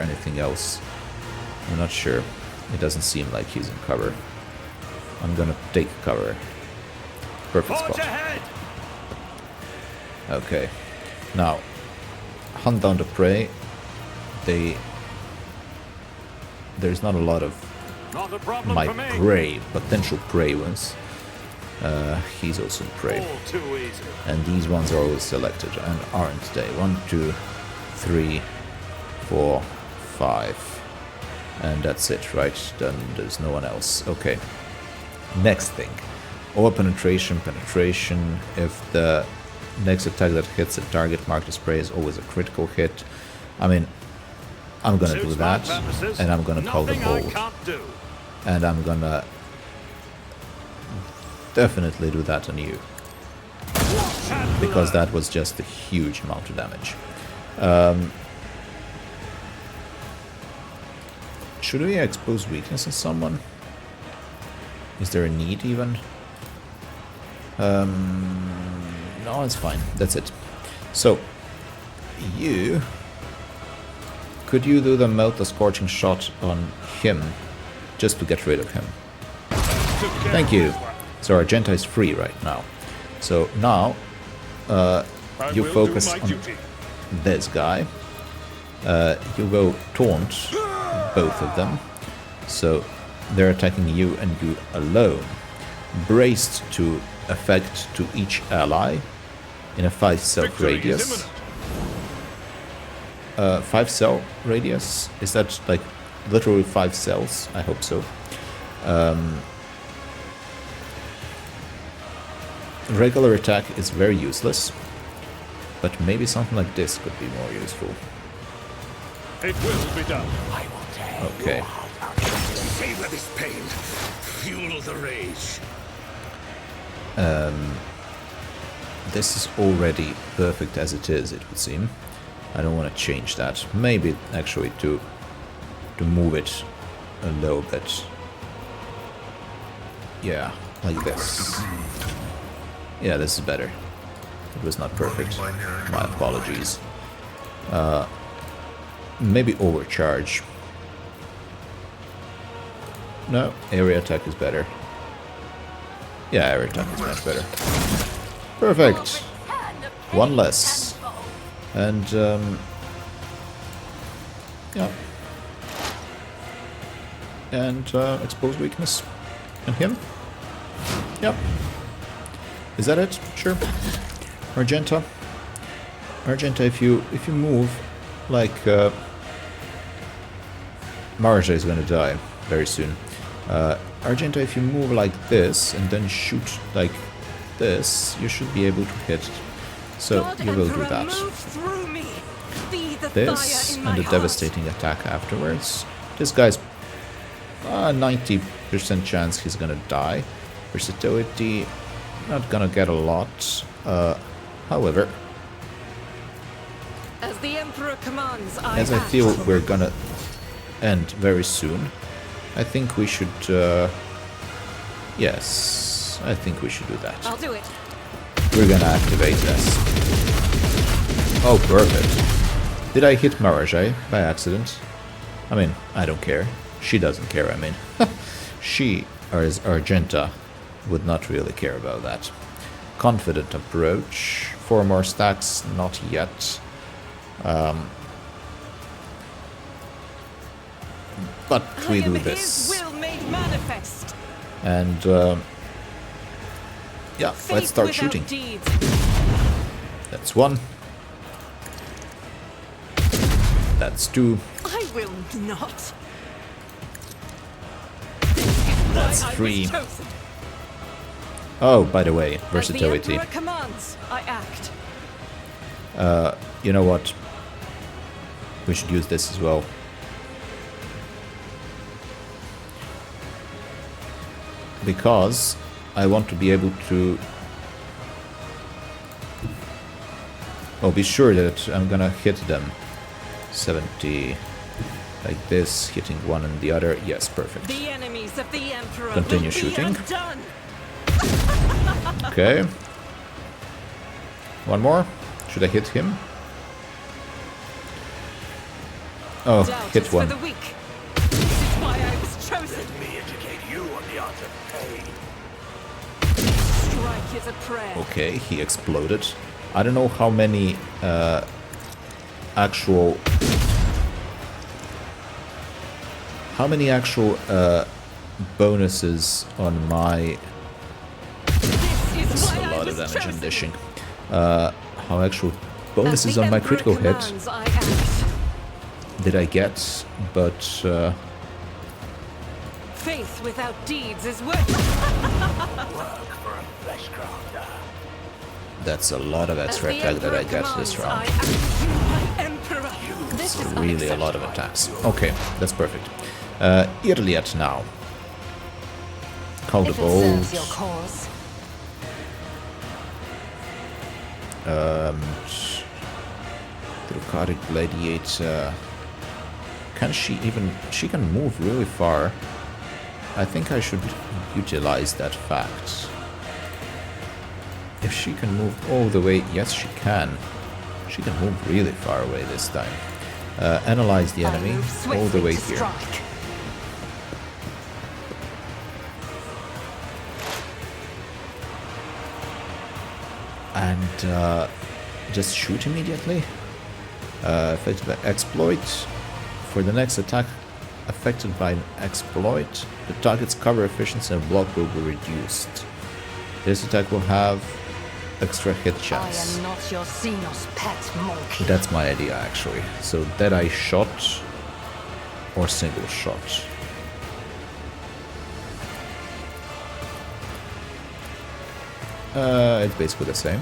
anything else? I'm not sure. It doesn't seem like he's in cover. I'm gonna take cover. Perfect spot. Okay. Now, hunt down the prey. There's not a lot of Not a problem my for me. prey, potential prey ones. He's also in prey. All too easy. And these ones are always selected, and aren't they? 1, 2, 3, 4, 5. And that's it, right? Then there's no one else. Okay. Next thing. Or penetration. If the next attack that hits a target marked as prey is always a critical hit. I mean, I'm gonna do Suits my that. purposes. And I'm gonna call the Nothing I bolt. can't do. And I'm gonna definitely do that on you. Because that was just a huge amount of damage. Should we expose weakness in someone? Is there a need even? No, it's fine. That's it. So, you... Could you do the melt the scorching shot on him? Just to get rid of him. Thank you. So Argenta is free right now. So now, you focus on this guy. You go taunt both of them. So they're attacking you and you alone. Braced to effect to each ally in a 5-cell radius. 5-cell radius? Is that like literally 5 cells? I hope so. Regular attack is very useless, but maybe something like this could be more useful. It will be done. Okay. Savor this pain. Fuel the rage. This is already perfect as it is, it would seem. I don't want to change that. Maybe actually to move it a little bit. Yeah, like this. Yeah, this is better. It was not perfect. My apologies. Maybe overcharge. No, area attack is better. Yeah, area attack is much better. Perfect. One less. And, yeah. And, expose weakness. And him? Yep. Is that it? Sure. Argenta. Argenta, if you move like Marazhai is gonna die very soon. Argenta, if you move like this and then shoot like this, you should be able to hit. So you will do that. This and a devastating attack afterwards. This guy's 90% chance he's gonna die. Versatility, not gonna get a lot. However, As the Emperor commands, as I feel we're gonna end very soon, I think we should. Yes, I think we should do that. I'll do it. We're gonna activate this. Oh, perfect. Did I hit Marazhai by accident? I mean, I don't care. She doesn't care, I mean. She, or as Argenta, would not really care about that. Confident approach. 4 more stacks, not yet. But we do this. His will made manifest. And, yeah, let's start shooting. Deeds. That's 1. That's 2. I will not. That's 3. Oh, by the way, versatility. As the Emperor commands, I act. You know what? We should use this as well. Because I want to be able to... Oh, be sure that I'm gonna hit them. 70... Like this, hitting one and the other. Yes, perfect. The enemies of the Emperor Continue will be shooting. undone. Okay. One more. Should I hit him? Oh, Doubt hit is one. For the weak. This is why I was chosen. Let me educate you on the art of pain. Strike is a prayer. Okay, he exploded. I don't know how many actual... How many actual bonuses on my... This is That's why a I lot of was damage chosen. and dishing. How actual As bonuses the on my Emperor critical hit commands, I act. did I get, but Faith without deeds is worth. Work for a flesh crafter. that's a lot of extra attack that I get this round. This It's is really a lot of attacks. Okay, that's perfect. Irliat now. Call the If it serves your bolt. cause. Drukharic Gladiator. Can she even... She can move really far. I think I should utilize that fact. If she can move all the way... Yes, she can. She can move really far away this time. Analyze the enemy all the way here. Strike. And just shoot immediately. Affected by exploit. For the next attack affected by an exploit, the target's cover efficiency and block will be reduced. This attack will have extra hit chance. I am not your Xenos pet, monkey. That's my idea, actually. So Deadeye shot or single shot. It's basically the same.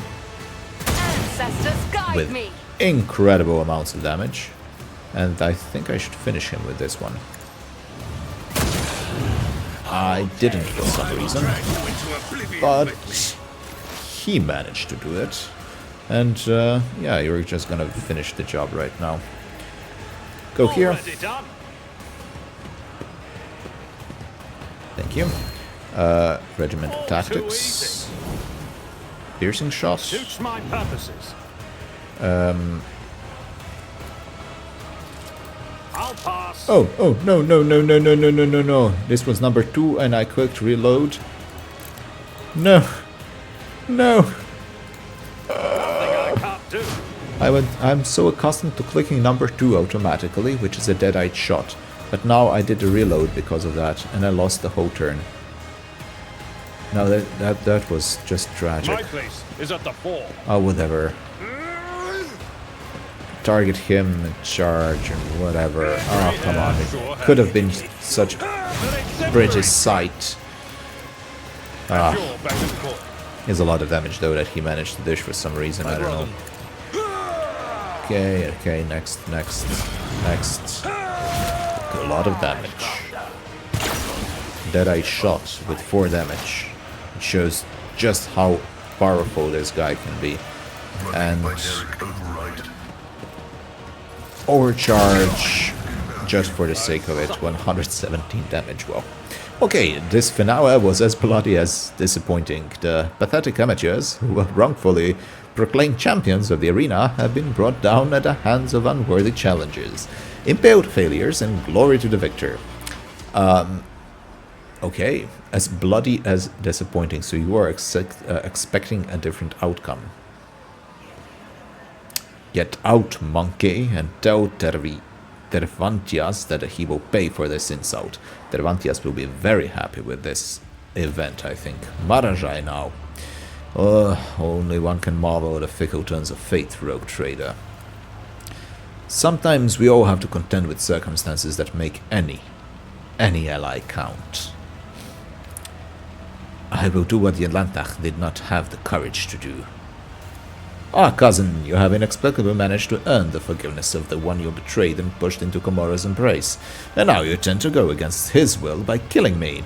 Ancestors, guide With me. incredible amounts of damage. And I think I should finish him with this one. I didn't for some reason, but he managed to do it. And yeah, you're just gonna finish the job right now. Go here. Already done. Thank you. Regimental All too tactics. easy. Piercing shot. Suits my purposes. I'll pass. Oh, no, no, no, no, no, no, no, no, no. This was number 2 and I clicked reload. No. No. Nothing I can't do. I'm so accustomed to clicking number 2 automatically, which is a dead-eyed shot. But now I did a reload because of that, and I lost the whole turn. Now that was just tragic. My place is at the fore. Oh, whatever. Target him and charge and whatever. Oh, come on. It could have been such pretty sight. At your beck and call. There's a lot of damage though that he managed to dish for some reason. I don't know. Okay, okay, next. A lot of damage. Deadeye shot with 4 damage. It shows just how powerful this guy can be. And overcharge just for the sake of it. 117 damage. Well, okay, this finale was as bloody as disappointing. The pathetic amateurs who were wrongfully proclaimed champions of the arena have been brought down at the hands of unworthy challengers. Impaled failures and glory to the victor. Okay, as bloody as disappointing, so you are expecting a different outcome. Get out, monkey, and tell Tervantias that he will pay for this insult. Tervantias will be very happy with this event, I think. Marazhai now. Only one can marvel at the fickle turns of fate, rogue trader. Sometimes we all have to contend with circumstances that make any ally count. I will do what the Atlantach did not have the courage to do. Ah, cousin, you have inexplicably managed to earn the forgiveness of the one you betrayed and pushed into Comora's embrace, and now you intend to go against his will by killing me.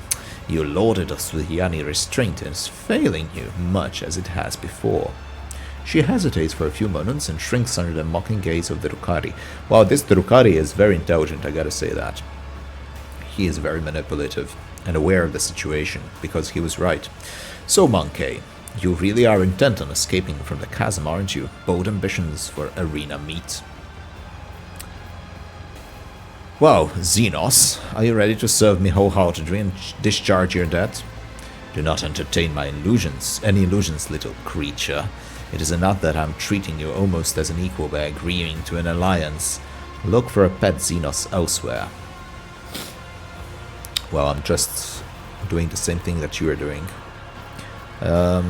You lauded us with Yanni restraint and it's failing you, much as it has before. She hesitates for a few moments and shrinks under the mocking gaze of the Drukhari. Wow, this Drukhari is very intelligent, I gotta say that. He is very manipulative and aware of the situation, because he was right. So, monkey, you really are intent on escaping from the chasm, aren't you? Bold ambitions for arena meat. Well, Xenos, are you ready to serve me wholeheartedly and discharge your debt? Do not entertain my illusions, any illusions, little creature. It is enough that I'm treating you almost as an equal by agreeing to an alliance. Look for a pet Xenos elsewhere. Well, I'm just doing the same thing that you are doing. I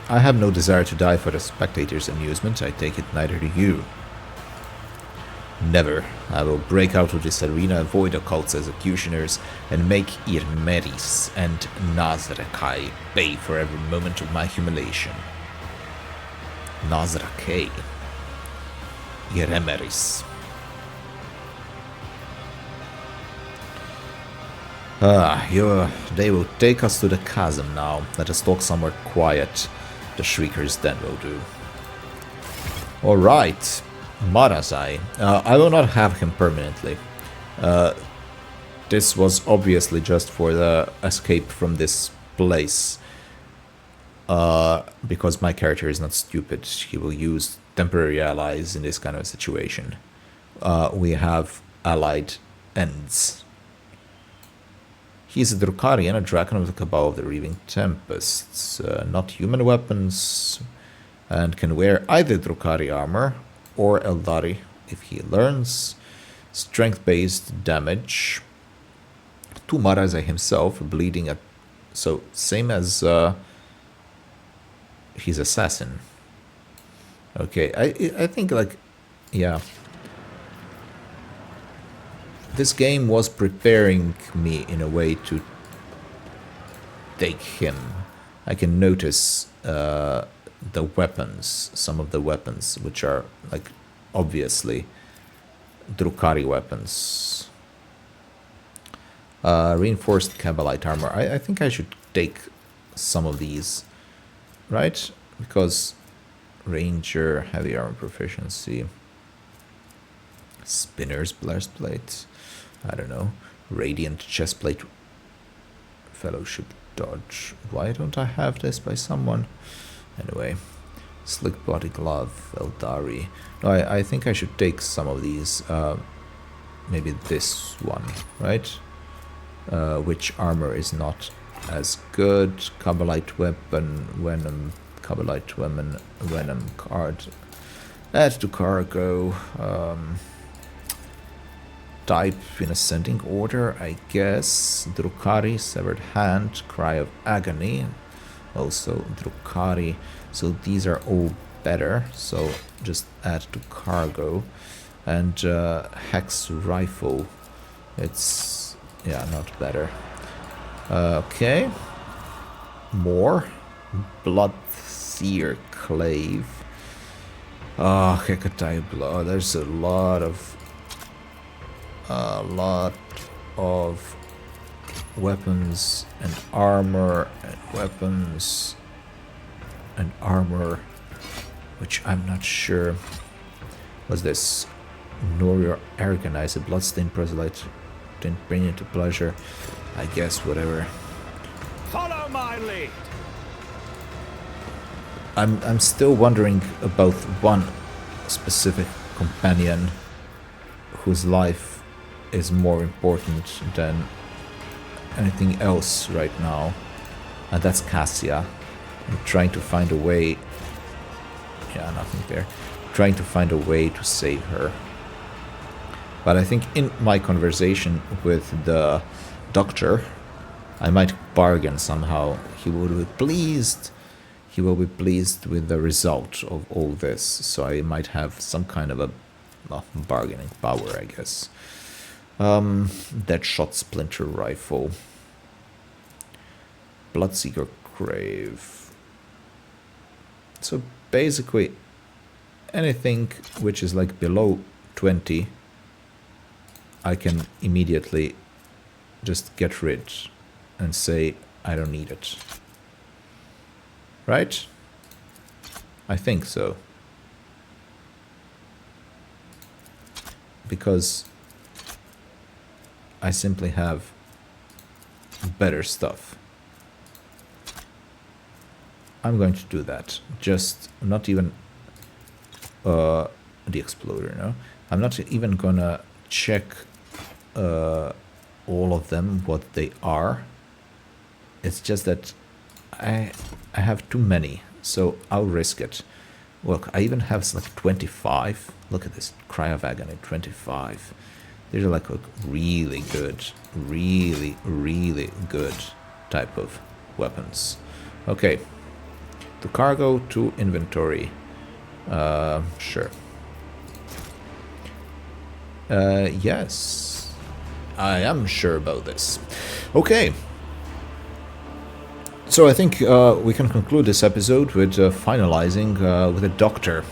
have no desire to die for the spectators' amusement. I take it neither do you. Never. I will break out of this arena, avoid occult's executioners, and make Irmeris and Nazrakai pay for every moment of my humiliation. Nazrakai. Irmeris. They will take us to the chasm now. Let us talk somewhere quiet. The Shriekers then will do. Alright. Marazhai. I will not have him permanently. this was obviously just for the escape from this place. Because my character is not stupid, he will use temporary allies in this kind of situation. We have allied ends. He's a Drukarian, a Dragon of the Cabal of the Reaving Tempests. Not human weapons, and can wear either Drukari armor or Eldari if he learns. Strength-based damage. To Marazhai himself, bleeding at... So, same as his assassin. Okay, I think, like, yeah. This game was preparing me in a way to take him. I can notice the weapons, some of the weapons, which are, like, obviously Drukari weapons. Reinforced Kabbalite armor. I think I should take some of these, right? Because Ranger, heavy armor proficiency. Spinner's blast plate. I don't know. Radiant chestplate. Fellowship dodge. Why don't I have this by someone? Anyway. Slick body glove. Eldari. No, I think I should take some of these. Maybe this one, right? Which armor is not as good. Kabbalite weapon. Venom. Kabbalite weapon. Venom card. Add to cargo. Type in ascending order, I guess. Drukari, severed hand, cry of agony. Also Drukari. So these are all better. So just add to cargo. And hex rifle. It's, yeah, not better. Okay. More. Bloodseer clave. Oh, Hecate blood. There's a lot of weapons and armor and weapons and armor, which I'm not sure. Was this Norio Argonize, a bloodstained proselyte? Didn't bring it to pleasure. I guess whatever. Follow my lead. I'm still wondering about one specific companion whose life is more important than anything else right now, and that's Cassia. I'm trying to find a way. Yeah, nothing there. Trying to find a way to save her. But I think in my conversation with the doctor, I might bargain somehow. He will be pleased. He will be pleased with the result of all this. So I might have some kind of a bargaining power, I guess. Deadshot splinter rifle. Bloodseeker grave. So basically anything which is like below 20, I can immediately just get rid and say I don't need it. Right? I think so. Because I simply have better stuff. I'm going to do that. Just not even the exploder, no? I'm not even gonna check all of them, what they are. It's just that I have too many, so I'll risk it. Look, I even have like 25. Look at this, Cry of Agony, 25. These are like really good, really, really good type of weapons. Okay, to cargo, to inventory. Sure. Yes, I am sure about this. Okay. So I think we can conclude this episode with finalizing with a doctor.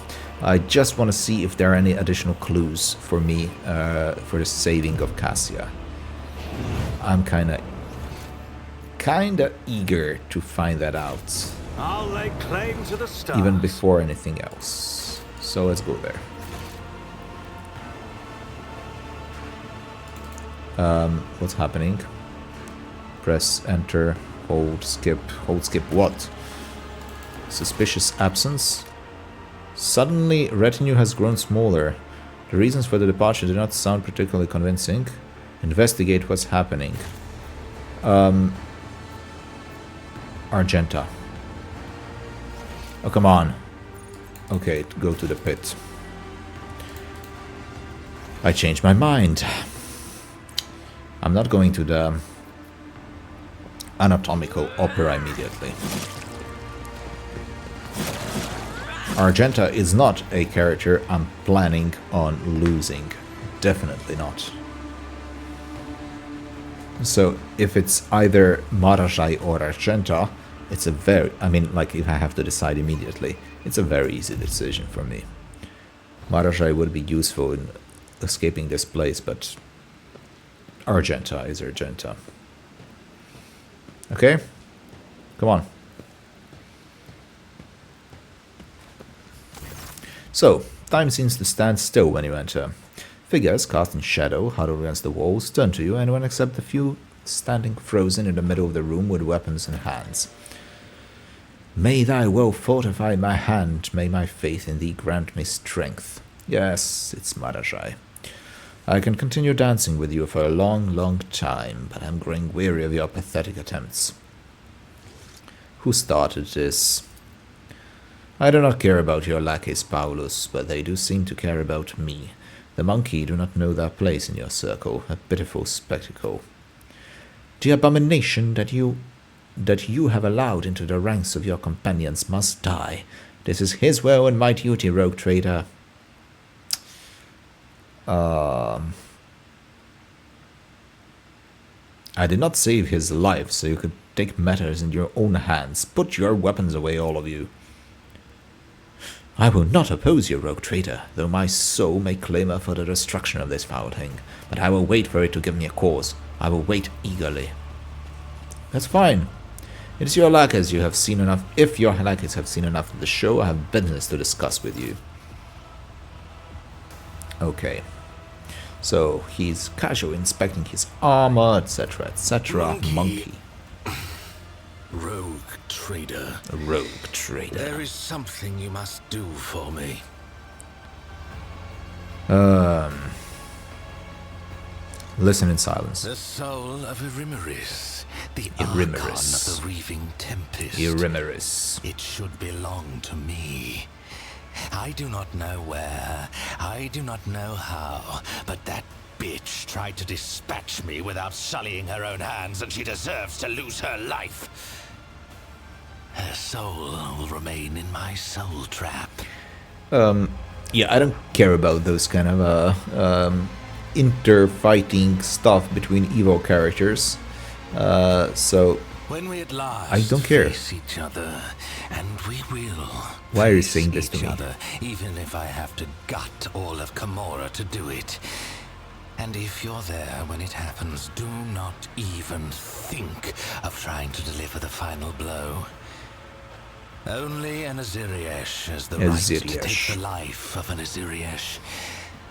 I just want to see if there are any additional clues for me for the saving of Cassia. I'm kinda eager to find that out. I'll lay claim to the stars. Even before anything else. So let's go there. What's happening? Press enter, hold skip what? Suspicious absence? Suddenly, retinue has grown smaller. The reasons for the departure do not sound particularly convincing. Investigate what's happening. Argenta. Oh, come on. Okay, go to the pit. I changed my mind. I'm not going to the anatomical opera immediately. Argenta is not a character I'm planning on losing. Definitely not. So if it's either Marazhai or Argenta, it's a very... I mean, like, if I have to decide immediately, it's a very easy decision for me. Marazhai would be useful in escaping this place, but Argenta is Argenta. Okay? Come on. So, time seems to stand still when you enter. Figures cast in shadow huddle against the walls, turn to you, anyone except a few standing frozen in the middle of the room with weapons in hands. May thy will fortify my hand, may my faith in thee grant me strength. Yes, it's Marazhai. I can continue dancing with you for a long, long time, but I'm growing weary of your pathetic attempts. Who started this? I do not care about your lackeys, Paulus, but they do seem to care about me. The monkey do not know their place in your circle, a pitiful spectacle. The abomination that you have allowed into the ranks of your companions must die. This is his will and my duty, rogue traitor. I did not save his life, so you could take matters in your own hands. Put your weapons away, all of you. I will not oppose you, rogue traitor, though my soul may clamour for the destruction of this foul thing. But I will wait for it to give me a cause. I will wait eagerly. That's fine. It is your lackeys you have seen enough. If your lackeys have seen enough of the show, I have business to discuss with you. Okay. So, he's casually inspecting his armor, etc., etc. Monkey. Rogue trader. A rogue trader. There is something you must do for me. Listen in silence. The soul of Irimeris, the archon of the reaving tempest. Irimeris. It should belong to me. I do not know where, I do not know how, but that bitch tried to dispatch me without sullying her own hands, and she deserves to lose her life. Her soul will remain in my soul trap. Yeah, I don't care about those kind of inter-fighting stuff between evil characters. So when we at last I don't care. face each other, and we will. Why are you saying this to each me? other, even if I have to gut all of Camorra to do it. And if you're there when it happens, do not even think of trying to deliver the final blow. Only an Aziriesh has the right to take the life of an Aziriesh,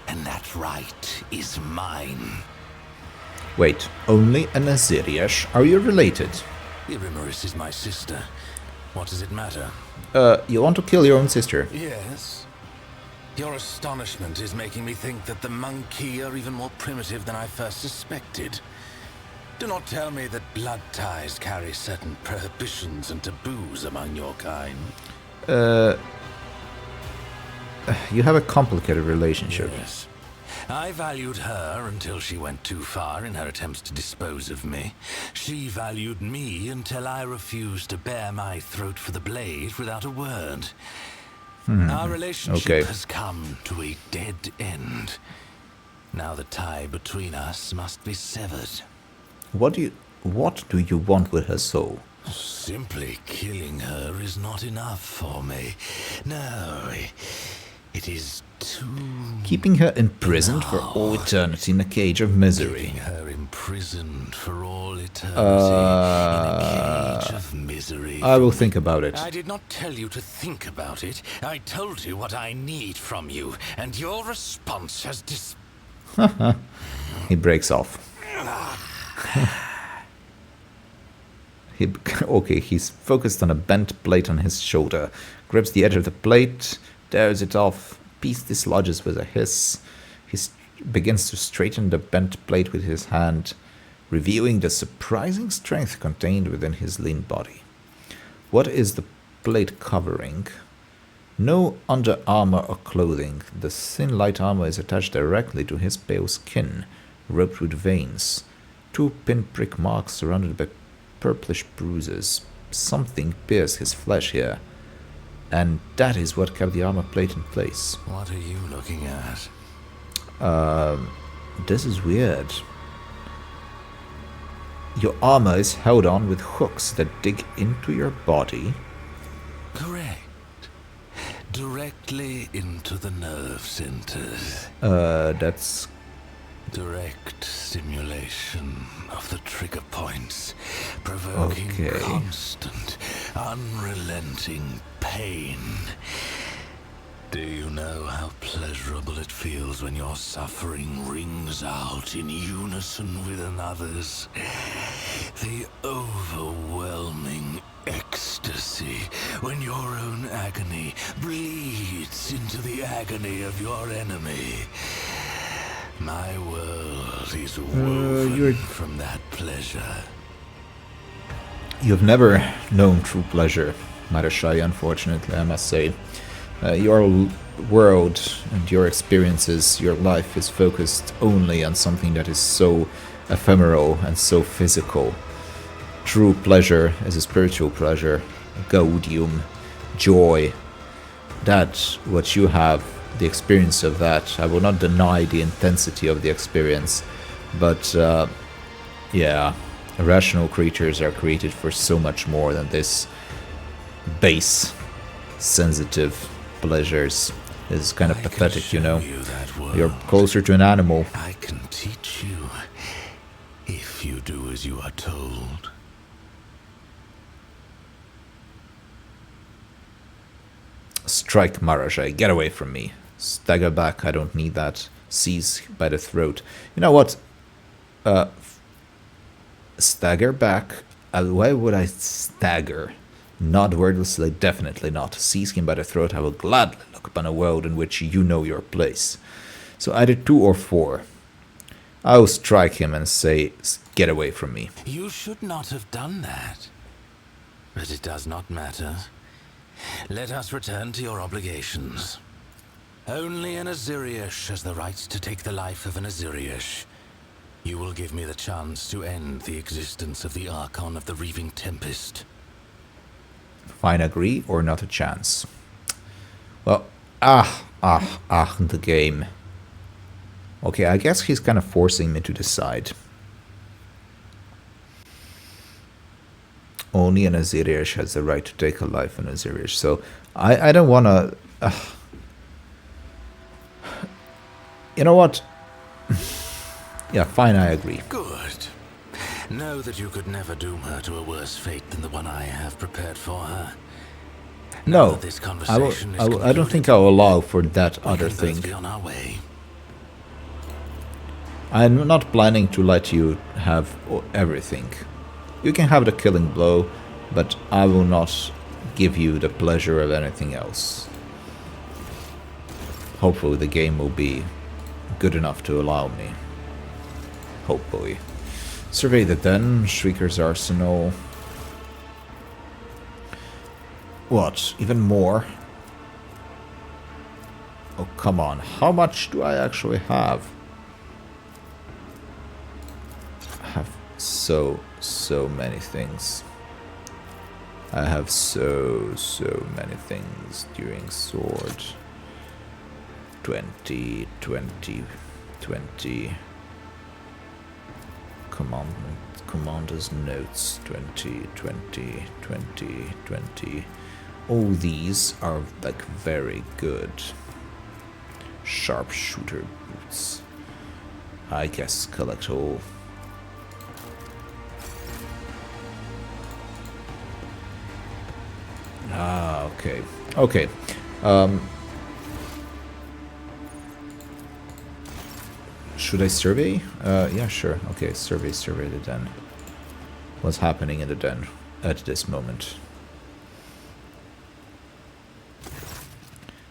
and that right is mine. Wait, only an Aziriesh? Are you related? Irimeris is my sister. What does it matter? You want to kill your own sister? Yes. Your astonishment is making me think that the monkey are even more primitive than I first suspected. Do not tell me that blood ties carry certain prohibitions and taboos among your kind. You have a complicated relationship. Yes. I valued her until she went too far in her attempts to dispose of me. She valued me until I refused to bare my throat for the blade without a word. Our relationship has come to a dead end. Now the tie between us must be severed. What do you want with her soul? Simply killing her is not enough for me. No, it is too... Keeping her imprisoned for all eternity in a cage of misery. Keeping her imprisoned for all eternity in a cage of misery. I will think about it. I did not tell you to think about it. I told you what I need from you, and your response has He breaks off. Okay, he's focused on a bent plate on his shoulder. Grabs the edge of the plate, tears it off. Piece dislodges with a hiss. He begins to straighten the bent plate with his hand, revealing the surprising strength contained within his lean body. What is the plate covering? No under armor or clothing. The thin light armor is attached directly to his pale skin, roped with veins. 2 pinprick marks surrounded by purplish bruises. Something pierced his flesh here, and that is what kept the armor plate in place. What are you looking at? This is weird. Your armor is held on with hooks that dig into your body. Correct. Directly into the nerve centers. That's... Direct stimulation of the trigger points, provoking Okay. constant, unrelenting pain. Do you know how pleasurable it feels when your suffering rings out in unison with another's? The overwhelming ecstasy when your own agony bleeds into the agony of your enemy. My world is woven from that pleasure. You've never known true pleasure, Marazhai, unfortunately, I must say. Your world and your experiences, your life is focused only on something that is so ephemeral and so physical. True pleasure is a spiritual pleasure, gaudium, joy. That's what you have, the experience of that. I will not deny the intensity of the experience, but yeah, irrational creatures are created for so much more than this base, sensitive pleasures. Is kind of pathetic, you know. You're closer to an animal. I can teach you if you do as you are told. Strike, Marazhai, get away from me. Stagger back, I don't need that. Seize by the throat. You know what? Stagger back? Why would I stagger? Not wordlessly, definitely not. Seize him by the throat, I will gladly look upon a world in which you know your place. So either 2 or 4. I will strike him and say, get away from me. You should not have done that. But it does not matter. Let us return to your obligations. Only an Aziriash has the right to take the life of an Aziriash. You will give me the chance to end the existence of the Archon of the Reaving Tempest. Fine, agree or not a chance. Well, the game. Okay, I guess he's kind of forcing me to decide. Only an Aziriash has the right to take a life in Aziriash. So I don't want to... You know what? Yeah, fine, I agree. Good. Know that you could never doom her to a worse fate than the one I have prepared for her. No, This conversation is I don't think I'll allow for that other we can both thing. be on our way. I'm not planning to let you have everything. You can have the killing blow, but I will not give you the pleasure of anything else. Hopefully the game will be good enough to allow me. Hopefully. Survey the den, Shrieker's arsenal. What? Even more? Oh, come on. How much do I actually have? I have so many things. I have so many things during sword. 20. Commander's notes. 20. All these are like very good. Sharpshooter boots. I guess collect all. Ah, okay. Should I survey? Yeah, sure. Okay, survey the den. What's happening in the den at this moment?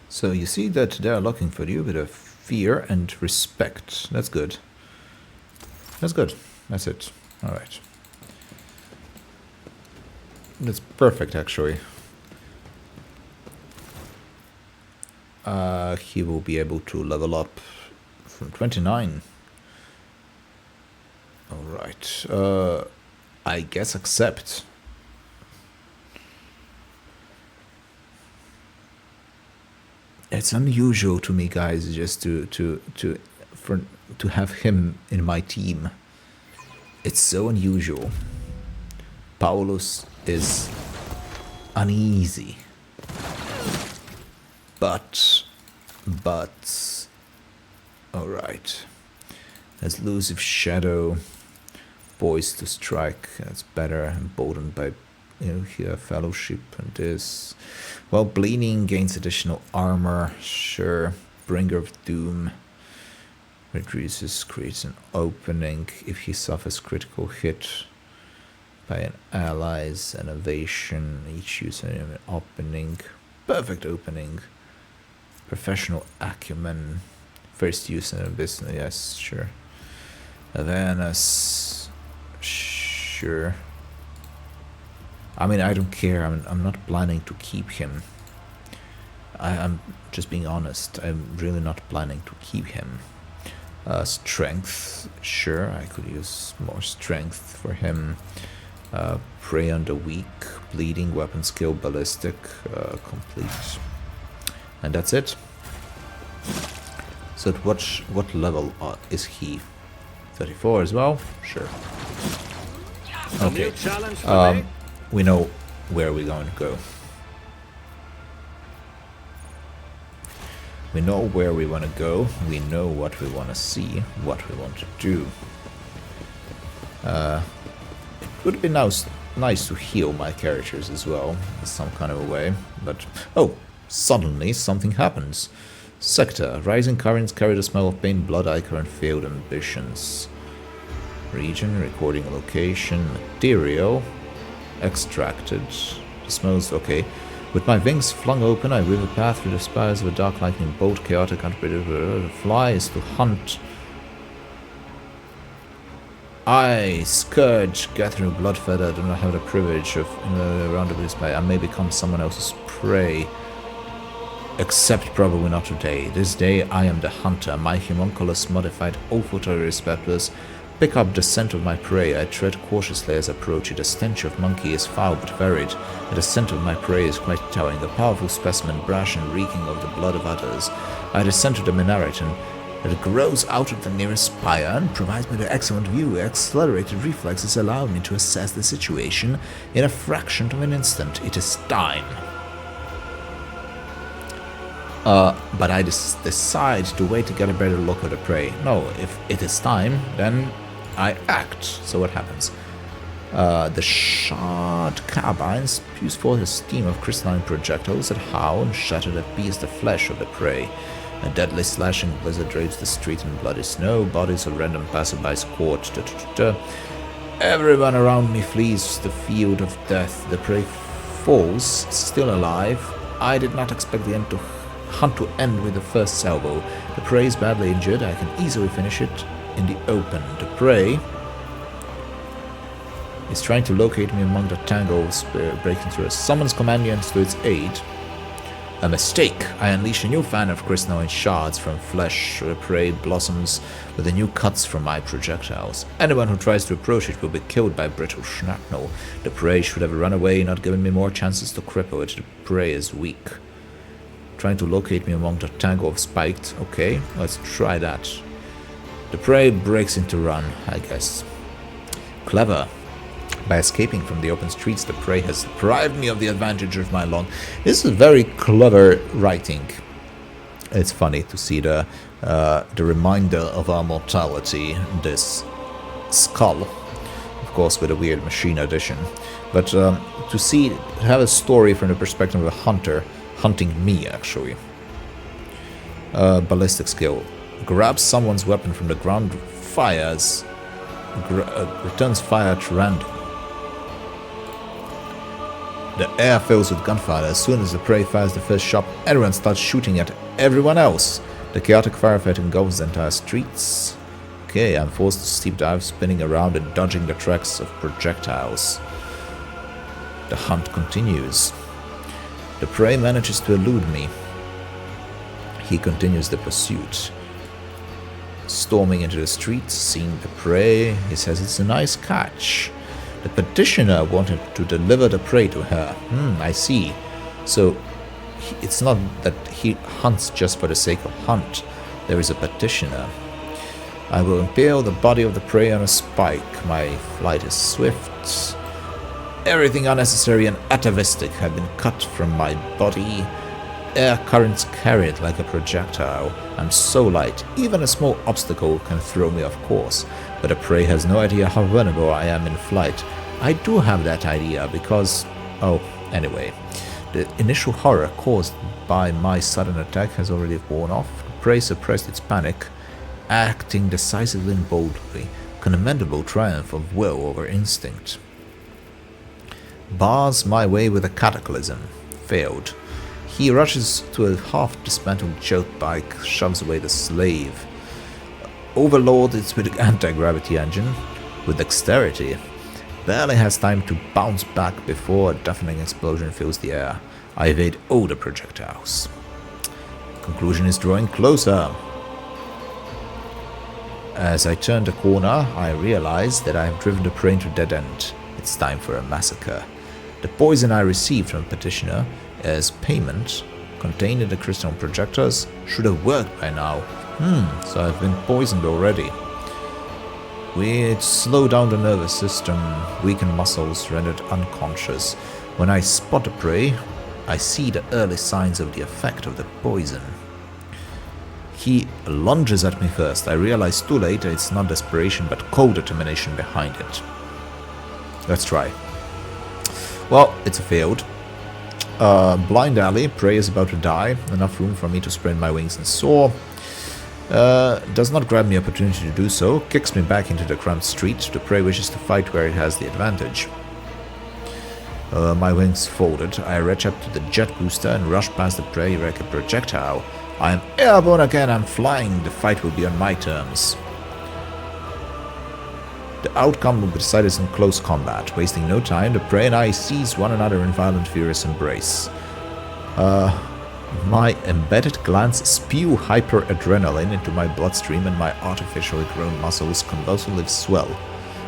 So you see that they're looking for you with a fear and respect. That's good. That's good. That's it. Alright. That's perfect, actually. He will be able to level up from 29. Alright. I guess accept. It's unusual to me, guys, just to have him in my team. It's so unusual. Paulus is uneasy. But alright. There's elusive shadow, poised to strike. That's better. Emboldened by, you know, here fellowship and this. Well, bleeding gains additional armor. Sure. Bringer of doom. Reduces, creates an opening if he suffers critical hit by an ally's innovation. Each user an opening. Perfect opening. Professional acumen. First use in a business. Yes, sure. Awareness. Sure. I mean, I don't care. I'm not planning to keep him. I'm just being honest. I'm really not planning to keep him. Strength. Sure, I could use more strength for him. Prey on the weak. Bleeding, weapon skill, ballistic. Complete. And that's it. So at what level is he? 34 as well? Sure. Okay. We know where we're going to go. We know where we want to go. We know what we want to see, what we want to do. It would be nice to heal my characters as well, in some kind of a way. But oh, suddenly something happens. Sector. Rising currents carry the smell of pain, blood, ichor, and failed ambitions. Region. Recording location. Material. Extracted. The smells okay. With my wings flung open, I weave a path through the spires of a dark lightning bolt, chaotic, unpredictable. The fly is to hunt. I, Scourge, gathering blood feather, do not have the privilege of around the spire. I may become someone else's prey. Except probably not today. This day I am the hunter. My homunculus modified olfactory receptors pick up the scent of my prey. I tread cautiously as I approach it. The stench of monkey is foul but varied, and the scent of my prey is quite telling. A powerful specimen, brash and reeking of the blood of others. I descend to the minaret that grows out of the nearest spire and provides me with excellent view. Accelerated reflexes allow me to assess the situation in a fraction of an instant. It is time. But I decide to wait to get a better look at the prey. No, if it is time, then I act. So what happens? The shard carbine spews forth a stream of crystalline projectiles that howl and shatter that pierce the flesh of the prey. A deadly slashing blizzard drapes the street in bloody snow. Bodies of random passerbys caught. Everyone around me flees the field of death. The prey falls, still alive. I did not expect the hunt to end with the first salvo. The prey is badly injured. I can easily finish it in the open. The prey is trying to locate me among the tangles breaking through. Summons companions to its aid. A mistake. I unleash a new fan of crystalline shards from flesh. The prey blossoms with the new cuts from my projectiles. Anyone who tries to approach it will be killed by brittle shrapnel. The prey should have run away, not given me more chances to cripple it. The prey is weak. Trying to locate me among the tangle of spiked. Okay, let's try that. The prey breaks into run, I guess. Clever. By escaping from the open streets, the prey has deprived me of the advantage of my long... This is very clever writing. It's funny to see the reminder of our mortality, this skull. Of course, with a weird machine addition. But to have a story from the perspective of a hunter, hunting me, actually. Ballistic skill. grabs someone's weapon from the ground, fires, returns fire at random. The air fills with gunfire. As soon as the prey fires the first shot, everyone starts shooting at everyone else. The chaotic firefight engulfs the entire streets. Okay, I'm forced to steep dive, spinning around and dodging the tracks of projectiles. The hunt continues. The prey manages to elude me. He continues the pursuit. Storming into the streets, seeing the prey, he says it's a nice catch. The petitioner wanted to deliver the prey to her. I see. So, it's not that he hunts just for the sake of hunt. There is a petitioner. I will impale the body of the prey on a spike. My flight is swift. Everything unnecessary and atavistic had been cut from my body. Air currents carry it like a projectile. I'm so light, even a small obstacle can throw me off course. But the prey has no idea how vulnerable I am in flight. I do have that idea because... oh, anyway. The initial horror caused by my sudden attack has already worn off. The prey suppressed its panic, acting decisively and boldly. Commendable triumph of will over instinct. Bars my way with a cataclysm. Failed. He rushes to a half-dismantled joke bike, shoves away the slave. Overloads with anti-gravity engine, with dexterity. Barely has time to bounce back before a deafening explosion fills the air. I evade all the projectiles. Conclusion is drawing closer. As I turn the corner, I realize that I have driven the prey into a dead end. It's time for a massacre. The poison I received from the petitioner as payment, contained in the crystalline projectors, should have worked by now. So I've been poisoned already. We slow down the nervous system, weaken muscles, rendered unconscious. When I spot a prey, I see the early signs of the effect of the poison. He lunges at me first. I realize too late that it's not desperation but cold determination behind it. Let's try. Well, it's a failed. Blind alley, prey is about to die. Enough room for me to spread my wings and soar. Does not grab me opportunity to do so. Kicks me back into the cramped street. The prey wishes to fight where it has the advantage. My wings folded. I reach up to the jet booster and rush past the prey like a projectile. I am airborne again. I'm flying. The fight will be on my terms. The outcome will be decided in close combat. Wasting no time, the prey and I seize one another in violent, furious embrace. My embedded glands spew hyper-adrenaline into my bloodstream and my artificially grown muscles convulsively swell.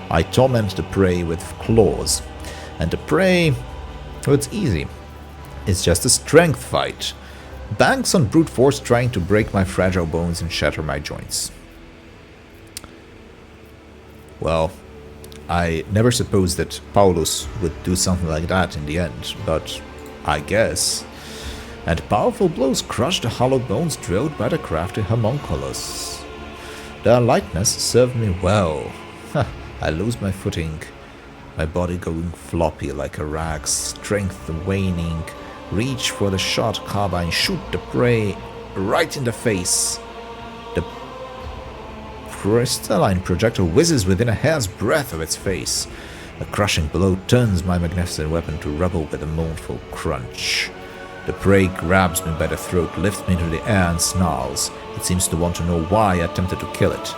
I torment the prey with claws. And the prey... oh, it's easy. It's just a strength fight. Banks on brute force trying to break my fragile bones and shatter my joints. Well, I never supposed that Paulus would do something like that in the end, but I guess. And powerful blows crush the hollow bones drilled by the crafty homunculus. Their lightness served me well. I lose my footing, my body going floppy like a rag, strength waning. Reach for the short carbine, shoot the prey right in the face. The crystalline projectile whizzes within a hair's breadth of its face. A crushing blow turns my magnificent weapon to rubble with a mournful crunch. The prey grabs me by the throat, lifts me into the air and snarls. It seems to want to know why I attempted to kill it.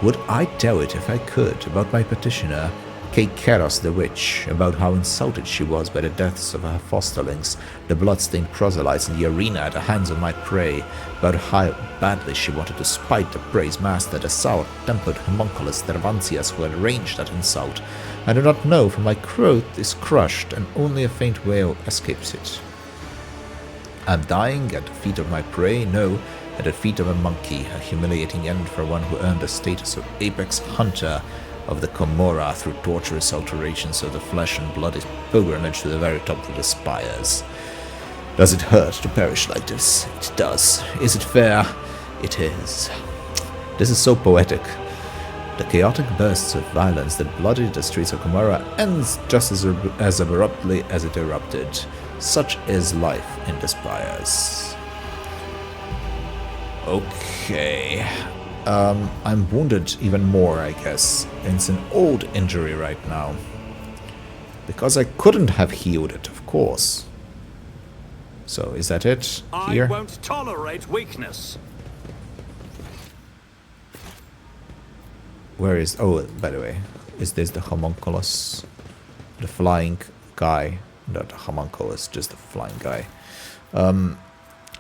Would I tell it if I could about my petitioner, Kekeros the witch, about how insulted she was by the deaths of her fosterlings, the blood-stained proselytes in the arena at the hands of my prey, about how badly she wanted to spite the prey's master, the sour-tempered homunculus Tervantias who had arranged that insult. I do not know, for my throat is crushed and only a faint wail escapes it. I'm dying at the feet of my prey? No, at the feet of a monkey, a humiliating end for one who earned the status of apex hunter of the Cumorah through torturous alterations of the flesh and bloody pilgrimage to the very top of the spires. Does it hurt to perish like this? It does. Is it fair? It is. This is so poetic. The chaotic bursts of violence that bloodied the streets of Cumorah ends just as abruptly as it erupted. Such is life in the spires. Okay. I'm wounded even more, I guess. It's an old injury right now. Because I couldn't have healed it, of course. So, is that it? Here? I won't tolerate weakness. Where is... Oh, by the way. Is this the homunculus? The flying guy? Not the homunculus, just the flying guy.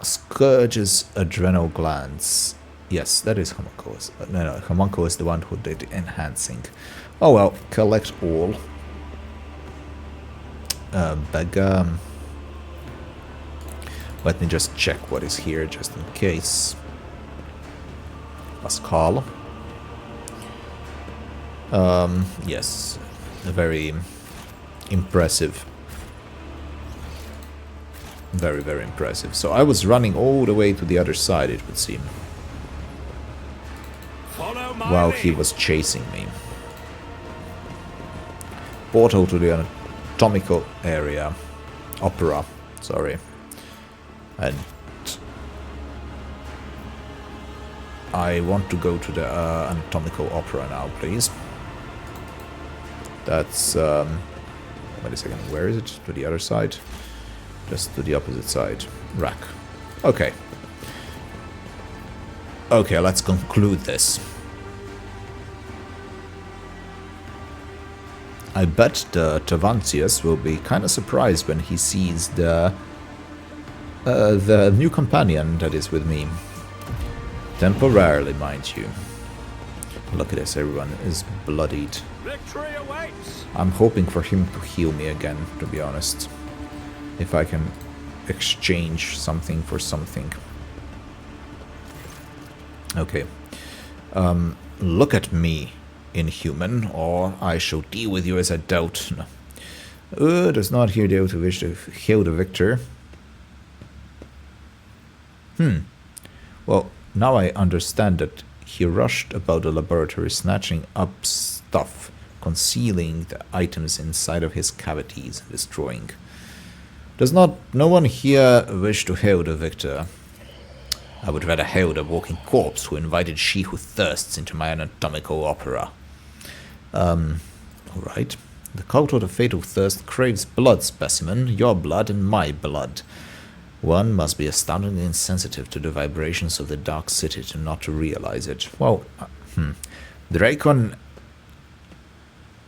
Scourge's adrenal glands. Yes, that is homunculus. No, homunculus is the one who did the enhancing. Oh well, collect all. Beggar. Let me just check what is here, just in case. Pascal. Yes, very impressive. Very, very impressive. So I was running all the way to the other side, it would seem. Follow my While lead. he was chasing me. Portal to the anatomical area. Opera, sorry. And I want to go to the anatomical opera now, please. That's... wait a second, where is it? To the other side? Just to the opposite side. Rack. Okay. Okay, let's conclude this. I bet the Tervantias will be kind of surprised when he sees the new companion that is with me. Temporarily, mind you. Look at this, everyone is bloodied. Victory awaits. I'm hoping for him to heal me again, to be honest. If I can exchange something for something. Okay. Look at me, inhuman, or I shall deal with you as I dealt. No. Does not hear the to wish to hail the victor. Well, now I understand that he rushed about the laboratory snatching up stuff, concealing the items inside of his cavities, destroying. Does not no one here wish to hail the victor? I would rather hail the walking corpse who invited she who thirsts into my anatomical opera. Alright. The cult of the fatal thirst craves blood specimen, your blood and my blood. One must be astoundingly insensitive to the vibrations of the dark city to not to realize it. Well, Dracon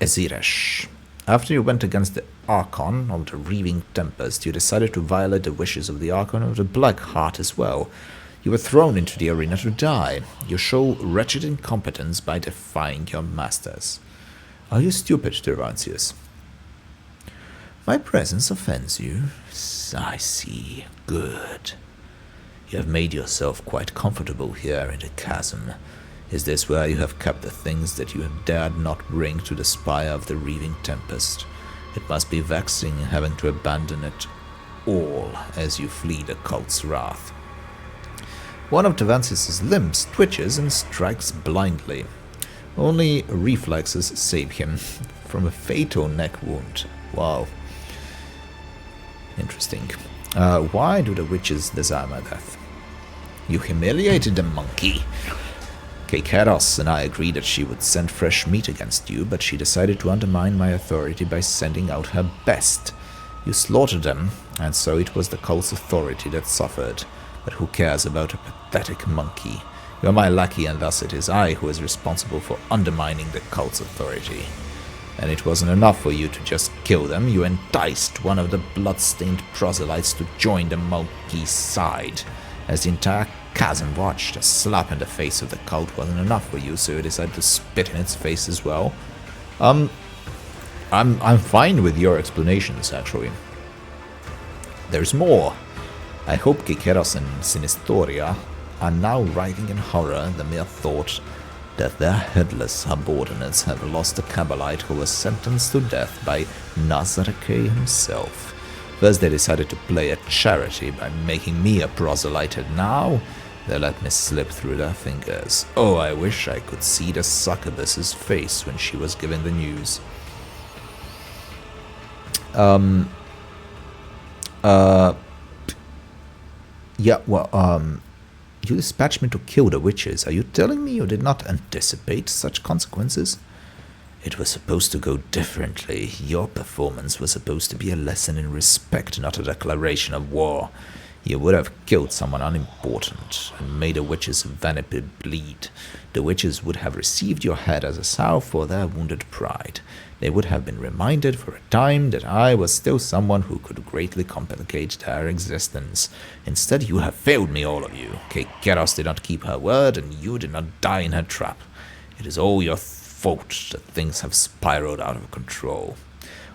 Eziresh. After you went against the Archon of the Reaving Tempest, you decided to violate the wishes of the Archon of the Black Heart as well. You were thrown into the arena to die. You show wretched incompetence by defying your masters. Are you stupid, Tervantias? My presence offends you? I see. Good. You have made yourself quite comfortable here in the chasm. Is this where you have kept the things that you have dared not bring to the spire of the Reaving Tempest? It must be vexing having to abandon it all as you flee the cult's wrath. One of Tervantius' limbs twitches and strikes blindly. Only reflexes save him from a fatal neck wound. Wow. Interesting. Why do the witches desire my death? You humiliated the monkey. Kekeros and I agreed that she would send fresh meat against you, but she decided to undermine my authority by sending out her best. You slaughtered them, and so it was the cult's authority that suffered. But who cares about a pathetic monkey? You are my lackey, and thus it is I who is responsible for undermining the cult's authority. And it wasn't enough for you to just kill them, you enticed one of the blood-stained proselytes to join the monkey's side. As the entire chasm watched, a slap in the face of the cult wasn't enough for you, so you decided to spit in its face as well. I'm fine with your explanations, actually. There's more. I hope Kekeros and Sinistoria are now writhing in horror the mere thought that their headless subordinates have lost a Kabbalite who was sentenced to death by Marazhai himself. First they decided to play at charity by making me a proselyte, and now they let me slip through their fingers. Oh, I wish I could see the succubus's face when she was given the news. Yeah, well, You dispatched me to kill the witches. Are you telling me you did not anticipate such consequences? It was supposed to go differently. Your performance was supposed to be a lesson in respect, not a declaration of war. You would have killed someone unimportant and made the witches' vanity bleed. The witches would have received your head as a salve for their wounded pride. They would have been reminded for a time that I was still someone who could greatly complicate their existence. Instead, you have failed me, all of you. Kekeros did not keep her word, and you did not die in her trap. It is all your fault that things have spiraled out of control.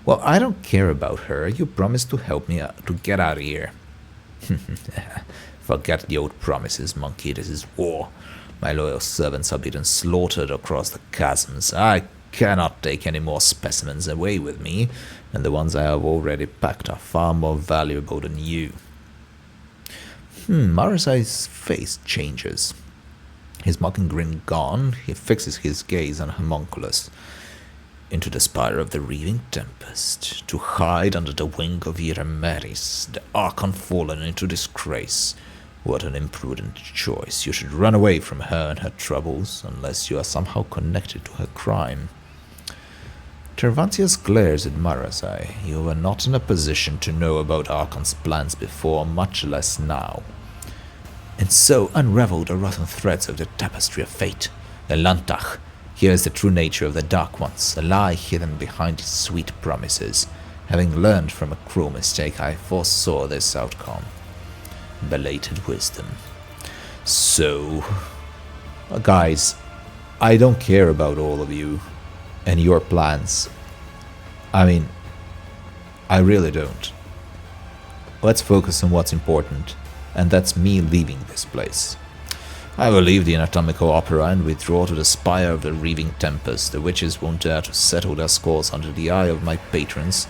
Well, I don't care about her. You promised to help me to get out of here. Forget the old promises, monkey. This is war. My loyal servants are being slaughtered across the chasms. I cannot take any more specimens away with me, and the ones I have already packed are far more valuable than you. Marazhai's face changes. His mocking grin gone, he fixes his gaze on Homunculus. Into the spire of the reaving tempest, to hide under the wing of Irameris, the Archon fallen into disgrace. What an imprudent choice. You should run away from her and her troubles, unless you are somehow connected to her crime. Tervantias glares at Marazhai. You were not in a position to know about Archon's plans before, much less now. And so unravel the rotten threads of the tapestry of fate. Elantach, here is the true nature of the Dark Ones, a lie hidden behind its sweet promises. Having learned from a cruel mistake, I foresaw this outcome. Belated wisdom. So, guys, I don't care about all of you and your plans. I mean, I really don't. Let's focus on what's important, and that's me leaving this place. I will leave the anatomical opera and withdraw to the spire of the reaving tempest. The witches won't dare to settle their scores under the eye of my patrons,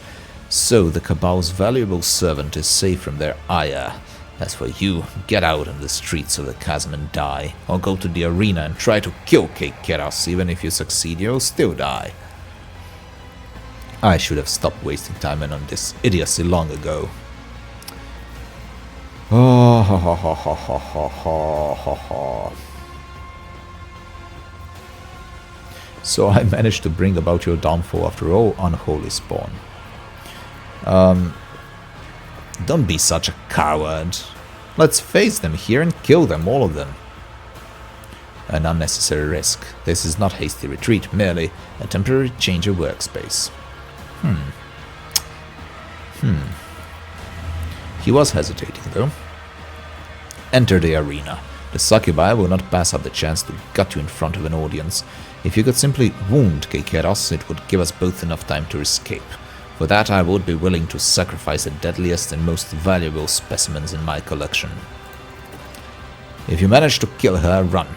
so the Cabal's valuable servant is safe from their ire. As for you, get out on the streets of the chasm and die, or go to the arena and try to kill Kekeros. Even if you succeed, you'll still die. I should have stopped wasting time on this idiocy long ago. Oh, ha, ha, ha, ha, ha, ha, ha, ha. So I managed to bring about your downfall after all, unholy spawn. Don't be such a coward. Let's face them here and kill them, all of them. An unnecessary risk. This is not hasty retreat, merely a temporary change of workspace. He was hesitating, though. Enter the arena. The succubi will not pass up the chance to gut you in front of an audience. If you could simply wound Kekeros, it would give us both enough time to escape. For that, I would be willing to sacrifice the deadliest and most valuable specimens in my collection. If you manage to kill her, run.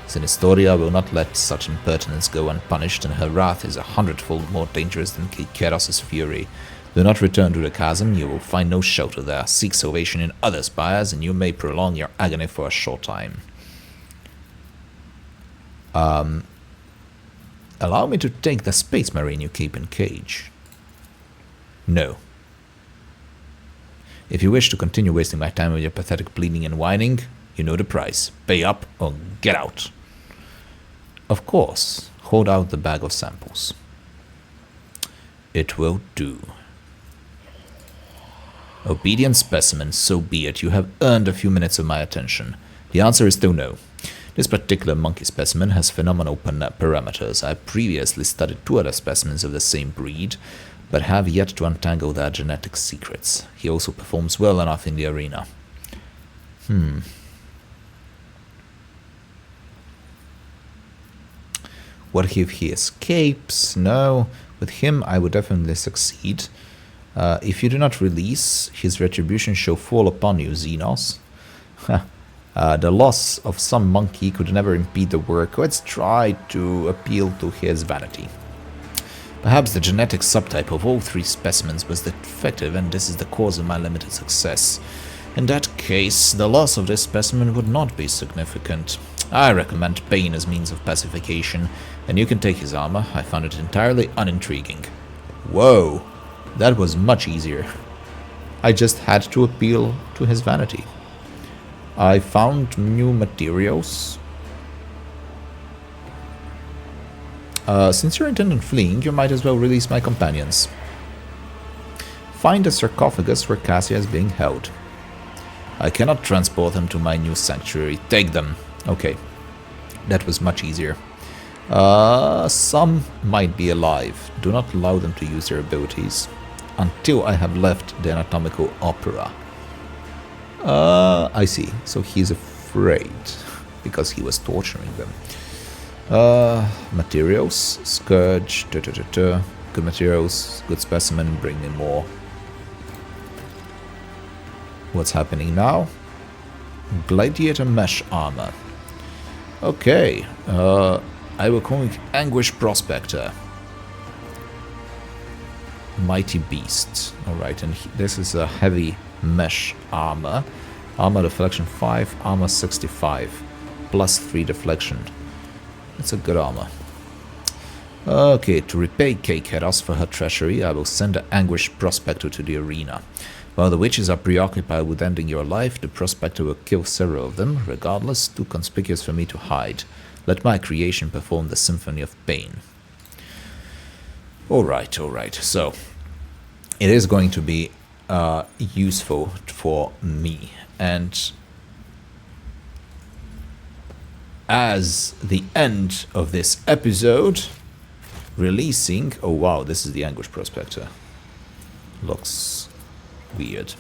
Sinistoria will not let such impertinence go unpunished, and her wrath is 100-fold more dangerous than Kekeros' fury. Do not return to the chasm, you will find no shelter there. Seek salvation in other spires, and you may prolong your agony for a short time. Allow me to take the space marine you keep in cage. No. If you wish to continue wasting my time with your pathetic bleeding and whining, you know the price. Pay up or get out. Of course, hold out the bag of samples. It will do. Obedient specimen, so be it. You have earned a few minutes of my attention. The answer is still no. This particular monkey specimen has phenomenal parameters. I previously studied 2 other specimens of the same breed, but have yet to untangle their genetic secrets. He also performs well enough in the arena. What if he escapes? No, with him I would definitely succeed. If you do not release, his retribution shall fall upon you, Xenos. The loss of some monkey could never impede the work. Let's try to appeal to his vanity. Perhaps the genetic subtype of all 3 specimens was defective, and this is the cause of my limited success. In that case, the loss of this specimen would not be significant. I recommend pain as means of pacification, and you can take his armor. I found it entirely unintriguing. Whoa, that was much easier. I just had to appeal to his vanity. I found new materials. Since you're intent on fleeing, you might as well release my companions. Find a sarcophagus where Cassia is being held. I cannot transport them to my new sanctuary. Take them. Okay. That was much easier. Some might be alive. Do not allow them to use their abilities until I have left the anatomical opera. I see. So he's afraid because he was torturing them. Materials. Scourge. Good materials. Good specimen. Bring me more. What's happening now? Gladiator mesh armor. Okay. I will call it Anguish Prospector. Mighty Beast. Alright, and this is a heavy mesh armor. Armor deflection 5, armor 65. Plus 3 deflection. It's a good armor. Okay, to repay Kekeras for her treachery, I will send the Anguish Prospector to the arena. While the witches are preoccupied with ending your life, the Prospector will kill several of them, regardless, too conspicuous for me to hide. Let my creation perform the Symphony of Pain. Alright, so it is going to be useful for me. And as the end of this episode, releasing... Oh wow, this is the Anguish Prospector. Looks weird.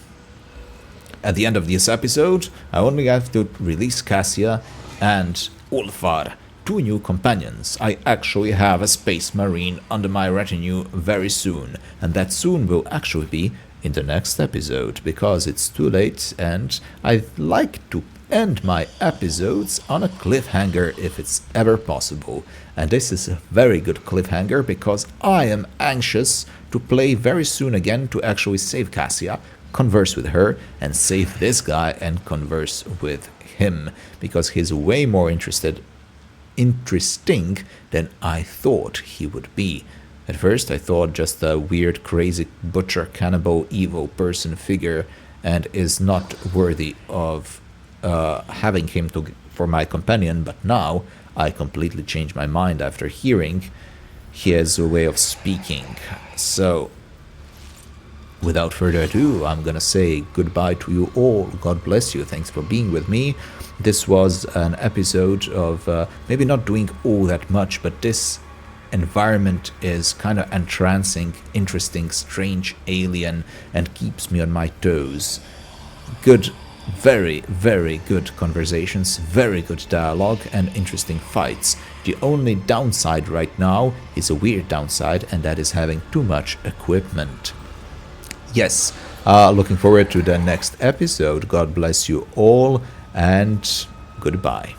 At the end of this episode, I only have to release Cassia and Ulfar, 2 new companions. I actually have a space marine under my retinue very soon, and that soon will actually be in the next episode, because it's too late and I like to end my episodes on a cliffhanger if it's ever possible. And this is a very good cliffhanger because I am anxious to play very soon again to actually save Cassia, converse with her, and save this guy and converse with him, because he's way more interesting than I thought he would be. At first I thought just a weird, crazy, butcher, cannibal, evil person figure and is not worthy of having him for my companion, but now I completely changed my mind after hearing his way of speaking. So, without further ado, I'm gonna say goodbye to you all. God bless you. Thanks for being with me. This was an episode of maybe not doing all that much, but this environment is kind of entrancing, interesting, strange, alien, and keeps me on my toes. Good, very, very good conversations, very good dialogue, and interesting fights. The only downside right now is a weird downside, and that is having too much equipment. Yes, looking forward to the next episode. God bless you all, and goodbye.